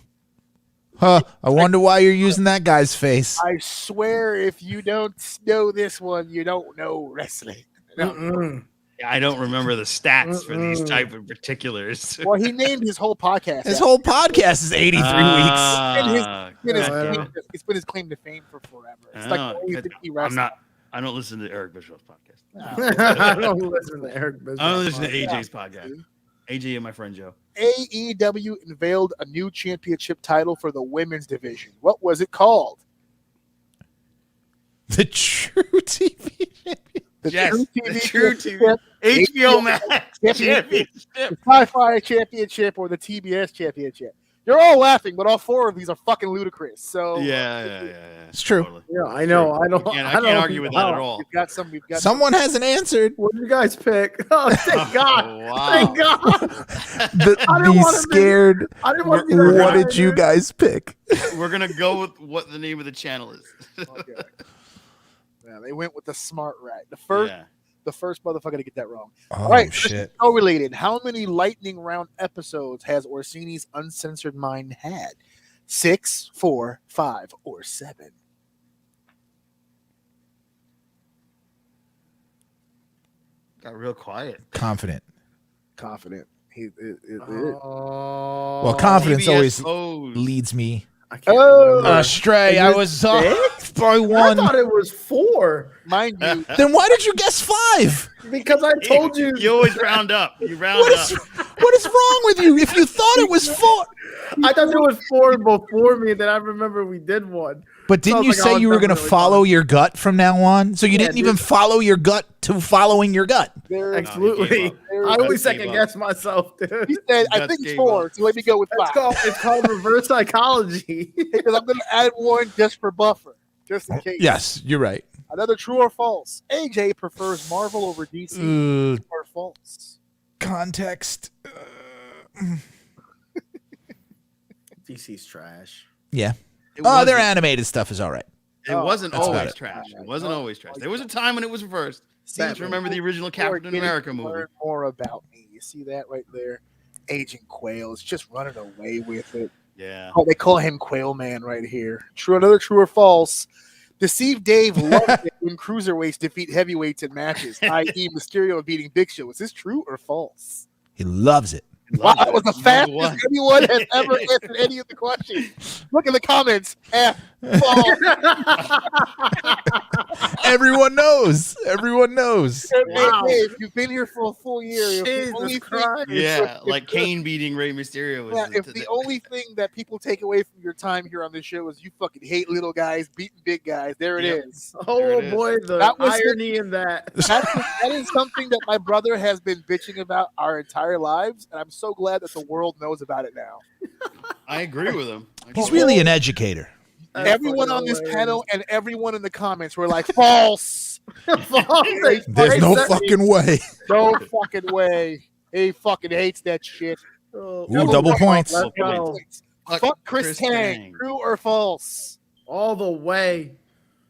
[SPEAKER 6] Huh. I wonder why you're using that guy's face.
[SPEAKER 1] I swear, if you don't know this one, you don't know wrestling.
[SPEAKER 4] Mm-mm.
[SPEAKER 7] Yeah, I don't remember the stats for these type of particulars.
[SPEAKER 1] Well, he named his whole podcast.
[SPEAKER 6] His whole podcast is 83
[SPEAKER 7] Ah,
[SPEAKER 1] It's been his claim to fame for forever. It's like the only thing he wrestles.
[SPEAKER 7] I don't listen to Eric Bischoff's podcast.
[SPEAKER 4] I don't listen to Eric Bischoff.
[SPEAKER 7] I don't listen to AJ's podcast. AJ and my friend Joe.
[SPEAKER 1] AEW unveiled a new championship title for the women's division. What was it called?
[SPEAKER 6] weeks. The True TV Champion.
[SPEAKER 1] The
[SPEAKER 7] True TV. HBO Max Championship.
[SPEAKER 1] the Sci-Fi Championship, or the TBS Championship. You're all laughing, but all four of these are fucking ludicrous. So
[SPEAKER 7] Yeah.
[SPEAKER 6] It's true.
[SPEAKER 7] Totally.
[SPEAKER 4] Yeah, I know. I don't.
[SPEAKER 7] I can't argue with that at all.
[SPEAKER 1] we've got some.
[SPEAKER 6] Someone hasn't answered.
[SPEAKER 4] What did you guys pick? Oh, thank God!
[SPEAKER 7] Wow.
[SPEAKER 4] Thank God! I didn't
[SPEAKER 6] The
[SPEAKER 4] wanna be-
[SPEAKER 6] scared.
[SPEAKER 4] I didn't want to be that
[SPEAKER 6] What
[SPEAKER 4] guy,
[SPEAKER 6] did you
[SPEAKER 4] dude.
[SPEAKER 6] guys pick?
[SPEAKER 7] We're gonna go with what the name of the channel is.
[SPEAKER 1] Okay. Yeah, they went with the smart rat. The first motherfucker to get that wrong.
[SPEAKER 6] Oh,
[SPEAKER 1] All right,
[SPEAKER 6] shit.
[SPEAKER 1] so related. How many lightning round episodes has Orsini's Uncensored Mind had? 6, 4, 5, or 7?
[SPEAKER 7] Got real quiet.
[SPEAKER 6] Confident.
[SPEAKER 1] Confident.
[SPEAKER 6] Well, confidence
[SPEAKER 7] TBS
[SPEAKER 6] always
[SPEAKER 7] O's.
[SPEAKER 6] leads me
[SPEAKER 4] I can't
[SPEAKER 1] Oh,
[SPEAKER 4] remember.
[SPEAKER 6] astray. I was off by
[SPEAKER 4] I
[SPEAKER 6] one.
[SPEAKER 4] thought it was 4
[SPEAKER 1] mind you,
[SPEAKER 6] Then why did you guess 5?
[SPEAKER 4] because I told you.
[SPEAKER 7] You always round up. You round
[SPEAKER 6] What
[SPEAKER 7] up.
[SPEAKER 6] is wrong with you? If you thought it was 4,
[SPEAKER 4] I thought there was 4 before me. Then I remember we did one.
[SPEAKER 6] but
[SPEAKER 4] So I
[SPEAKER 6] didn't you
[SPEAKER 4] was like,
[SPEAKER 6] say
[SPEAKER 4] oh,
[SPEAKER 6] you were going to
[SPEAKER 4] definitely
[SPEAKER 6] follow
[SPEAKER 4] fine.
[SPEAKER 6] your gut from now on? So you didn't
[SPEAKER 4] dude.
[SPEAKER 6] even follow your gut to following your gut.
[SPEAKER 1] there,
[SPEAKER 4] Absolutely.
[SPEAKER 1] there-
[SPEAKER 4] I always
[SPEAKER 7] Gus gave
[SPEAKER 4] second
[SPEAKER 7] up.
[SPEAKER 4] guess myself, dude.
[SPEAKER 1] he said, I
[SPEAKER 7] Gus
[SPEAKER 1] think it's
[SPEAKER 7] gave
[SPEAKER 1] 4,
[SPEAKER 7] up.
[SPEAKER 1] so let me go with 5.
[SPEAKER 4] It's called reverse psychology.
[SPEAKER 1] Because I'm going to add one just for buffer, just in case.
[SPEAKER 6] Yes, you're right.
[SPEAKER 1] Another true or false. AJ prefers Marvel over DC. Or false.
[SPEAKER 6] Context.
[SPEAKER 4] DC's trash.
[SPEAKER 6] Yeah.
[SPEAKER 7] It
[SPEAKER 6] Oh, their
[SPEAKER 7] wasn't-
[SPEAKER 6] animated stuff is all right.
[SPEAKER 7] It wasn't
[SPEAKER 6] That's about
[SPEAKER 7] always
[SPEAKER 6] it.
[SPEAKER 7] trash. It wasn't always trash. There was a time when it was reversed.
[SPEAKER 1] See,
[SPEAKER 7] Just remember the original Captain America movie.
[SPEAKER 1] Learn more about me. You see that right there? Agent Quail is just running away with it.
[SPEAKER 7] Yeah.
[SPEAKER 1] Oh, they call him Quail Man right here. Another true or false. Deceive Dave loves it when cruiserweights defeat heavyweights in matches, i.e. Mysterio beating Big Show. Is this true or false?
[SPEAKER 6] He loves it.
[SPEAKER 1] Wow, that was the
[SPEAKER 7] Number
[SPEAKER 1] fastest
[SPEAKER 7] one.
[SPEAKER 1] anyone has ever answered any of the questions. Look in the comments. F. False.
[SPEAKER 6] Everyone knows. Everyone knows.
[SPEAKER 4] Wow.
[SPEAKER 1] Dave, you've been here for a full year. If the
[SPEAKER 4] Jesus
[SPEAKER 1] only thing-
[SPEAKER 4] Christ.
[SPEAKER 7] Yeah,
[SPEAKER 1] if-
[SPEAKER 7] like Kane beating Rey Mysterio. Was
[SPEAKER 1] Yeah, if the only thing that people take away from your time here on this show is you fucking hate little guys beating big guys, there it
[SPEAKER 7] Yep.
[SPEAKER 1] is.
[SPEAKER 4] Oh
[SPEAKER 7] There it is.
[SPEAKER 4] boy, the
[SPEAKER 1] That was
[SPEAKER 4] irony in that.
[SPEAKER 1] That is something that my brother has been bitching about our entire lives, and I'm so glad that the world knows about it now.
[SPEAKER 7] I agree with him.
[SPEAKER 6] He's really an educator.
[SPEAKER 4] That's
[SPEAKER 1] Everyone
[SPEAKER 4] fucking
[SPEAKER 1] on this
[SPEAKER 4] hilarious.
[SPEAKER 1] panel and everyone in the comments were like, false.
[SPEAKER 4] False.
[SPEAKER 6] There's no fucking way.
[SPEAKER 1] No fucking way. He fucking hates that shit.
[SPEAKER 6] Ooh, double points.
[SPEAKER 4] Let's go.
[SPEAKER 1] Fuck Chris Tang. True or false?
[SPEAKER 4] All the way.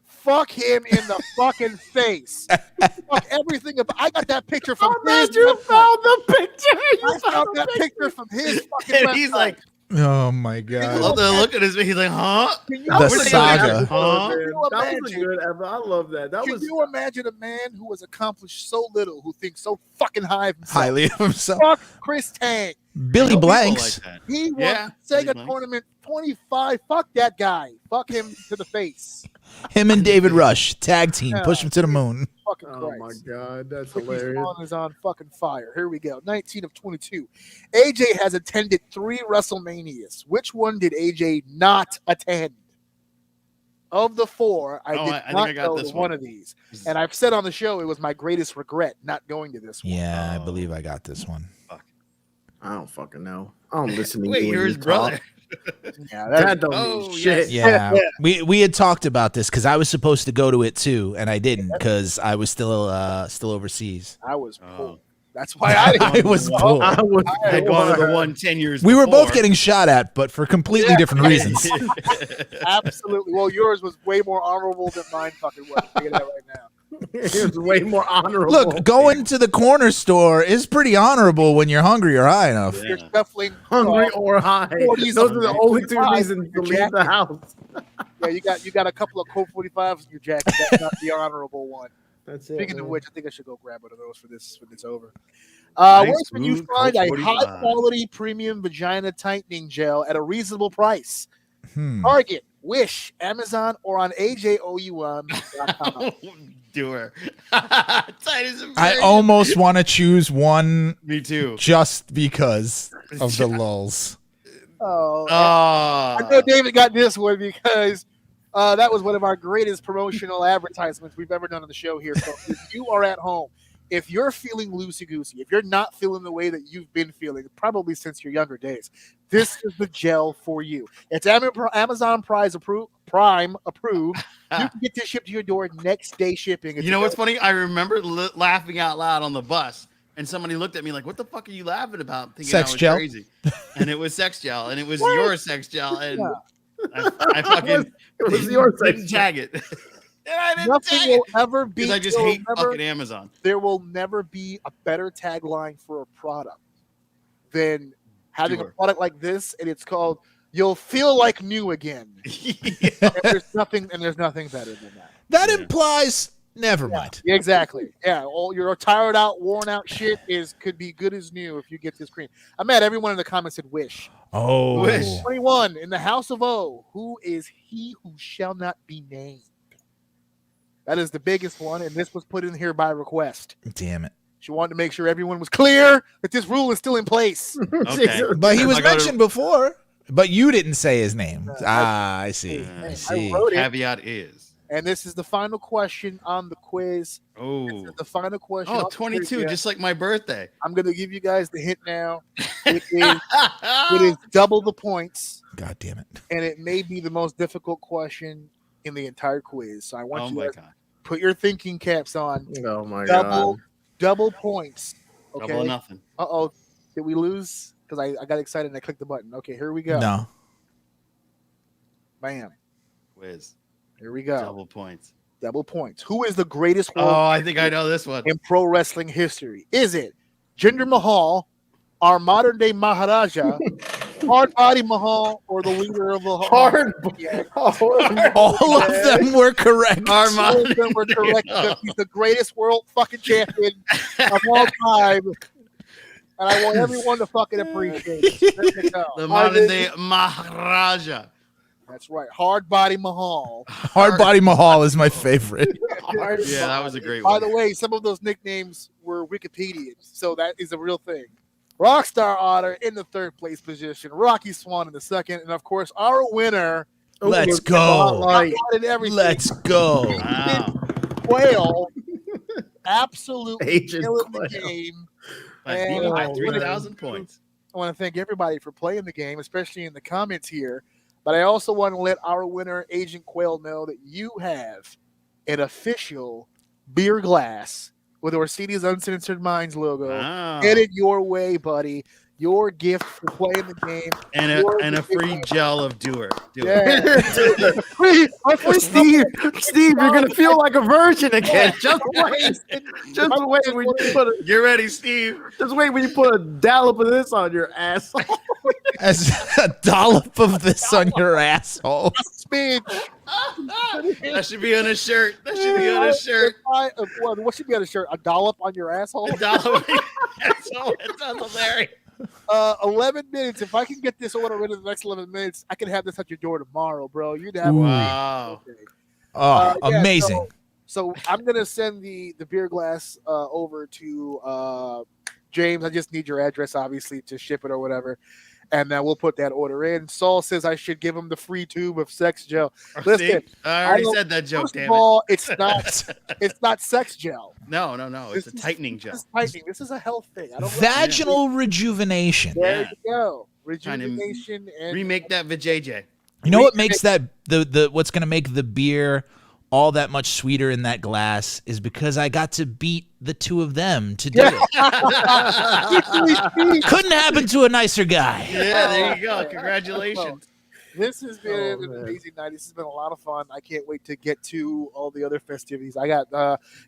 [SPEAKER 1] Fuck him in the fucking face. Fuck everything about. I got that picture from
[SPEAKER 4] Oh,
[SPEAKER 1] his
[SPEAKER 4] man, you
[SPEAKER 1] website.
[SPEAKER 4] found the picture. You
[SPEAKER 1] I found that picture from his fucking
[SPEAKER 7] And
[SPEAKER 1] website.
[SPEAKER 7] he's like,
[SPEAKER 6] Oh my
[SPEAKER 7] I
[SPEAKER 6] god.
[SPEAKER 7] love the look at his face. He's like, huh?
[SPEAKER 6] The saga.
[SPEAKER 7] Huh?
[SPEAKER 4] Man, that was a
[SPEAKER 1] imagine?
[SPEAKER 4] good episode. I love that. That
[SPEAKER 1] Can
[SPEAKER 4] was
[SPEAKER 1] you imagine a man who has accomplished so little, who thinks so fucking high of himself?
[SPEAKER 6] Highly of himself.
[SPEAKER 1] Fuck Chris Tang.
[SPEAKER 6] Billy
[SPEAKER 7] People
[SPEAKER 6] Blanks.
[SPEAKER 7] like that.
[SPEAKER 1] He won
[SPEAKER 7] Yeah,
[SPEAKER 1] the Sega
[SPEAKER 7] Billy Blanks.
[SPEAKER 1] tournament 25. Fuck that guy. Fuck him to the face.
[SPEAKER 6] Him and David Rush. Tag team. Push him to the moon.
[SPEAKER 1] Fucking
[SPEAKER 4] oh
[SPEAKER 1] Christ.
[SPEAKER 4] my god, that's
[SPEAKER 1] Ricky's
[SPEAKER 4] hilarious.
[SPEAKER 1] phone is on fucking fire. Here we go. 19 of 22. AJ has attended 3 WrestleManias. Which one did AJ not attend? Of the 4, I
[SPEAKER 7] Oh,
[SPEAKER 1] did
[SPEAKER 7] I think
[SPEAKER 1] not
[SPEAKER 7] I got
[SPEAKER 1] go
[SPEAKER 7] this
[SPEAKER 1] to one
[SPEAKER 7] one.
[SPEAKER 1] of these. And I've said on the show it was my greatest regret not going to this one.
[SPEAKER 6] Yeah, I believe I got this one.
[SPEAKER 4] I don't fucking know. I don't listen to
[SPEAKER 7] Wait,
[SPEAKER 4] you.
[SPEAKER 7] you're
[SPEAKER 4] when
[SPEAKER 7] his
[SPEAKER 4] you
[SPEAKER 7] brother.
[SPEAKER 4] talk.
[SPEAKER 1] Yeah,
[SPEAKER 4] That don't
[SPEAKER 7] Oh,
[SPEAKER 4] mean
[SPEAKER 7] yes.
[SPEAKER 4] shit.
[SPEAKER 6] Yeah, we had talked about this because I was supposed to go to it too, and I didn't because I was still overseas.
[SPEAKER 1] I was
[SPEAKER 7] Oh.
[SPEAKER 1] poor. That's why I didn't.
[SPEAKER 6] I was
[SPEAKER 7] Wow.
[SPEAKER 6] poor.
[SPEAKER 4] I was
[SPEAKER 7] I had gone to the one 10 years
[SPEAKER 6] We were both
[SPEAKER 7] before.
[SPEAKER 6] getting shot at, but for completely different reasons.
[SPEAKER 1] Absolutely. Well, yours was way more honorable than mine fucking was. I'll tell you that right now.
[SPEAKER 4] It was way more honorable.
[SPEAKER 6] Look, going to the corner store is pretty honorable when you're hungry or high enough.
[SPEAKER 1] You're
[SPEAKER 7] Yeah.
[SPEAKER 1] shuffling
[SPEAKER 4] hungry or high.
[SPEAKER 1] 40s
[SPEAKER 4] Those are the only two
[SPEAKER 1] 45
[SPEAKER 4] reasons to
[SPEAKER 1] your
[SPEAKER 4] leave the
[SPEAKER 1] jacket.
[SPEAKER 4] house.
[SPEAKER 1] Yeah, you got a couple of Colt 45s in your jacket. That's not the honorable one.
[SPEAKER 4] That's it.
[SPEAKER 1] Speaking of
[SPEAKER 4] man.
[SPEAKER 1] which, I think I should go grab one of those for this when it's over.
[SPEAKER 7] Nice
[SPEAKER 1] Where can you
[SPEAKER 7] smooth
[SPEAKER 1] find
[SPEAKER 7] Colt
[SPEAKER 1] a
[SPEAKER 7] 45.
[SPEAKER 1] high quality premium vagina tightening gel at a reasonable price?
[SPEAKER 6] Hmm.
[SPEAKER 1] Target, Wish, Amazon, or on AJOUM.com.
[SPEAKER 7] Doer. Tight as a
[SPEAKER 6] I
[SPEAKER 7] virgin.
[SPEAKER 6] almost want to choose one
[SPEAKER 7] Me too.
[SPEAKER 6] just because of the lulls.
[SPEAKER 1] Oh,
[SPEAKER 7] Oh.
[SPEAKER 1] I know David got this one because that was one of our greatest promotional advertisements we've ever done on the show here. So if you are at home, if you're feeling loosey-goosey, if you're not feeling the way that you've been feeling probably since your younger days, this is the gel for you. It's Amazon Prime approved. You can get this shipped to your door next day shipping.
[SPEAKER 7] You know what's funny? I remember laughing out loud on the bus, and somebody looked at me like, "What the fuck are you laughing about?" Thinking
[SPEAKER 6] Sex
[SPEAKER 7] I was
[SPEAKER 6] gel?
[SPEAKER 7] crazy. And it was sex gel, and it was your sex gel, and
[SPEAKER 1] Yeah.
[SPEAKER 7] I fucking
[SPEAKER 4] It was your
[SPEAKER 7] didn't
[SPEAKER 4] sex.
[SPEAKER 7] tag it. And I didn't
[SPEAKER 1] Nothing
[SPEAKER 7] tag
[SPEAKER 1] will
[SPEAKER 7] it
[SPEAKER 1] ever be.
[SPEAKER 7] because I just hate fucking Amazon.
[SPEAKER 1] There will never be a better tagline for a product than having
[SPEAKER 7] Sure.
[SPEAKER 1] a product like this, and it's called "You'll Feel Like New Again." And there's nothing better than that.
[SPEAKER 6] That
[SPEAKER 7] Yeah.
[SPEAKER 6] implies never mind.
[SPEAKER 1] Yeah, exactly. Yeah, all your tired out, worn out shit could be good as new if you get this cream. I met everyone in the comments said Wish.
[SPEAKER 6] Oh,
[SPEAKER 7] Wish.
[SPEAKER 1] 21 in the House of O. Who is he who shall not be named? That is the biggest one, and this was put in here by request.
[SPEAKER 6] damn it!
[SPEAKER 1] She wanted to make sure everyone was clear that this rule is still in place.
[SPEAKER 7] Okay.
[SPEAKER 6] But he
[SPEAKER 7] If
[SPEAKER 6] was
[SPEAKER 7] I go to-
[SPEAKER 6] mentioned before. But you didn't say his name. I see. I
[SPEAKER 1] I
[SPEAKER 6] see.
[SPEAKER 1] wrote it,
[SPEAKER 7] Caveat is.
[SPEAKER 1] and this is the final question on the quiz. This
[SPEAKER 7] Oh.
[SPEAKER 1] is the final question.
[SPEAKER 7] Oh,
[SPEAKER 1] on the
[SPEAKER 7] 22,
[SPEAKER 1] quiz.
[SPEAKER 7] just like my birthday.
[SPEAKER 1] I'm going to give you guys the hint now. It is double the points,
[SPEAKER 6] God damn it!
[SPEAKER 1] and it may be the most difficult question in the entire quiz. So I want
[SPEAKER 7] Oh
[SPEAKER 1] you
[SPEAKER 7] my
[SPEAKER 1] guys to
[SPEAKER 7] god.
[SPEAKER 1] put your thinking caps on.
[SPEAKER 4] Oh my
[SPEAKER 1] Double,
[SPEAKER 4] god.
[SPEAKER 1] double points.
[SPEAKER 7] Double or
[SPEAKER 1] Okay.
[SPEAKER 7] nothing.
[SPEAKER 1] Uh-oh. Did we lose? Because I got excited and I clicked the button. Okay, here we go.
[SPEAKER 6] No.
[SPEAKER 1] Bam.
[SPEAKER 7] Whiz.
[SPEAKER 1] Here we go.
[SPEAKER 7] Double points.
[SPEAKER 1] Double points. Who is the greatest world
[SPEAKER 7] Oh, I think I know this one.
[SPEAKER 1] in pro wrestling history? Is it Jinder Mahal, our modern day Maharaja, Hard Body Mahal, or the leader of the
[SPEAKER 4] Hard.
[SPEAKER 1] Yeah.
[SPEAKER 6] All of them were correct.
[SPEAKER 1] All of them were correct because he's the greatest world fucking champion of all time. And I want everyone to fucking appreciate it. There you go.
[SPEAKER 7] The modern day Maharaja.
[SPEAKER 1] That's right. Hard Body Mahal.
[SPEAKER 6] Hard Body Mahal is my favorite.
[SPEAKER 7] Yeah, that was a great
[SPEAKER 1] By
[SPEAKER 7] one.
[SPEAKER 1] the way, some of those nicknames were Wikipedian, so that is a real thing. Rockstar Otter in the third place position, Rocky Swan in the second, and of course our winner.
[SPEAKER 6] Let's go.
[SPEAKER 4] Spotlight.
[SPEAKER 1] And everything.
[SPEAKER 6] Let's go.
[SPEAKER 7] Wow.
[SPEAKER 1] Quail, absolutely
[SPEAKER 4] Agent
[SPEAKER 1] killing the
[SPEAKER 4] Quail.
[SPEAKER 1] game.
[SPEAKER 7] I beat him by
[SPEAKER 1] And-
[SPEAKER 7] 3,000 points.
[SPEAKER 1] I want to thank everybody for playing the game, especially in the comments here. But I also want to let our winner, Agent Quail, know that you have an official beer glass with Orsini's Uncensored Minds logo.
[SPEAKER 7] Wow.
[SPEAKER 1] Get it your way, buddy.
[SPEAKER 8] your gift for playing the game.
[SPEAKER 7] And a free gel of Doer.
[SPEAKER 4] Free Steve, you're gonna feel like a virgin again. Just wait. Just wait when you put
[SPEAKER 7] Get ready, Steve.
[SPEAKER 4] Just wait when you put a dollop of this on your asshole.
[SPEAKER 6] As a dollop of this on your asshole.
[SPEAKER 7] That should be on a shirt. What should be on a shirt?
[SPEAKER 8] A dollop on your asshole?
[SPEAKER 7] A dollop on your asshole. That sounds hilarious.
[SPEAKER 8] 11 minutes. If I can get this order in the next 11 minutes, I can have this at your door tomorrow, bro. You'd have
[SPEAKER 7] wow.
[SPEAKER 6] Amazing.
[SPEAKER 8] So I'm gonna send the beer glass over to James. I just need your address, obviously, to ship it or whatever. And then we'll put that order in. Saul says I should give him the free tube of sex gel. Listen,
[SPEAKER 7] I already said that joke.
[SPEAKER 8] First
[SPEAKER 7] damn
[SPEAKER 8] of all,
[SPEAKER 7] it.
[SPEAKER 8] it's not sex gel.
[SPEAKER 7] No. It's a tightening gel.
[SPEAKER 8] This is a health thing. I don't
[SPEAKER 6] Vaginal rejuvenation.
[SPEAKER 8] There you go. Rejuvenation and
[SPEAKER 7] remake that vajayjay.
[SPEAKER 6] You know what makes that what's going to make the beer all that much sweeter in that glass is because I got to beat the two of them to do it. Couldn't happen to a nicer guy.
[SPEAKER 7] Yeah, there you go. Congratulations.
[SPEAKER 8] This has been an amazing night. This has been a lot of fun. I can't wait to get to all the other festivities. I got,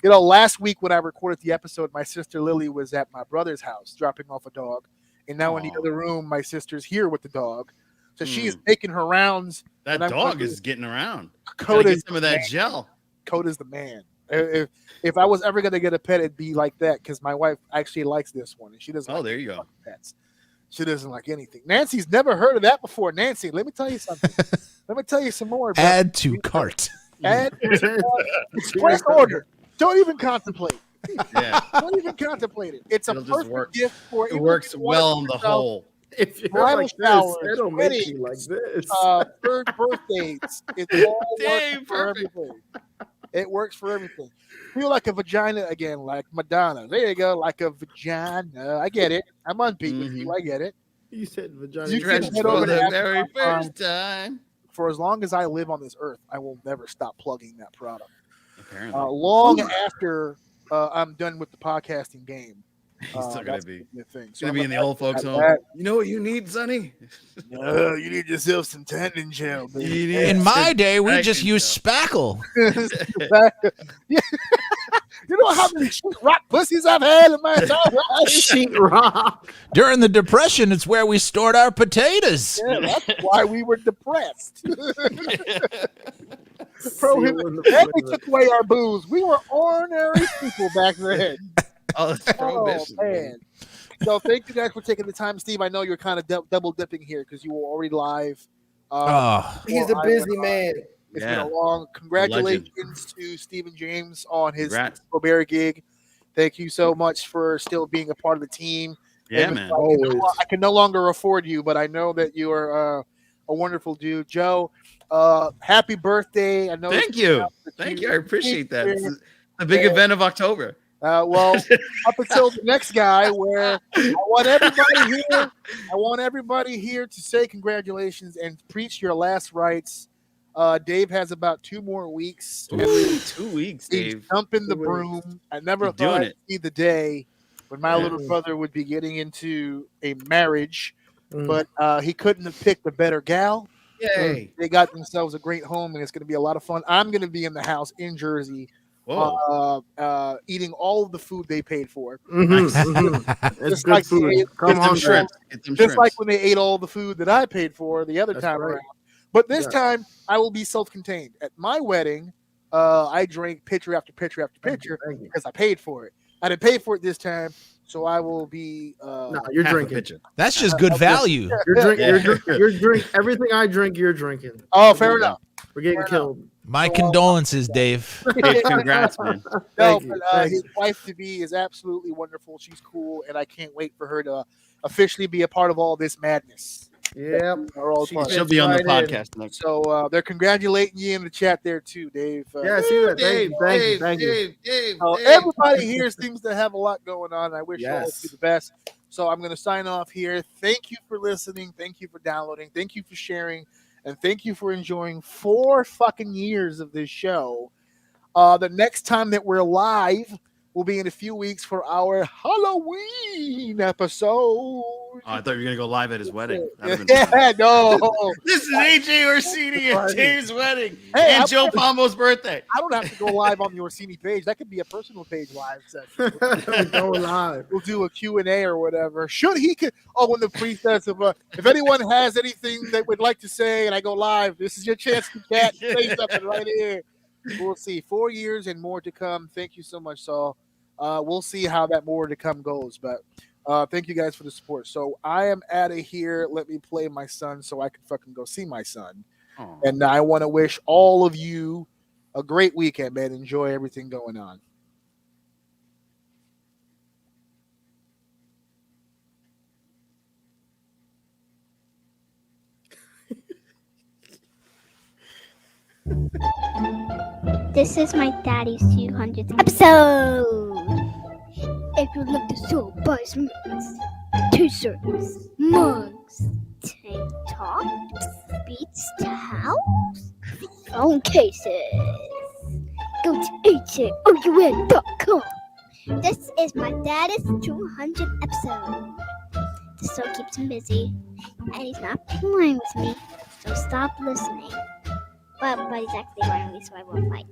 [SPEAKER 8] last week when I recorded the episode, my sister Lily was at my brother's house dropping off a dog. And now in the other room, my sister's here with the dog. So she's making her rounds.
[SPEAKER 7] That dog is getting around.
[SPEAKER 8] Coda
[SPEAKER 7] get some of that gel.
[SPEAKER 8] Coda's the man. If I was ever gonna get a pet, it'd be like that because my wife actually likes this one, and she doesn't.
[SPEAKER 7] Oh, there you go.
[SPEAKER 8] Pets. She doesn't like anything. Nancy's never heard of that before. Nancy, let me tell you something. Let me tell you some more. Bro.
[SPEAKER 6] Add to cart.
[SPEAKER 8] Express order. Don't even contemplate.
[SPEAKER 7] Yeah.
[SPEAKER 8] Don't even contemplate it. It's
[SPEAKER 7] It'll
[SPEAKER 8] a perfect gift for.
[SPEAKER 7] It works well on the whole.
[SPEAKER 4] If you're
[SPEAKER 8] bridal
[SPEAKER 4] like
[SPEAKER 8] showers,
[SPEAKER 4] this, it'll make you like this.
[SPEAKER 8] Third birthdays. It all
[SPEAKER 7] Dang,
[SPEAKER 8] works for everything. It works for everything. Feel like a vagina again, like Madonna. There you go, like a vagina. I get it. I'm on beat with you. I get it.
[SPEAKER 4] You said vagina.
[SPEAKER 8] You can
[SPEAKER 7] Dressed
[SPEAKER 8] head
[SPEAKER 7] for
[SPEAKER 8] over
[SPEAKER 7] the
[SPEAKER 8] to
[SPEAKER 7] very
[SPEAKER 8] Amazon.
[SPEAKER 7] first time.
[SPEAKER 8] For as long as I live on this earth, I will never stop plugging that product.
[SPEAKER 7] Apparently.
[SPEAKER 8] Long after I'm done with the podcasting game.
[SPEAKER 7] He's still gonna be
[SPEAKER 8] the thing.
[SPEAKER 7] So gonna be in the old folks' home. You know what you need, Sonny?
[SPEAKER 8] No, you need yourself some tanning gel, baby.
[SPEAKER 6] In my day, we just used spackle.
[SPEAKER 8] You know how many sheetrock pussies I've had in my time?
[SPEAKER 4] Sheetrock.
[SPEAKER 6] During the Depression, it's where we stored our potatoes.
[SPEAKER 8] Yeah, that's why we were depressed. Prohibited. And we took away our booze. We were ordinary people back then.
[SPEAKER 7] Oh, that's prohibition.
[SPEAKER 8] Oh, man. So thank you guys for taking the time, Steve. I know you're kind of double dipping here because you were already live.
[SPEAKER 5] He's a busy man.
[SPEAKER 8] It's been a long. Congratulations to Stephen James on his Bear gig. Thank you so much for still being a part of the team.
[SPEAKER 7] Yeah, man.
[SPEAKER 8] I can no longer afford you, but I know that you are a wonderful dude. Joe, happy birthday. I know.
[SPEAKER 7] Thank you. Thank you. I appreciate that. It's a big event of October.
[SPEAKER 8] Well, up until the next guy, where I want everybody here to say congratulations and preach your last rites. Dave has about 2 more weeks.
[SPEAKER 7] 2 weeks, Dave.
[SPEAKER 8] Jumping the broom. I never thought I'd see the day when my little brother would be getting into a marriage, but he couldn't have picked a better gal.
[SPEAKER 7] Yay!
[SPEAKER 8] They got themselves a great home, and it's going to be a lot of fun. I'm going to be in the house in Jersey. Eating all of the food they paid for.
[SPEAKER 4] It's good food.
[SPEAKER 7] Come on, shrimp.
[SPEAKER 8] Just like when they ate all the food that I paid for the other time around. But this time, I will be self-contained. At my wedding, I drank pitcher after pitcher after pitcher because I paid for it. I didn't pay for it this time, so I will be.
[SPEAKER 4] No, you're drinking.
[SPEAKER 6] That's just good value.
[SPEAKER 4] You're drinking. You're drinking. Everything I drink, you're drinking.
[SPEAKER 8] Oh, fair enough.
[SPEAKER 4] We're getting killed.
[SPEAKER 6] My condolences, Dave.
[SPEAKER 7] Congrats, man.
[SPEAKER 8] His wife to be is absolutely wonderful. She's cool, and I can't wait for her to officially be a part of all this madness.
[SPEAKER 4] Yeah,
[SPEAKER 7] she'll be on the podcast next.
[SPEAKER 8] So they're congratulating you in the chat there too, Dave.
[SPEAKER 4] Yeah, I see that. Thank you.
[SPEAKER 8] Everybody here seems to have a lot going on. I wish all of you the best. So I'm going to sign off here. Thank you for listening. Thank you for downloading. Thank you for sharing. And thank you for enjoying 4 fucking years of this show. The next time that we're live will be in a few weeks for our Halloween episode.
[SPEAKER 7] I thought you were gonna go live at his wedding.
[SPEAKER 8] Yeah, no.
[SPEAKER 7] This is AJ Orsini at Dave's wedding
[SPEAKER 8] Hey,
[SPEAKER 7] and Joe Pombo's birthday.
[SPEAKER 8] I don't have to go live on the Orsini page. That could be a personal page live session.
[SPEAKER 4] Go live.
[SPEAKER 8] We'll do a Q&A or whatever. Should he could? Oh, when the priest says, if anyone has anything they would like to say, and I go live, this is your chance to chat. Say something right here. We'll see. 4 years and more to come. Thank you so much, Saul. We'll see how that more to come goes, but thank you guys for the support. So I am out of here. Let me play my son so I can fucking go see my son.
[SPEAKER 7] Aww.
[SPEAKER 8] And I want to wish all of you a great weekend, man. Enjoy everything going on.
[SPEAKER 9] This is my daddy's 200th episode. If you'd like to so buy some t-shirts, mugs, tank tops, beats towels, phone cases, go to HAOUM.com. This is my daddy's 200th episode. This still keeps him busy, and he's not playing with me, so stop listening. But he's actually running me, so I won't fight.